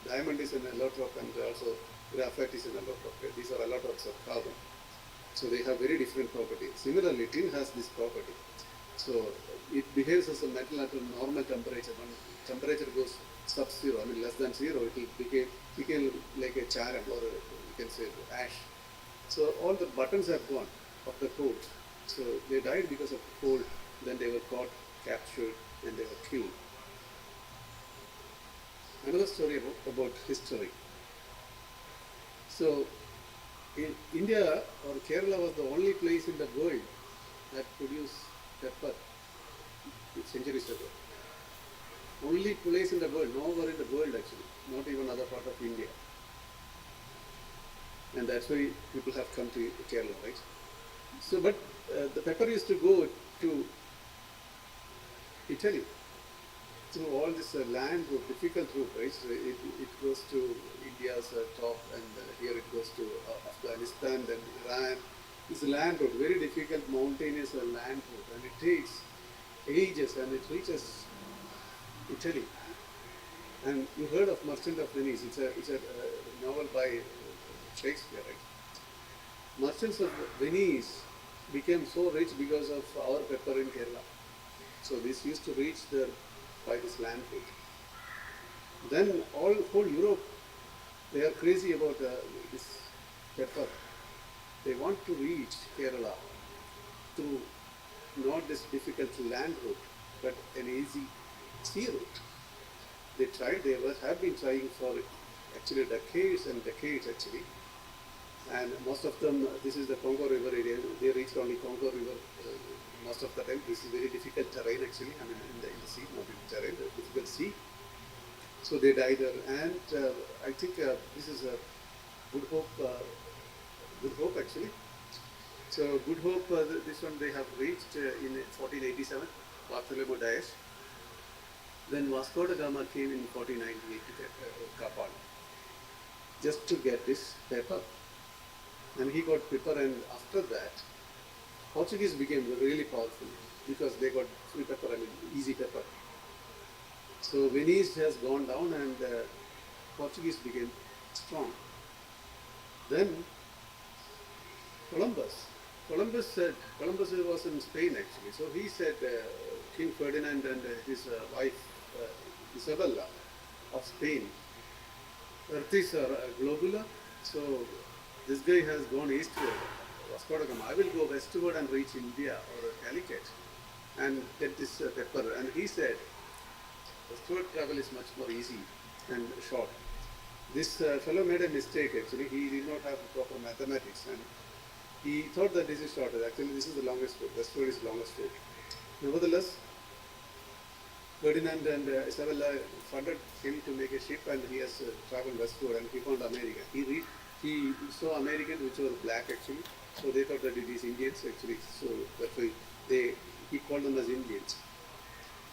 diamond is an allotrop, and also graphite is an allotrop. These are allotrops of carbon. So they have very different properties. Similarly, tin has this property. So it behaves as a metal at a normal temperature. When temperature goes sub-zero, I mean less than 0, it will become like a charan, or you can say ash. So all the buttons are gone of the coat. So they died because of cold. Then they were caught, captured, and they were killed. Another story about history. So in India, or Kerala was the only place in the world that produced pepper centuries ago. Only place in the world, nowhere in the world actually, not even other part of India. And that's why people have come to Kerala, right? So, but the pepper used to go to Italy through all this land route, difficult route, right? So it goes to India's top, and here it goes to Afghanistan, then Iran. It's a land route, very difficult mountainous land route, and it takes ages, and it reaches Italy. And you heard of Merchant of Venice? It's a novel by Shakespeare, right? Merchants of Venice became so rich because of our pepper in Kerala. So this used to reach there by this land route. Then whole Europe, they are crazy about this pepper. They want to reach Kerala through not this difficult land route, but an easy sea route. They tried, have been trying for actually decades and decades actually. And most of them, this is the Congo River area, they reached only Congo River most of the time. This is very difficult terrain actually, I mean in the sea, not in the terrain, difficult sea. So they died there, and I think this is a Good Hope actually. So Good Hope, this one they have reached in 1487, Bartholomew Dias. when Vasco da Gama came in 1498 to Kapal, just to get this paper. And he got paper, and after that, Portuguese became really powerful because they got free pepper, easy pepper. So Venice has gone down and Portuguese became strong. Then Columbus was in Spain actually. So he said King Ferdinand and his wife Isabella of Spain, Earth is globular, so this guy has gone eastward, Vasco da Gama. I will go westward and reach India or Calicut and get this pepper. And he said, westward travel is much more easy and short. This fellow made a mistake actually. He did not have proper mathematics and he thought that this is shorter. Actually, this is the longest route. Westward is the longest route. Nevertheless, Ferdinand and Isabella funded him to make a ship, and he has traveled westward and he found America. He saw Americans which were black actually, so they thought that it is Indians actually. So that's why he called them as Indians.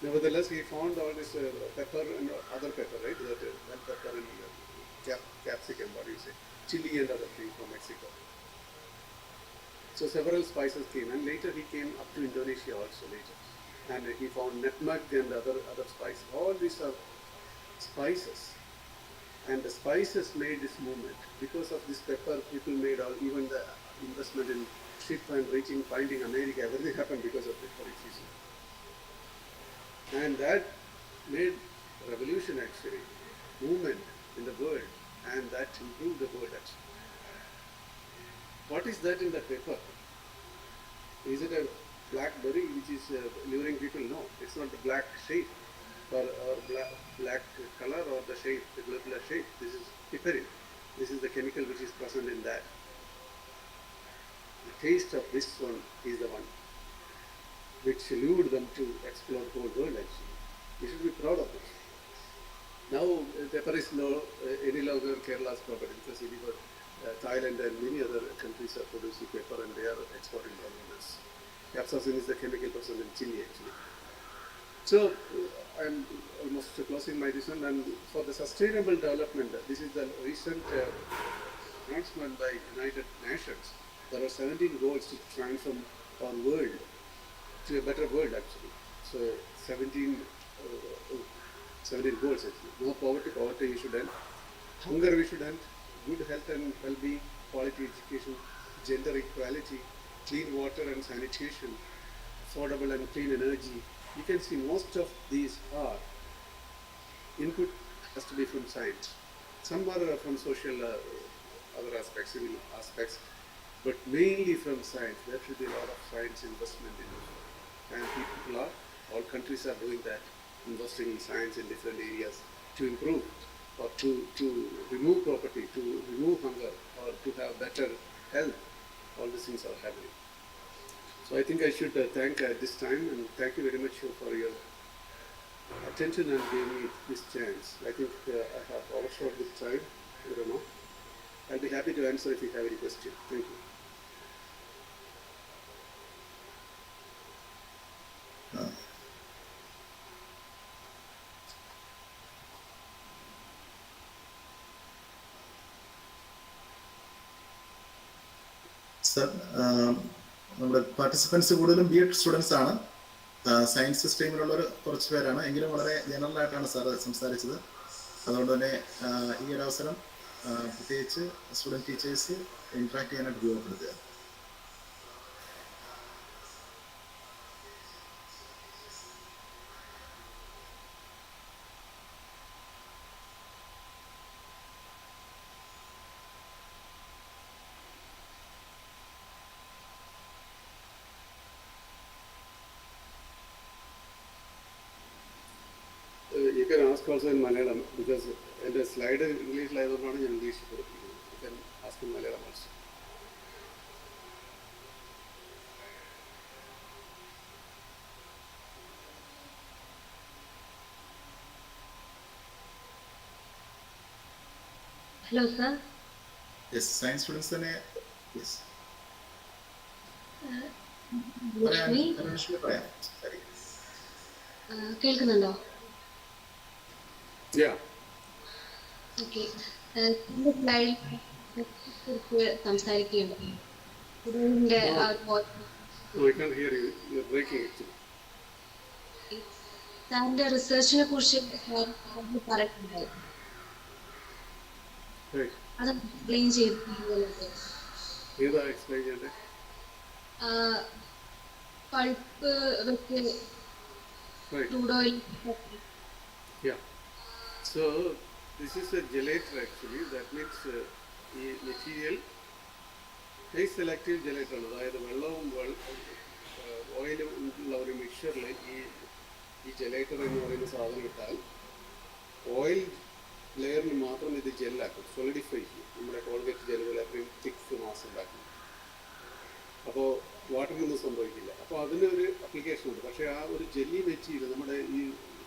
Nevertheless, he found all this pepper and other pepper, right? That bell pepper and capsicum, what do you say? Chili and other things from Mexico. So several spices came, and later he came up to Indonesia also later, and he found nutmeg and other spices. All these are spices, and the spices made this movement. Because of this pepper, people made all, even the investment in ship and finding America. Everything happened because of pepper. And that made revolution actually, movement in the world, and that improved the world actually. What is that in the paper? Is it a black berry which is luring people? No, it's not the black shape or black color or the shape, the globular shape. This is piperin. This is the chemical which is present in that. The taste of this one is the one which lured them to explore the whole world actually. We should be proud of this. Now pepper is any longer Kerala's property because Thailand and many other countries are producing pepper and they are exporting bananas. Capsaicin is the chemical present in chili actually. So I'm almost closing my discussion, and for the sustainable development, this is the recent announcement by United Nations. There are 17 goals to transform our world to a better world actually. So 17 goals actually. No poverty we should end. Hunger we should end. Good health and well-being, quality education, gender equality, clean water and sanitation, affordable and clean energy. You can see most of these are input has to be from science. Some are from social other aspects, civil aspects, but mainly from science. There should be a lot of science investment in it. And people all countries are doing that, investing in science in different areas to improve or to remove poverty, to remove hunger, or to have better health. All these things are happening. So I think I should thank at this time, and thank you very much for your attention and giving me this chance. I think I have overshot this time. I don't know. I'll be happy to answer if you have any question. Thank you. Sir, നമ്മുടെ participants കൂടുതലും BEd students ആണ്. Science സ്ട്രീമിലുള്ളവർ കുറച്ച് പേരാണ്, എങ്കിലും വളരെ general ആയിട്ടാണ് sir സംസാരിച്ചത്. അതുകൊണ്ട് തന്നെ ഈ ഒരു അവസരം പ്രത്യേകിച്ച് സ്റ്റുഡൻറ് ടീച്ചേഴ്സ് ഇൻട്രാക്ട് ചെയ്യാനായിട്ട് ഉപയോഗപ്പെടുത്തുക. You can ask also in Malayalam because the slide in English live is not in English. You can ask in Malayalam also. Hello, sir. Yes, science students തന്നെ. Yes. Lakshmi. പറയാം. കേൾക്കുന്നുണ്ടോ? Yeah. Okay, സ്ലൈഡിൽ കുറിച്ച് സംസാരിക്കുകയുണ്ട്. ഇതിന്റെ No, no, I can't hear you. You're breaking actually. സാറിന്റെ റിസർച്ചിനെ കുറിച്ച് പറയുന്നുണ്ടായി, Right. അത് explain ചെയ്തിട്ടുള്ളത്. ഏതാ എക്സ്പ്ലെയിൻ ചെയ്യണ്ടേ? പൾപ്പ് വെച്ച് Right. crude oil. Yeah. So this is a gelator actually. That means ഈ മെറ്റീരിയൽ ഹൈ സെലക്റ്റീവ് ജെലേറ്റർ ആണ്. അതായത് വെള്ളവും ഓയിലും ഉള്ള ഒരു മിക്സറിൽ ഈ ജെലേറ്റർ എന്ന് പറയുന്ന സാധനം ഇട്ടാൽ ഓയിൽ ലെയറിന് മാത്രം ഇത് ജെല്ലാക്കും, സോളിഡിഫൈ ചെയ്യും. നമ്മുടെ കോൾഗേറ്റ് ജെൽ പോലെ അത്രയും തിക്ക് മാസ് ഉണ്ടാക്കും. അപ്പോൾ വാട്ടറിനൊന്നും സംഭവിക്കില്ല. അപ്പോൾ അതിനൊരു അപ്ലിക്കേഷൻ ഉണ്ട്. പക്ഷേ ആ ഒരു ജെല്ലി മെറ്റീരിയൽ നമ്മുടെ ഈ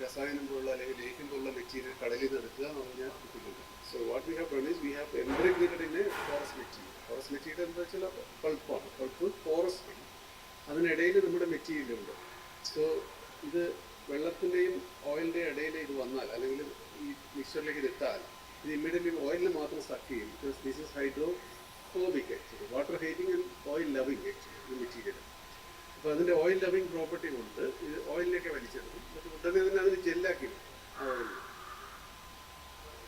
രസായനം പോലുള്ള അല്ലെങ്കിൽ ലേഹ്യം പോലുള്ള മെറ്റീരിയൽ കടലിൽ നിന്ന് എടുക്കുക എന്ന് പറഞ്ഞാൽ difficult. So what we have done is we have impregnated in a porous material. Porous material എന്താ വെച്ചാൽ പൾപ്പാണ്. പൾപ്പ് പോറസ് ആണ്. അതിനിടയിൽ നമ്മുടെ മെറ്റീരിയൽ ഉണ്ട്. സോ ഇത് വെള്ളത്തിൻ്റെയും ഓയിലിൻ്റെയും ഇടയിൽ ഇത് വന്നാൽ അല്ലെങ്കിൽ ഈ മിക്സറിലേക്ക് ഇത് ഇട്ടാൽ ഇത് ഇമ്മീഡിയറ്റ്ലി ഓയിലിന് മാത്രം സക്ക് ചെയ്യും. Because this is hydrophobic actually, water heating and oil loving actually ഈ മെറ്റീരിയൽ. അപ്പോൾ അതിൻ്റെ ഓയിൽ ലവിങ് പ്രോപ്പർട്ടി കൊണ്ട് ഇത് ഓയിലിലേക്ക് വലിച്ചെടുക്കും. എന്നിട്ട് ഉടനെ തന്നെ അതിന് ജെല്ലാക്കി ഇടും ആ ഓയിൽ.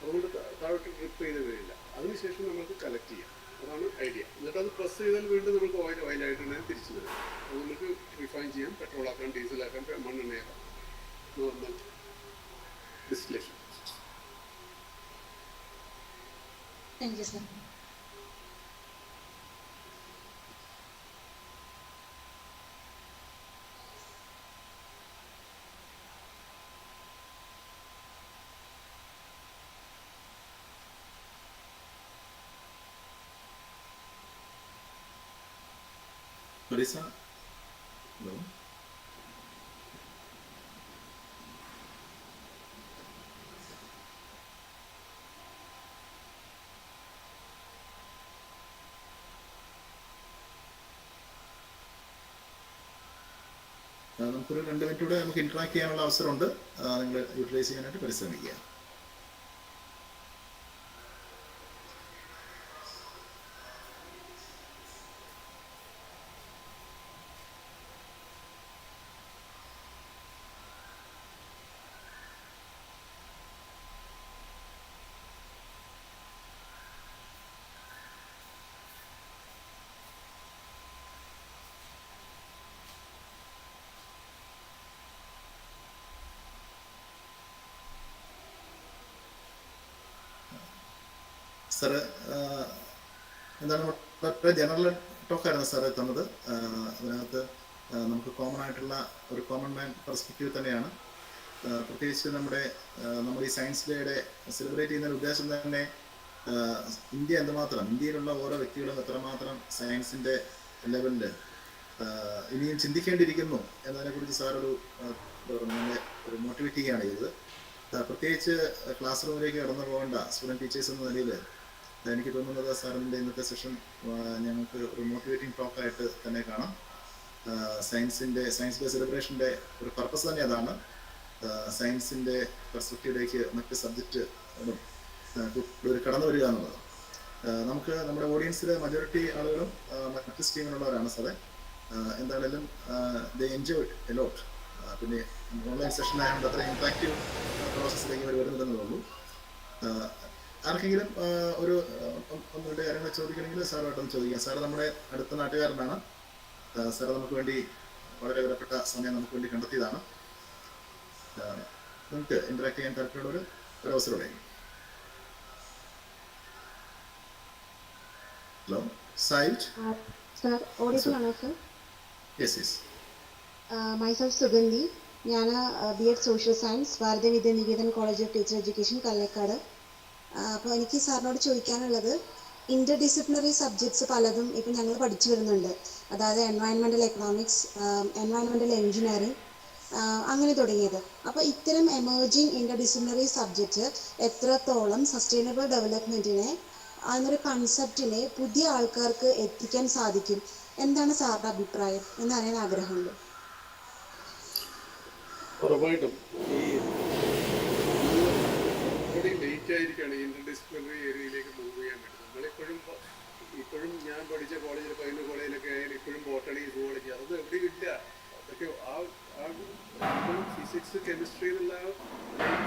അതുകൊണ്ട് താഴോട്ട് ഡ്രിപ്പ് ചെയ്ത് വരില്ല. അതിനുശേഷം നമുക്ക് കളക്ട് ചെയ്യാം. അതാണ് ഐഡിയ. എന്നിട്ട് അത് പ്രസ് ചെയ്താൽ വീണ്ടും നമുക്ക് ഓയിലായിട്ട് തന്നെ തിരിച്ചു വരും. അത് നമുക്ക് റിഫൈൻ ചെയ്യാം, പെട്രോളാക്കാം, ഡീസലാക്കാം, മണ്ണെണ്ണയാക്കാം. Normal distillation. Thank you sir. Marisa? No? നമുക്കൊരു 2 മിനിറ്റ് കൂടെ നമുക്ക് ഇന്ററാക്ട് ചെയ്യാനുള്ള അവസരമുണ്ട്. നിങ്ങൾ യൂട്ടിലൈസ് ചെയ്യാനായിട്ട് പരിശ്രമിക്കുക. സാറ് എന്താണ് വളരെ ജനറൽ ടോക്കായിരുന്നു സാറ് തന്നത്. അതിനകത്ത് നമുക്ക് കോമൺ ആയിട്ടുള്ള ഒരു കോമൺ മാൻ പെർസ്പെക്റ്റീവ് തന്നെയാണ്. പ്രത്യേകിച്ച് നമ്മൾ ഈ സയൻസ് ഡേയുടെ സെലിബ്രേറ്റ് ചെയ്യുന്നതിന് ഉദ്ദേശം തന്നെ ഇന്ത്യയിലുള്ള ഓരോ വ്യക്തികളും എത്രമാത്രം സയൻസിൻ്റെ ലെവലിൽ ഇനിയും ചിന്തിക്കേണ്ടിയിരിക്കുന്നു എന്നതിനെക്കുറിച്ച് സാറൊരു ഒരു മോട്ടിവേറ്റിംഗ് ആണ് ചെയ്തത്. പ്രത്യേകിച്ച് ക്ലാസ് റൂമിലേക്ക് കടന്നു പോകേണ്ട സ്റ്റുഡൻറ് ടീച്ചേഴ്സ് എന്ന നിലയിൽ എനിക്ക് തോന്നുന്നത് സാറിൻ്റെ ഇന്നത്തെ സെഷൻ ഞങ്ങൾക്ക് ഒരു മോട്ടിവേറ്റിംഗ് ടോക്കായിട്ട് തന്നെ കാണാം. സയൻസ് ഡേ സെലിബ്രേഷൻ്റെ ഒരു പർപ്പസ് തന്നെ അതാണ്. സയൻസിൻ്റെ പെർസ്പെക്റ്റീവിലേക്ക് മറ്റ് സബ്ജക്റ്റുകളും ഒരു കടന്നു വരിക എന്നുള്ളത്. നമുക്ക് നമ്മുടെ ഓഡിയൻസിലെ മജോറിറ്റി ആളുകളും മറ്റ് സ്ട്രീമിലുള്ളവരാണ് സാറേ. എന്തായാലും ദേ എൻജോയ് എ ലോട്ട്. പിന്നെ ഓൺലൈൻ സെഷൻ ആയതുകൊണ്ട് അത്ര ഇൻട്രാക്റ്റീവ് പ്രോസസ്സിലേക്ക് അവർ വരുന്നുണ്ടെന്ന് തോന്നുന്നു. ആർക്കെങ്കിലും ഒരു 1-2 കാര്യങ്ങൾ ചോദിക്കണമെങ്കിൽ സാറുമായിട്ടൊന്ന് ചോദിക്കാം. സാറ് നമ്മുടെ അടുത്ത നാട്ടുകാരനാണ്. സാറ് നമുക്ക് വേണ്ടി വളരെ വിലപ്പെട്ട സമയം നമുക്ക് വേണ്ടി കണ്ടെത്തിയതാണ്. നിങ്ങൾക്ക് ഇന്ററാക്ട് ചെയ്യാൻ താല്പര്യമുള്ള ഒരു അവസരം. ഹലോ സൈറ്റ് സർ, ഓഡിബിൾ ആണോ sir? Yes yes. Myself Suganthi. ഞാൻ BEd social science, Bharata Vidyaniketan college of teacher education, Kallakkad. അപ്പോൾ എനിക്ക് സാറിനോട് ചോദിക്കാനുള്ളത്, ഇന്റർ ഡിസിപ്ലിനറി സബ്ജക്ട്സ് പലതും ഇപ്പം ഞങ്ങൾ പഠിച്ചു വരുന്നുണ്ട്. അതായത് എൻവയൺമെൻറ്റൽ എക്കണോമിക്സ്, എൻവയൺമെൻറ്റൽ എഞ്ചിനീയറിംഗ്, അങ്ങനെ തുടങ്ങിയത്. അപ്പോൾ ഇത്തരം എമേർജിങ് ഇന്റർ ഡിസിപ്ലിനറി സബ്ജക്റ്റ് എത്രത്തോളം സസ്റ്റൈനബിൾ ഡെവലപ്മെൻറ്റിനെ എന്നൊരു കൺസെപ്റ്റിനെ പുതിയ ആൾക്കാർക്ക് എത്തിക്കാൻ സാധിക്കും? എന്താണ് സാറിൻ്റെ അഭിപ്രായം എന്നറിയാൻ ആഗ്രഹമുണ്ട്. ഉറപ്പായിട്ടും ഈ വളരെ ലേറ്റ് ആയിരിക്കുകയാണ് ഇന്റർ ഡിസിപ്ലിനറി ഏരിയയിലേക്ക് മൂവ് ചെയ്യാൻ പറ്റുന്നത്. ഇപ്പോഴും ഞാൻ പഠിച്ച കോളേജിൽ, പയ്യന്നൂർ കോളേജിലൊക്കെ ആയാലും ഇപ്പോഴും ബോട്ടണി, സുവോളജി അതൊന്നും എവിടെയും ഇല്ല. അതൊക്കെ ഫിസിക്സ് കെമിസ്ട്രി എന്നുള്ള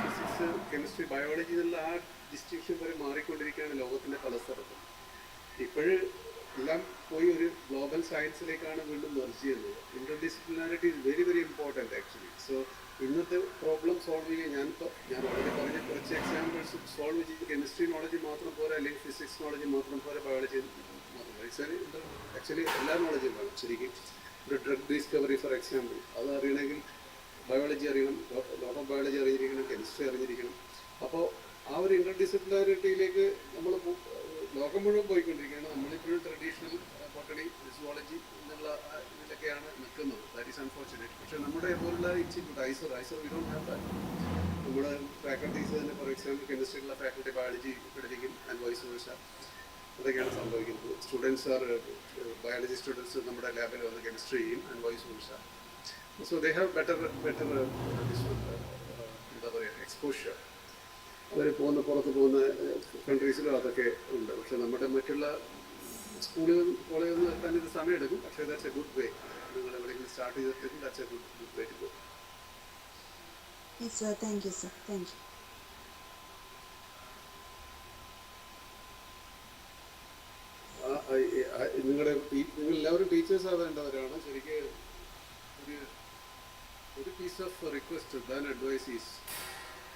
ഫിസിക്സ് കെമിസ്ട്രി ബയോളജി എന്നുള്ള ആ ഡിസ്റ്റിങ്ഷൻ വരെ മാറിക്കൊണ്ടിരിക്കുകയാണ് ലോകത്തിൻ്റെ പല സ്ഥലത്തും. ഇപ്പോഴും എല്ലാം പോയി ഒരു ഗ്ലോബൽ സയൻസിലേക്കാണ് വീണ്ടും മെർജ് ചെയ്യുന്നത്. Inter disciplinarity is very very important actually. So ഇന്നത്തെ പ്രോബ്ലം സോൾവ് ചെയ്യാൻ ഞാൻ വളരെ പറഞ്ഞ കുറച്ച് എക്സാമ്പിൾസ് സോൾവ് ചെയ്ത് കെമിസ്ട്രി നോളജ് മാത്രം പോരാ, അല്ലെങ്കിൽ ഫിസിക്സ് നോളജ് മാത്രം പോരാ, ബയോളജി മാത്രം പോരാ. ആക്ച്വലി എല്ലാ നോളജും വേണം. ശരിക്കും ഒരു ഡ്രഗ് ഡിസ്കവറി ഫോർ എക്സാമ്പിൾ, അത് അറിയണമെങ്കിൽ ബയോളജി അറിയണം, ലോട്ട് ഓഫ് ബയോളജി അറിഞ്ഞിരിക്കണം, കെമിസ്ട്രി അറിഞ്ഞിരിക്കണം. അപ്പോൾ ആ ഒരു ഇന്റർ ഡിസിപ്ലിനാരിറ്റിയിലേക്ക് നമ്മൾ ലോകം മുഴുവൻ പോയിക്കൊണ്ടിരിക്കുകയാണ്. നമ്മളിപ്പോഴും ട്രഡീഷണൽ ബോട്ടണി, സുവോളജി എന്നുള്ള ഇതിലൊക്കെയാണ് നിൽക്കുന്നത്. That is unfortunate. പക്ഷേ നമ്മുടെ പോലുള്ള institute IISER we don't have that. നമ്മുടെ ഫാക്കൽറ്റീസ് തന്നെ ഫോർ എക്സാമ്പിൾ കെമിസ്ട്രിയുള്ള ഫാക്കൽറ്റി ബയോളജി പഠിപ്പിക്കും ആൻഡ് വൈസ് വേഴ്സ. അതൊക്കെയാണ് സംഭവിക്കുന്നത്. സ്റ്റുഡൻസ് ആർ ബയോളജി സ്റ്റുഡൻസ് നമ്മുടെ ലാബിൽ വന്ന് കെമിസ്ട്രി ചെയ്യും and vice versa. So they have better എന്താ പറയുക എക്സ്പോഷർ. അവർ പുറത്ത് പോകുന്ന കൺട്രീസിലും അതൊക്കെ ഉണ്ട്. പക്ഷെ നമ്മുടെ മറ്റുള്ള സ്കൂളുകൾ കോളേജുകൾ എത്താൻ ഇത് സമയമെടുക്കും. പക്ഷേ ദാറ്റ്സ് എ ഗുഡ് വേ. നിങ്ങൾ എവിടെയെങ്കിലും സ്റ്റാർട്ട് ചെയ്തിട്ടുണ്ടെങ്കിൽ that's a good way to go. Yes, sir. Thank you, sir. Thank you. നിങ്ങൾ എല്ലാവരും ടീച്ചേഴ്സ് ആവേണ്ടവരാണ്. ശരിക്കും ഒരു piece of request than advice is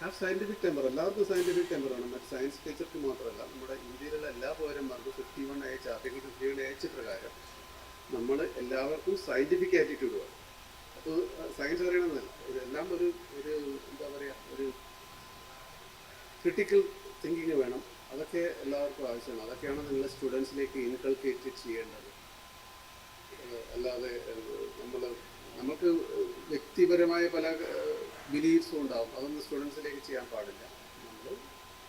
have scientific temper. എല്ലാവർക്കും സയൻറ്റിഫിക് ടെമ്പറാണ്. മറ്റ് സയൻസ് ടീച്ചർക്ക് മാത്രമല്ല, നമ്മുടെ ഇന്ത്യയിലുള്ള എല്ലാ പൗരന്മാർക്കും 51H ആർട്ടിക്കിൾ 51H പ്രകാരം നമ്മൾ എല്ലാവർക്കും സയൻറ്റിഫിക് ആറ്റിറ്റ്യൂഡ് വേണം. അപ്പോൾ സയൻസ് അറിയണമെന്നല്ല, ഇതെല്ലാം ഒരു എന്താ പറയുക ഒരു ക്രിട്ടിക്കൽ തിങ്കിങ് വേണം. അതൊക്കെ എല്ലാവർക്കും ആവശ്യമാണ്. അതൊക്കെയാണ് നിങ്ങൾ സ്റ്റുഡൻസിലേക്ക് ഇൻകൾക്കേറ്റ് ചെയ്യേണ്ടത്. അല്ലാതെ നമുക്ക് വ്യക്തിപരമായ പല ബിലീഫ്സും ഉണ്ടാവും. അതൊന്നും സ്റ്റുഡൻസിലേക്ക് ചെയ്യാൻ പാടില്ല. നമ്മൾ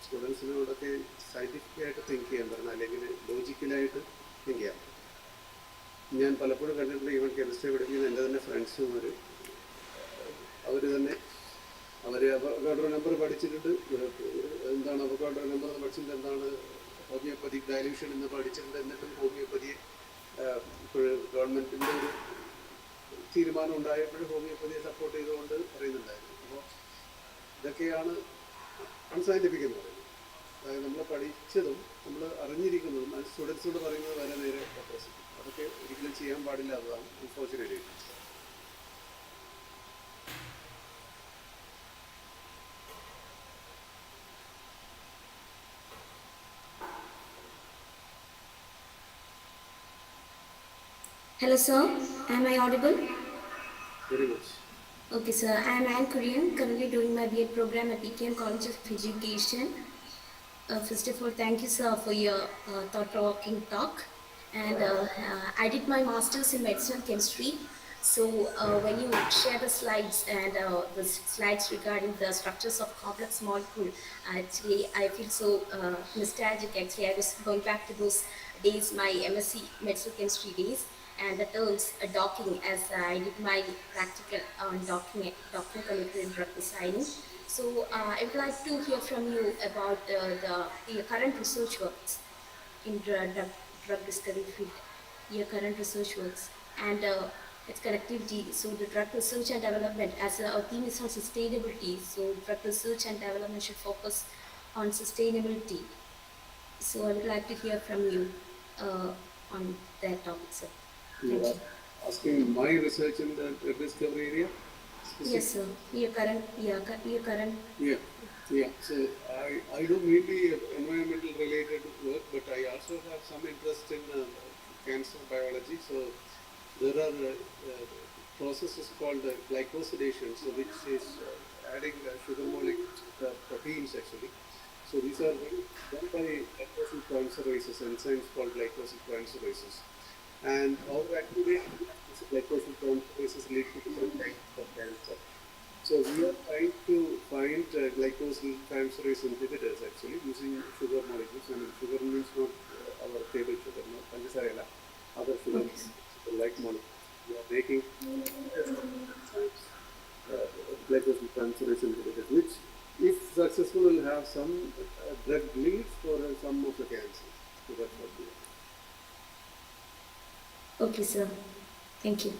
സ്റ്റുഡൻസിനോടൊക്കെ സയൻറ്റിഫിക്കായിട്ട് തിങ്ക് ചെയ്യാൻ പറ്റണം, അല്ലെങ്കിൽ ലോജിക്കലായിട്ട് തിങ്ക് ചെയ്യാം. ഞാൻ പലപ്പോഴും കണ്ടിട്ടുണ്ട്, ഈവൻ കെമിസ്ട്രി പഠിപ്പിക്കുന്ന എൻ്റെ തന്നെ ഫ്രണ്ട്സും അവർ അവഗാഡ്രോ നമ്പർ പഠിച്ചിട്ടുണ്ട്. എന്താണ് അവഗാഡ്രോ നമ്പർ എന്ന് പഠിച്ചിട്ടുണ്ട്, എന്താണ് ഹോമിയോപ്പതിക് ഡയലൂഷൻ എന്ന് പഠിച്ചിട്ടുണ്ട്. എന്നിട്ടും ഹോമിയോപ്പതിയെ ഇപ്പോൾ ഗവൺമെൻറ്റിൻ്റെ ഒരു തീരുമാനം ഉണ്ടായപ്പോഴും ഹോമിയോപ്പതിയെ സപ്പോർട്ട് ചെയ്തുകൊണ്ട് പറയുന്നുണ്ടായിരുന്നു. അപ്പോൾ ഇതൊക്കെയാണ് അൺസയൻറ്റിഫിക് എന്ന് പറയുന്നത്. അതായത് നമ്മൾ പഠിച്ചതും നമ്മൾ അറിഞ്ഞിരിക്കുന്നതും അത് സ്റ്റുഡൻസിനോട് പറയുന്നത് വരെ നേരെ ഓപ്പോസിറ്റ്. അതൊക്കെ ഒരിക്കലും ചെയ്യാൻ പാടില്ലാത്തതാണ് unfortunately. Hello sir, am I audible? Very much. Okay sir, I am Anne Korean, currently doing my B.Ed program at PKM College of Education. First of all, thank you sir for your thought-provoking talk. And I did my master's in medicinal chemistry. So when you share the slides and the slides regarding the structures of complex molecule, actually I feel so nostalgic. Actually, I was going back to those days, my MSc medicinal chemistry days. And the terms docking, as I did my practical on docking chemical drug designing. So I would like to hear from you about the current research works in drug discovery field, your current research works and its connectivity. So the drug research and development, as our theme is on sustainability, so drug research and development should focus on sustainability. So I would like to hear from you on that topic, sir. You are asking my research in the drug discovery area? Yes, sir. Your current. Yeah. So I do mainly environmental related work, but I also have some interest in cancer biology. So there are processes called glycosidation, so which is adding sugar molecule proteins actually. So these are done by glycosyltransferases, enzymes called glycosyltransferases. And our activation is glycosyltransferases lead to different types of cancer. So we are trying to find glycosyltransferase inhibitors actually using sugar molecules. I mean, sugar means not our table sugar, not panchasara, other sugars, like molecules. We are making glycosyltransferase inhibitors, which if successful, will have some drug leads for some of the cancers. So that's what we are. Okay, sir. Thank you.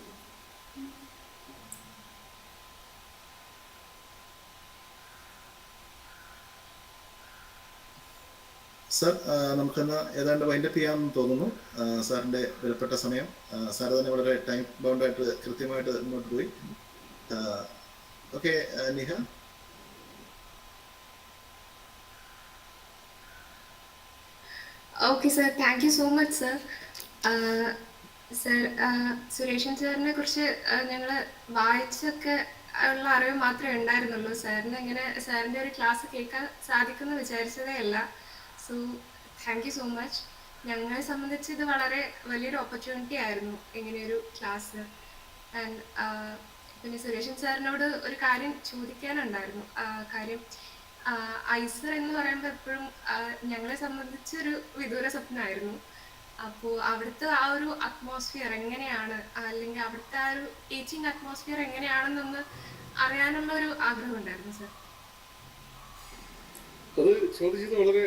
Sir, നമുക്കിന്ന് ഏതാണ്ട് wind up ചെയ്യാമെന്ന് തോന്നുന്നു. സാറിൻ്റെ വിലപ്പെട്ട സമയം sir തന്നെ വളരെ time ബൗണ്ടായിട്ട് കൃത്യമായിട്ട് മുന്നോട്ട് പോയി. ഓക്കെ, നിഹ. Okay sir, thank you so much sir. Sir, Sureshan സാറിനെ കുറിച്ച് ഞങ്ങൾ വായിച്ചൊക്കെ ഉള്ള അറിവ് മാത്രമേ ഉണ്ടായിരുന്നുള്ളൂ. സാറിന് ഇങ്ങനെ സാറിൻ്റെ ഒരു ക്ലാസ് കേൾക്കാൻ സാധിക്കുമെന്ന് വിചാരിച്ചതേ അല്ല. So thank you so much. ഞങ്ങളെ സംബന്ധിച്ച് ഇത് വളരെ വലിയൊരു ഓപ്പർച്യൂണിറ്റി ആയിരുന്നു ഇങ്ങനെയൊരു ക്ലാസ്. ആൻഡ് പിന്നെ സുരേഷൻ സാറിനോട് ഒരു കാര്യം ചോദിക്കാനുണ്ടായിരുന്നു. കാര്യം ഐസർ എന്ന് പറയുമ്പോൾ എപ്പോഴും ഞങ്ങളെ സംബന്ധിച്ചൊരു വിദൂര സ്വപ്നമായിരുന്നു. അപ്പോൾ അവിടുത്തെ ആ ഒരു അറ്റ്മോസ്ഫിയർ എങ്ങനെയാണ്, അല്ലെങ്കിൽ അവിടുത്തെ ആ ഒരു ടീച്ചിങ് അറ്റ്മോസ്ഫിയർ എങ്ങനെയാണെന്നൊന്ന് അറിയാനുള്ള ഒരു ആഗ്രഹം ഉണ്ടായിരുന്നു സർ. അത് ചോദിച്ചത് വളരെ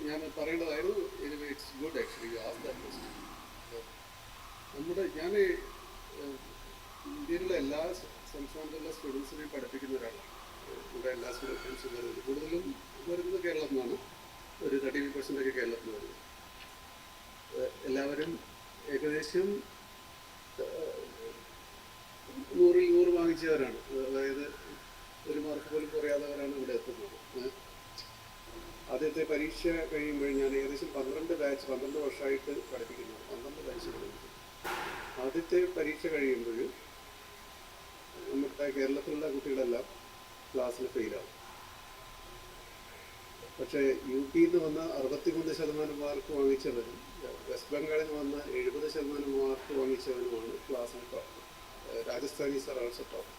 ഞാൻ പറയേണ്ടതായിരുന്നു. It's good actually you asked that question. ഞാൻ ഇന്ത്യയിലുള്ള എല്ലാ സംസ്ഥാനത്തുള്ള സ്റ്റുഡൻസിനെയും പഠിപ്പിക്കുന്ന ഒരാളാണ്. ഇവിടെ എല്ലാ സ്റ്റുഡൻസും വരുന്നത് കൂടുതലും വരുന്നത് കേരളത്തിൽ നിന്നാണ്. ഒരു 35% കേരളത്തിൽ നിന്ന് വരുന്നത്. എല്ലാവരും ഏകദേശം 100-ൽ 100 വാങ്ങിച്ചവരാണ്. അതായത് ഒരു മാർക്ക് പോലും കുറയാത്തവരാണ് ഇവിടെ എത്തുന്നത്. ആദ്യത്തെ പരീക്ഷ കഴിയുമ്പോൾ ഞാൻ ഏകദേശം 12 വർഷമായിട്ട് പഠിപ്പിക്കുന്നു. 12 ബാച്ച് പഠിപ്പിച്ചു. ആദ്യത്തെ പരീക്ഷ കഴിയുമ്പോൾ നമ്മുടെ കേരളത്തിലുള്ള കുട്ടികളെല്ലാം ക്ലാസ്സിൽ ഫെയിലാവും. പക്ഷേ UP-യിൽ നിന്ന് വന്ന 63% മാർക്ക് വാങ്ങിച്ചവരും വെസ്റ്റ് ബംഗാളിൽ നിന്ന് വന്ന 70% മാർക്ക് വാങ്ങിച്ചവരുമാണ് ക്ലാസ്സിൽ top. Rajasthanis are also top.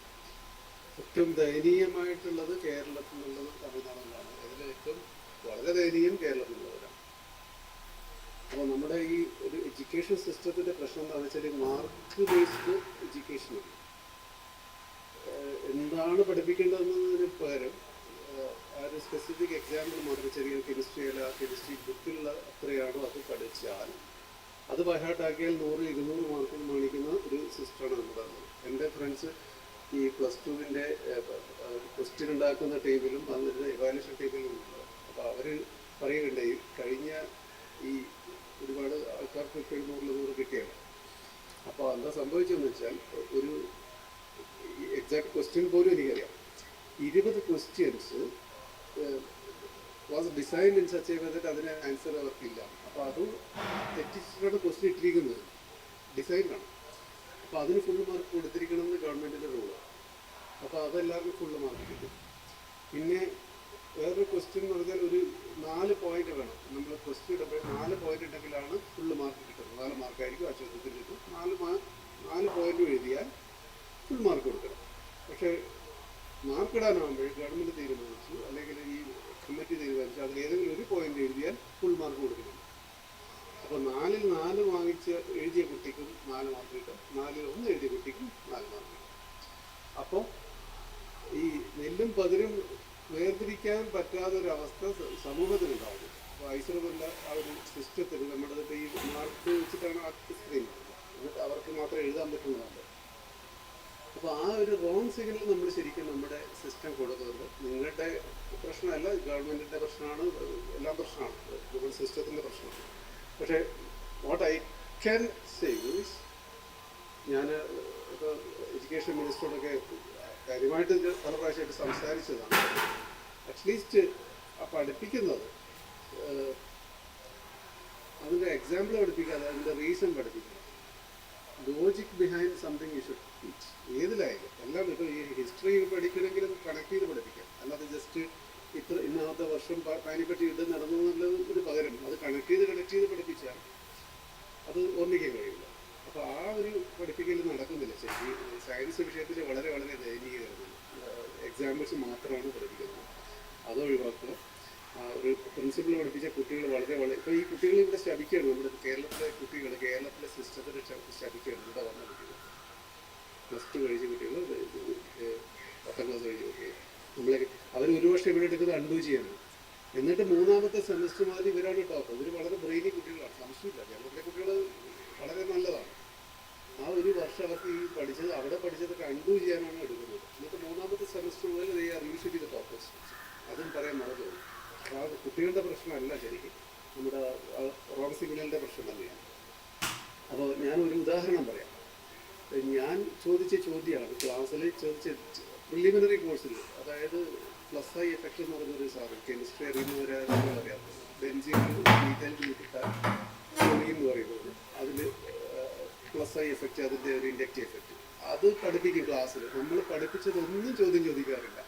ഏറ്റവും ദയനീയമായിട്ടുള്ളത് കേരളത്തിൽ നിന്നുള്ളത് തമിഴ്നാടിലാണ്. അതിൽ ഏറ്റവും വളരെ ദയനീയം കേരളത്തിൽ നിന്നുള്ളവരാണ്. അപ്പോൾ നമ്മുടെ ഈ ഒരു എഡ്യൂക്കേഷൻ സിസ്റ്റത്തിൻ്റെ പ്രശ്നം എന്താണെന്ന് വെച്ചാൽ മാർക്ക് ബേസ്ഡ് എഡ്യൂക്കേഷനാണ്. എന്താണ് പഠിപ്പിക്കേണ്ടതെന്നതിന് പകരം ആ ഒരു സ്പെസിഫിക് എക്സാമ്പിൾ മാത്രം, ചെറിയ കെമിസ്ട്രി അല്ല, കെമിസ്ട്രി ബുക്കിലുള്ള അത്രയാണോ അത് പഠിച്ചാൽ അത് ബൈഹാർട്ടാക്കിയാൽ 100-200 മാർക്ക് കാണിക്കുന്ന ഒരു സിസ്റ്റമാണ് നമ്മുടെ. എൻ്റെ ഫ്രണ്ട്സ് ഈ +2-ൻ്റെ ക്വസ്റ്റ്യൻ ഉണ്ടാക്കുന്ന ടീമിലും അതിൻ്റെ ഇവാലുവേഷൻ ടീമിലും ഉണ്ട്. അപ്പോൾ അവർ പറയുകയുണ്ടായി, കഴിഞ്ഞ ഈ ഒരുപാട് ആൾക്കാർക്ക് 100-100 കിട്ടിയാണ്. അപ്പോൾ എന്താ സംഭവിച്ചതെന്ന് വെച്ചാൽ, ഒരു എക്സാക്ട് ക്വസ്റ്റ്യൻ പോലും എനിക്കറിയാം. 20 questions was design in such a way that അതിന് ആൻസർ അവർക്കില്ല. അപ്പോൾ അത് തെറ്റിച്ചിട്ടാണ് ക്വസ്റ്റ്യൻ ഇട്ടിരിക്കുന്നത്, ഡിസൈനാണ്. അപ്പോൾ അതിന് ഫുൾ മാർക്ക് കൊടുത്തിരിക്കണം എന്ന് ഗവൺമെൻറ്റിൻ്റെ റൂള്. അപ്പോൾ അതെല്ലാവർക്കും ഫുള്ള് മാർക്ക് കിട്ടും. പിന്നെ വേറൊരു ക്വസ്റ്റ്യൻ എന്ന് പറഞ്ഞാൽ ഒരു 4 പോയിന്റ് വേണം. നമ്മൾ ക്വസ്റ്റ്യൻ ഇടുമ്പോൾ 4 പോയിന്റ് ഉണ്ടെങ്കിലാണ് ഫുള്ള് മാർക്ക് കിട്ടുന്നത്. 4 മാർക്കായിരിക്കും ആ ചോദ്യത്തിന് കിട്ടും. 4 പോയിന്റ് എഴുതിയാൽ ഫുൾ മാർക്ക് കൊടുക്കണം. പക്ഷേ മാർക്ക് ഇടാനാകുമ്പോൾ ഗവൺമെൻറ് തീരുമാനിച്ചു, അല്ലെങ്കിൽ ഈ കമ്മിറ്റി തീരുമാനിച്ചു, അതിൽ ഏതെങ്കിലും ഒരു പോയിന്റ് എഴുതിയാൽ ഫുൾ മാർക്ക് കൊടുക്കണം. അപ്പോൾ 4-ൽ 4 എഴുതിയ കുട്ടിക്കും 4 മാർക്ക് കിട്ടും, 4-ൽ 1 എഴുതിയ കുട്ടിക്കും 4 മാർക്ക് കിട്ടും. അപ്പോൾ ഈ നെല്ലും പതിരും വേർതിരിക്കാൻ പറ്റാത്തൊരവസ്ഥ സമൂഹത്തിനുണ്ടാകും. അപ്പോൾ ഐസറുള്ള ആ ഒരു സിസ്റ്റത്തിൽ നമ്മുടെ ഈ മാർക്ക് വെച്ചിട്ടാണ് ആ സ്ക്രീൻ, എന്നിട്ട് അവർക്ക് മാത്രമേ എഴുതാൻ പറ്റുന്നതാണ്. അപ്പോൾ ആ ഒരു റോങ് സിഗ്നൽ നമ്മൾ ശരിക്കും നമ്മുടെ സിസ്റ്റം കൊടുക്കുന്നത് നിങ്ങളുടെ പ്രശ്നമല്ല, ഗവൺമെൻറ്റിൻ്റെ പ്രശ്നമാണ്, എല്ലാം പ്രശ്നമാണ്, നമ്മുടെ സിസ്റ്റത്തിൻ്റെ പ്രശ്നമാണ്. പക്ഷേ what I can say is, ഞാൻ ഇപ്പോൾ എഡ്യൂക്കേഷൻ മിനിസ്റ്ററോടൊക്കെ കാര്യമായിട്ട് പല പ്രാവശ്യമായിട്ട് സംസാരിച്ചതാണ്. അറ്റ്ലീസ്റ്റ് ആ പഠിപ്പിക്കുന്നത് അതിൻ്റെ എക്സാമ്പിൾ പഠിപ്പിക്കാതെ അതിൻ്റെ റീസൺ പഠിപ്പിക്കുക. Logic behind something you should teach. ഏതിലായാലും എല്ലാം. ഇപ്പോൾ ഈ ഹിസ്റ്ററി പഠിക്കണമെങ്കിൽ കണക്ട് ചെയ്ത് പഠിപ്പിക്കാം, അല്ലാതെ ജസ്റ്റ് ഇന്നത്തെ വർഷം പാനിപ്പറ്റി യുദ്ധം നടന്നു എന്നുള്ളത് ഒരു പകരം അത് കണക്ട് ചെയ്ത് പഠിപ്പിച്ചാൽ അത് ഓർമ്മിക്കാൻ കഴിയില്ല. അപ്പോൾ ആ ഒരു പഠിപ്പിക്കൽ നടക്കുന്നില്ല. ശരിക്കും സയൻസ് വിഷയത്തിൽ വളരെ വളരെ ദയനീയമായിരുന്നു. എക്സാമ്പിൾസ് മാത്രമാണ് പഠിപ്പിക്കുന്നത്, അത് ഒഴിവാക്കുക. ഒരു പ്രിൻസിപ്പിൾ പഠിപ്പിച്ച കുട്ടികൾ ഇപ്പോൾ ഈ കുട്ടികൾ ഇവിടെ ശപിക്കുകയാണ്. നമ്മുടെ കേരളത്തിലെ കുട്ടികൾ കേരളത്തിലെ സിസ്റ്റത്തിൽ ശപിക്കുകയാണ്. ഇവിടെ വന്ന കുട്ടികൾ +2 കഴിച്ച കുട്ടികൾ 10ാം ക്ലാസ് കഴിഞ്ഞ കുട്ടികൾ അവർ 1 വർഷം വർഷം ഇവിടെ എടുക്കുന്നത് അൺഡു ചെയ്യാനാണ്. എന്നിട്ട് മൂന്നാമത്തെ സെമസ്റ്റർ മുതൽ ഇവരാണ് ടോപ്പ്. ഇവർ വളരെ ബ്രെയിനി കുട്ടികളാണ്, സംശയമില്ല. കേരളത്തിലെ കുട്ടികൾ വളരെ നല്ലതാണ്. ആ ഒരു വർഷം അവർക്ക് ഈ പഠിച്ചത് അവിടെ പഠിച്ചതൊക്കെ അൺഡു ചെയ്യാനാണ് എടുക്കുന്നത്. എന്നിട്ട് മൂന്നാമത്തെ സെമസ്റ്റർ മുതൽ they are usually the toppers. അതും പറയാൻ മറന്നു. അപ്പോൾ ആ കുട്ടികളുടെ പ്രശ്നമല്ല ശരിക്കും, നമ്മുടെ റോങ് സിഗ്നലിൻ്റെ പ്രശ്നം തന്നെയാണ്. അപ്പോൾ ഞാനൊരു ഉദാഹരണം പറയാം. ഞാൻ ചോദിച്ച ചോദ്യമാണ് ക്ലാസ്സിൽ ചോദിച്ച പ്രിലിമിനറി കോഴ്സിൽ, അതായത് പ്ലസ് ഐ എഫക്റ്റ് എന്ന് പറയുന്നൊരു സാധനം കെമിസ്ട്രി അറിയുന്നവരാണ് അറിയാം. ബെൻസിൻ മീഥൈൽ ബ്യൂട്ടിഫാൻ എന്ന് പറയുന്നത്, അതിൽ പ്ലസ് ഐ എഫക്റ്റ്, അതിൻ്റെ ഒരു ഇൻഡക്റ്റീവ് എഫക്റ്റ്, അത് പഠിപ്പിക്കും ക്ലാസ്സിൽ. നമ്മൾ പഠിപ്പിച്ചതൊന്നും ചോദ്യം ചോദിക്കാറില്ല.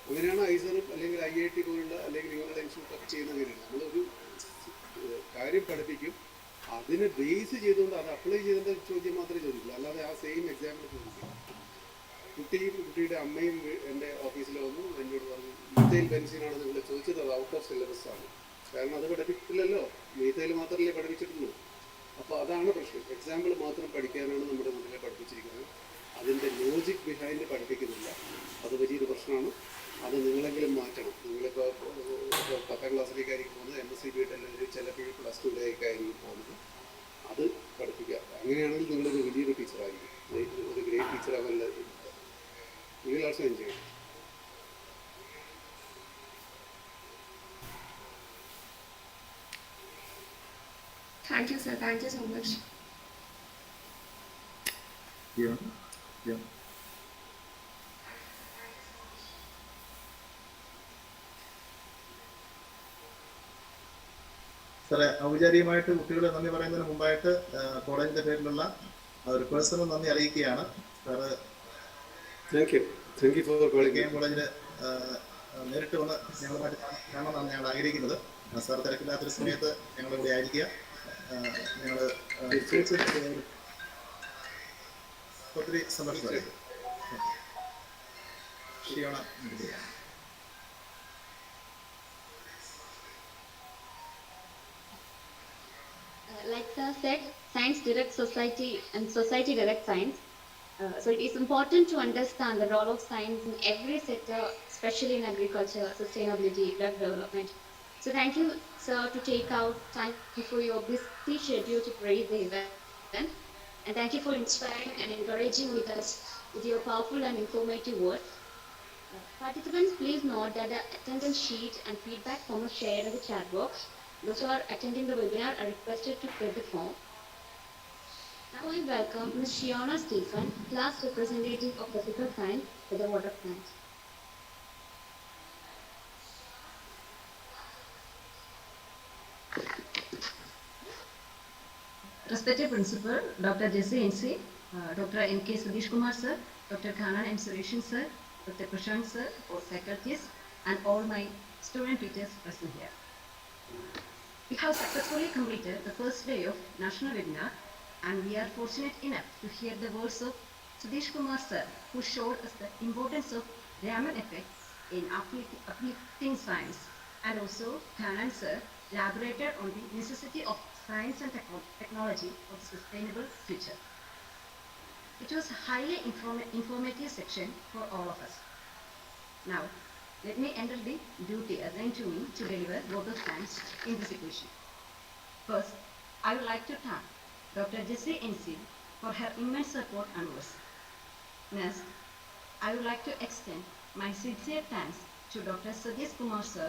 അങ്ങനെയാണ് ഐസറും അല്ലെങ്കിൽ IIT പോലുള്ള അല്ലെങ്കിൽ നിങ്ങളുടെ ഇൻസ്റ്റിറ്റ്യൂട്ടൊക്കെ ചെയ്യുന്നതിനാണ്. നമ്മളൊരു കാര്യം പഠിപ്പിക്കും, അതിനെ ബേസ് ചെയ്തുകൊണ്ട് അത് അപ്ലൈ ചെയ്തതിൻ്റെ ചോദ്യം മാത്രമേ ചോദിക്കുള്ളൂ, അല്ലാതെ ആ സെയിം എക്സാമ്പിൾ ചോദിക്കില്ല. കുട്ടിയുടെ അമ്മയും എൻ്റെ ഓഫീസിൽ വന്നു എന്നോട് പറഞ്ഞു, മീഥൈൽ ബെൻസിനാണ് നിങ്ങൾ ചോദിച്ചത്, അത് ഔട്ട് ഓഫ് സിലബസ് ആണ്. കാരണം അത് പഠിപ്പിക്കില്ലല്ലോ, മീഥൈൽ മാത്രമല്ലേ പഠിപ്പിച്ചിട്ടുള്ളൂ. അപ്പോൾ അതാണ് പ്രശ്നം. എക്സാമ്പിൾ മാത്രം പഠിക്കാനാണ് നമ്മുടെ മുന്നിൽ പഠിപ്പിച്ചിരിക്കുന്നത്, അതിൻ്റെ ലോജിക് ബിഹൈൻഡ് പഠിപ്പിക്കുന്നില്ല. അത് വലിയൊരു പ്രശ്നമാണ്. അത് നിങ്ങളെങ്കിലും മാറ്റണം. നിങ്ങളിപ്പോൾ 10ാം ക്ലാസ്സിലേക്കായിരിക്കും പോകുന്നത്, MSc BEd അല്ലെങ്കിൽ ചിലപ്പോൾ +2ലേക്കായിരിക്കും പോകുന്നത്. അത് പഠിപ്പിക്കുക. അങ്ങനെയാണെങ്കിൽ നിങ്ങളൊരു വലിയൊരു ടീച്ചറായിരിക്കും, ഒരു great ടീച്ചറാവല്ല. You will also enjoy it. Thank you, sir. Thank you so much. Yeah. സാറേ, ഔപചാരികമായിട്ട് കുട്ടികളെ നന്ദി പറയുന്നതിന് മുമ്പായിട്ട് കോളേജിന്റെ പേരിലുള്ള ഒരു പേഴ്സണൽ നന്ദി അറിയിക്കുകയാണ്. Sir thank you for calling. കോളേജിൽ നേരിട്ട് വന്ന് ഞങ്ങളുമായിട്ട് കാണണമെന്നാണ് ഞങ്ങൾ ആഗ്രഹിക്കുന്നത്. സാർ തിരക്കില്ലാത്തൊരു സമയത്ത് ഞങ്ങളുടെ കൂടെ ആയിരിക്കുക. ഞങ്ങൾ ഒത്തിരി സന്തോഷമായി. Shiyona. Like sir said, science directs society and society directs science. So it is important to understand the role of science in every sector, especially in agriculture, sustainability, drug development. So thank you, sir, to take out time for your busy schedule to create the event. And thank you for inspiring and encouraging with us with your powerful and informative words. Participants, please note that the attendance sheet and feedback form are shared in the chat box. Those who are attending the webinar are requested to fill the form. Now I welcome Ms. Shiona Stephen, class representative of Physical Science, for the word of thanks. Respected Principal, Dr. Jesse NC, Dr. NK Sadish Kumar sir, Dr. Khanan M. Sureshan sir, Dr. Prashant sir, all faculties, and all my student teachers present here. We have successfully completed the first day of national webinar, and we are fortunate enough to hear the words of Sadish Kumar sir, who showed us the importance of Raman effects in uplifting science, and also Khanan sir elaborated on the necessity of science and technology for the sustainable future. It was a highly informative section for all of us. Now, let me enter the duty assigned to me to deliver both of thanks in this occasion. First, I would like to thank Dr. Jessie NC for her immense support and words. Next, I would like to extend my sincere thanks to Dr. Sadish Kumar sir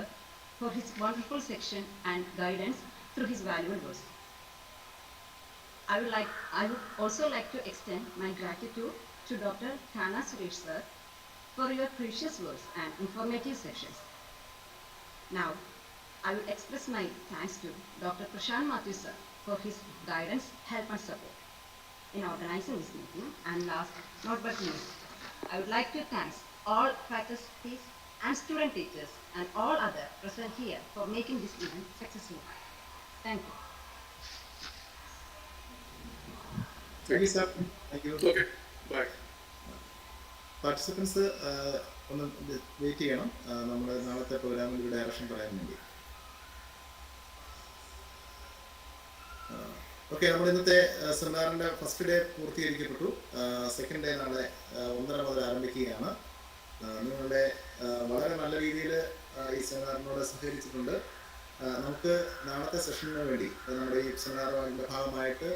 for his wonderful section and guidance through his valuable words. I would also like to extend my gratitude to Dr. Khanan Suresh sir for your precious words and informative sections. Now, I will express my thanks to Dr. Prashant Matthew sir for his guidance, help and support in organizing this meeting. And last not but least, I would like to thank all faculties and student teachers and all other present here for making this event successful. Thank you. Thank you, sir. Thank you. Okay, bye. Participants ഒന്ന് wait ചെയ്യണം, നമ്മൾ നാളത്തെ പ്രോഗ്രാമിൻ്റെ ഒരു direction പറയാൻ വേണ്ടി. Okay, നമ്മൾ ഇന്നത്തെ സെമിനാറിൻ്റെ ഫസ്റ്റ് ഡേ പൂർത്തീകരിക്കപ്പെട്ടു. സെക്കൻഡ് ഡേ നാളെ 1:30 മുതൽ ആരംഭിക്കുകയാണ്. നിങ്ങളുടെ വളരെ നല്ല രീതിയിൽ ഈ സെമിനാറിനോട് സഹകരിച്ചിട്ടുണ്ട്. നമുക്ക് നാളത്തെ സെഷന് വേണ്ടി നമ്മുടെ ഈ സെമിനാറിൻ്റെ ഭാഗമായിട്ട്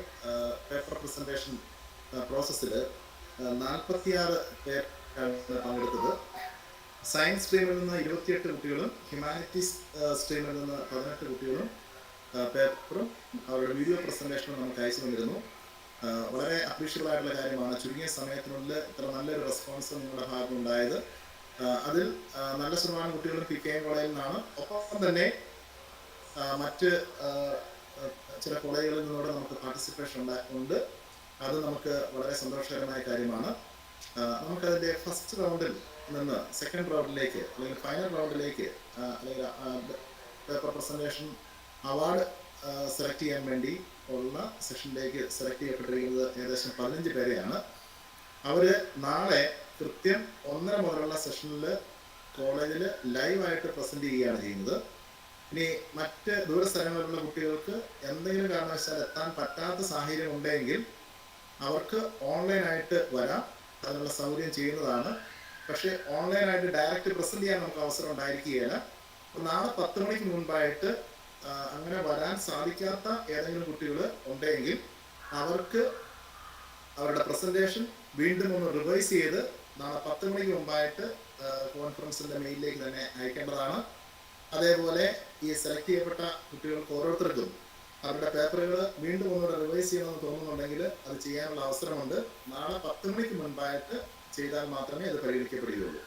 പേപ്പർ പ്രസൻറ്റേഷൻ പ്രോസസ്സിൽ 46 പേരാണ് പങ്കെടുത്തത്. സയൻസ് സ്ട്രീമിൽ നിന്ന് 28 കുട്ടികളും ഹ്യൂമാനിറ്റീസ് സ്ട്രീമിൽ നിന്ന് 18 കുട്ടികളും പേപ്പറും അവരുടെ വീഡിയോ പ്രസൻറ്റേഷനും നമുക്ക് അയച്ചു തന്നിരുന്നു. വളരെ അപ്രീഷ്യബിൾ ആയിട്ടുള്ള കാര്യമാണ്. ചുരുങ്ങിയ സമയത്തിനുള്ളിൽ ഇത്ര നല്ലൊരു റെസ്പോൺസ് നിങ്ങളുടെ ഭാഗത്ത് ഉണ്ടായത്. അതിൽ നല്ല ശതമാനം കുട്ടികളും PKM കോളേജിൽ നിന്നാണ്. ഒപ്പം തന്നെ മറ്റ് ചില കോളേജുകളിൽ നിന്നൂടെ നമുക്ക് പാർട്ടിസിപ്പേഷൻ ഉണ്ട്. അത് നമുക്ക് വളരെ സന്തോഷകരമായ കാര്യമാണ്. നമുക്കതിൻ്റെ ഫസ്റ്റ് റൗണ്ടിൽ നിന്ന് സെക്കൻഡ് റൗണ്ടിലേക്ക് അല്ലെങ്കിൽ ഫൈനൽ റൗണ്ടിലേക്ക് അല്ലെങ്കിൽ പേപ്പർ പ്രസൻറ്റേഷൻ അവാർഡ് സെലക്ട് ചെയ്യാൻ വേണ്ടി ഉള്ള സെഷനിലേക്ക് സെലക്ട് ചെയ്യപ്പെട്ടിരിക്കുന്നത് ഏകദേശം 15 പേരെയാണ്. അവർ നാളെ കൃത്യം 1:30 മുതലുള്ള സെഷനിൽ കോളേജിൽ ലൈവായിട്ട് പ്രസൻറ്റ് ചെയ്യുകയാണ് ചെയ്യുന്നത്. ഇനി മറ്റ് ദൂരസ്ഥലങ്ങളിലുള്ള കുട്ടികൾക്ക് എന്തെങ്കിലും കാരണവശാൽ എത്താൻ പറ്റാത്ത സാഹചര്യം ഉണ്ടെങ്കിൽ അവർക്ക് ഓൺലൈനായിട്ട് വരാം, അതിനുള്ള സൗകര്യം ചെയ്യുന്നതാണ്. പക്ഷേ ഓൺലൈനായിട്ട് ഡയറക്റ്റ് പ്രസൻറ്റ് ചെയ്യാൻ നമുക്ക് അവസരം ഉണ്ടായിരിക്കുകയില്ല. നാളെ 10 മണിക്ക് മുൻപായിട്ട് അങ്ങനെ വരാൻ സാധിക്കാത്ത ഏതെങ്കിലും കുട്ടികൾ ഉണ്ടെങ്കിൽ അവർക്ക് അവരുടെ പ്രസൻറ്റേഷൻ വീണ്ടും ഒന്ന് റിവൈസ് ചെയ്ത് നാളെ 10 മണിക്ക് മുമ്പായിട്ട് കോൺഫറൻസിൻ്റെ മെയിലിലേക്ക് തന്നെ അയക്കേണ്ടതാണ്. അതേപോലെ ഈ സെലക്ട് ചെയ്യപ്പെട്ട കുട്ടികൾക്ക് ഓരോരുത്തർക്കും അവരുടെ പേപ്പറുകൾ വീണ്ടും ഒന്നുകൂടെ റിവൈസ് ചെയ്യണമെന്ന് തോന്നുന്നുണ്ടെങ്കിൽ അത് ചെയ്യാനുള്ള അവസരമുണ്ട്. നാളെ 10 മണിക്ക് മുൻപായിട്ട് ചെയ്താൽ മാത്രമേ അത് പരിഗണിക്കപ്പെടുകയുള്ളൂ.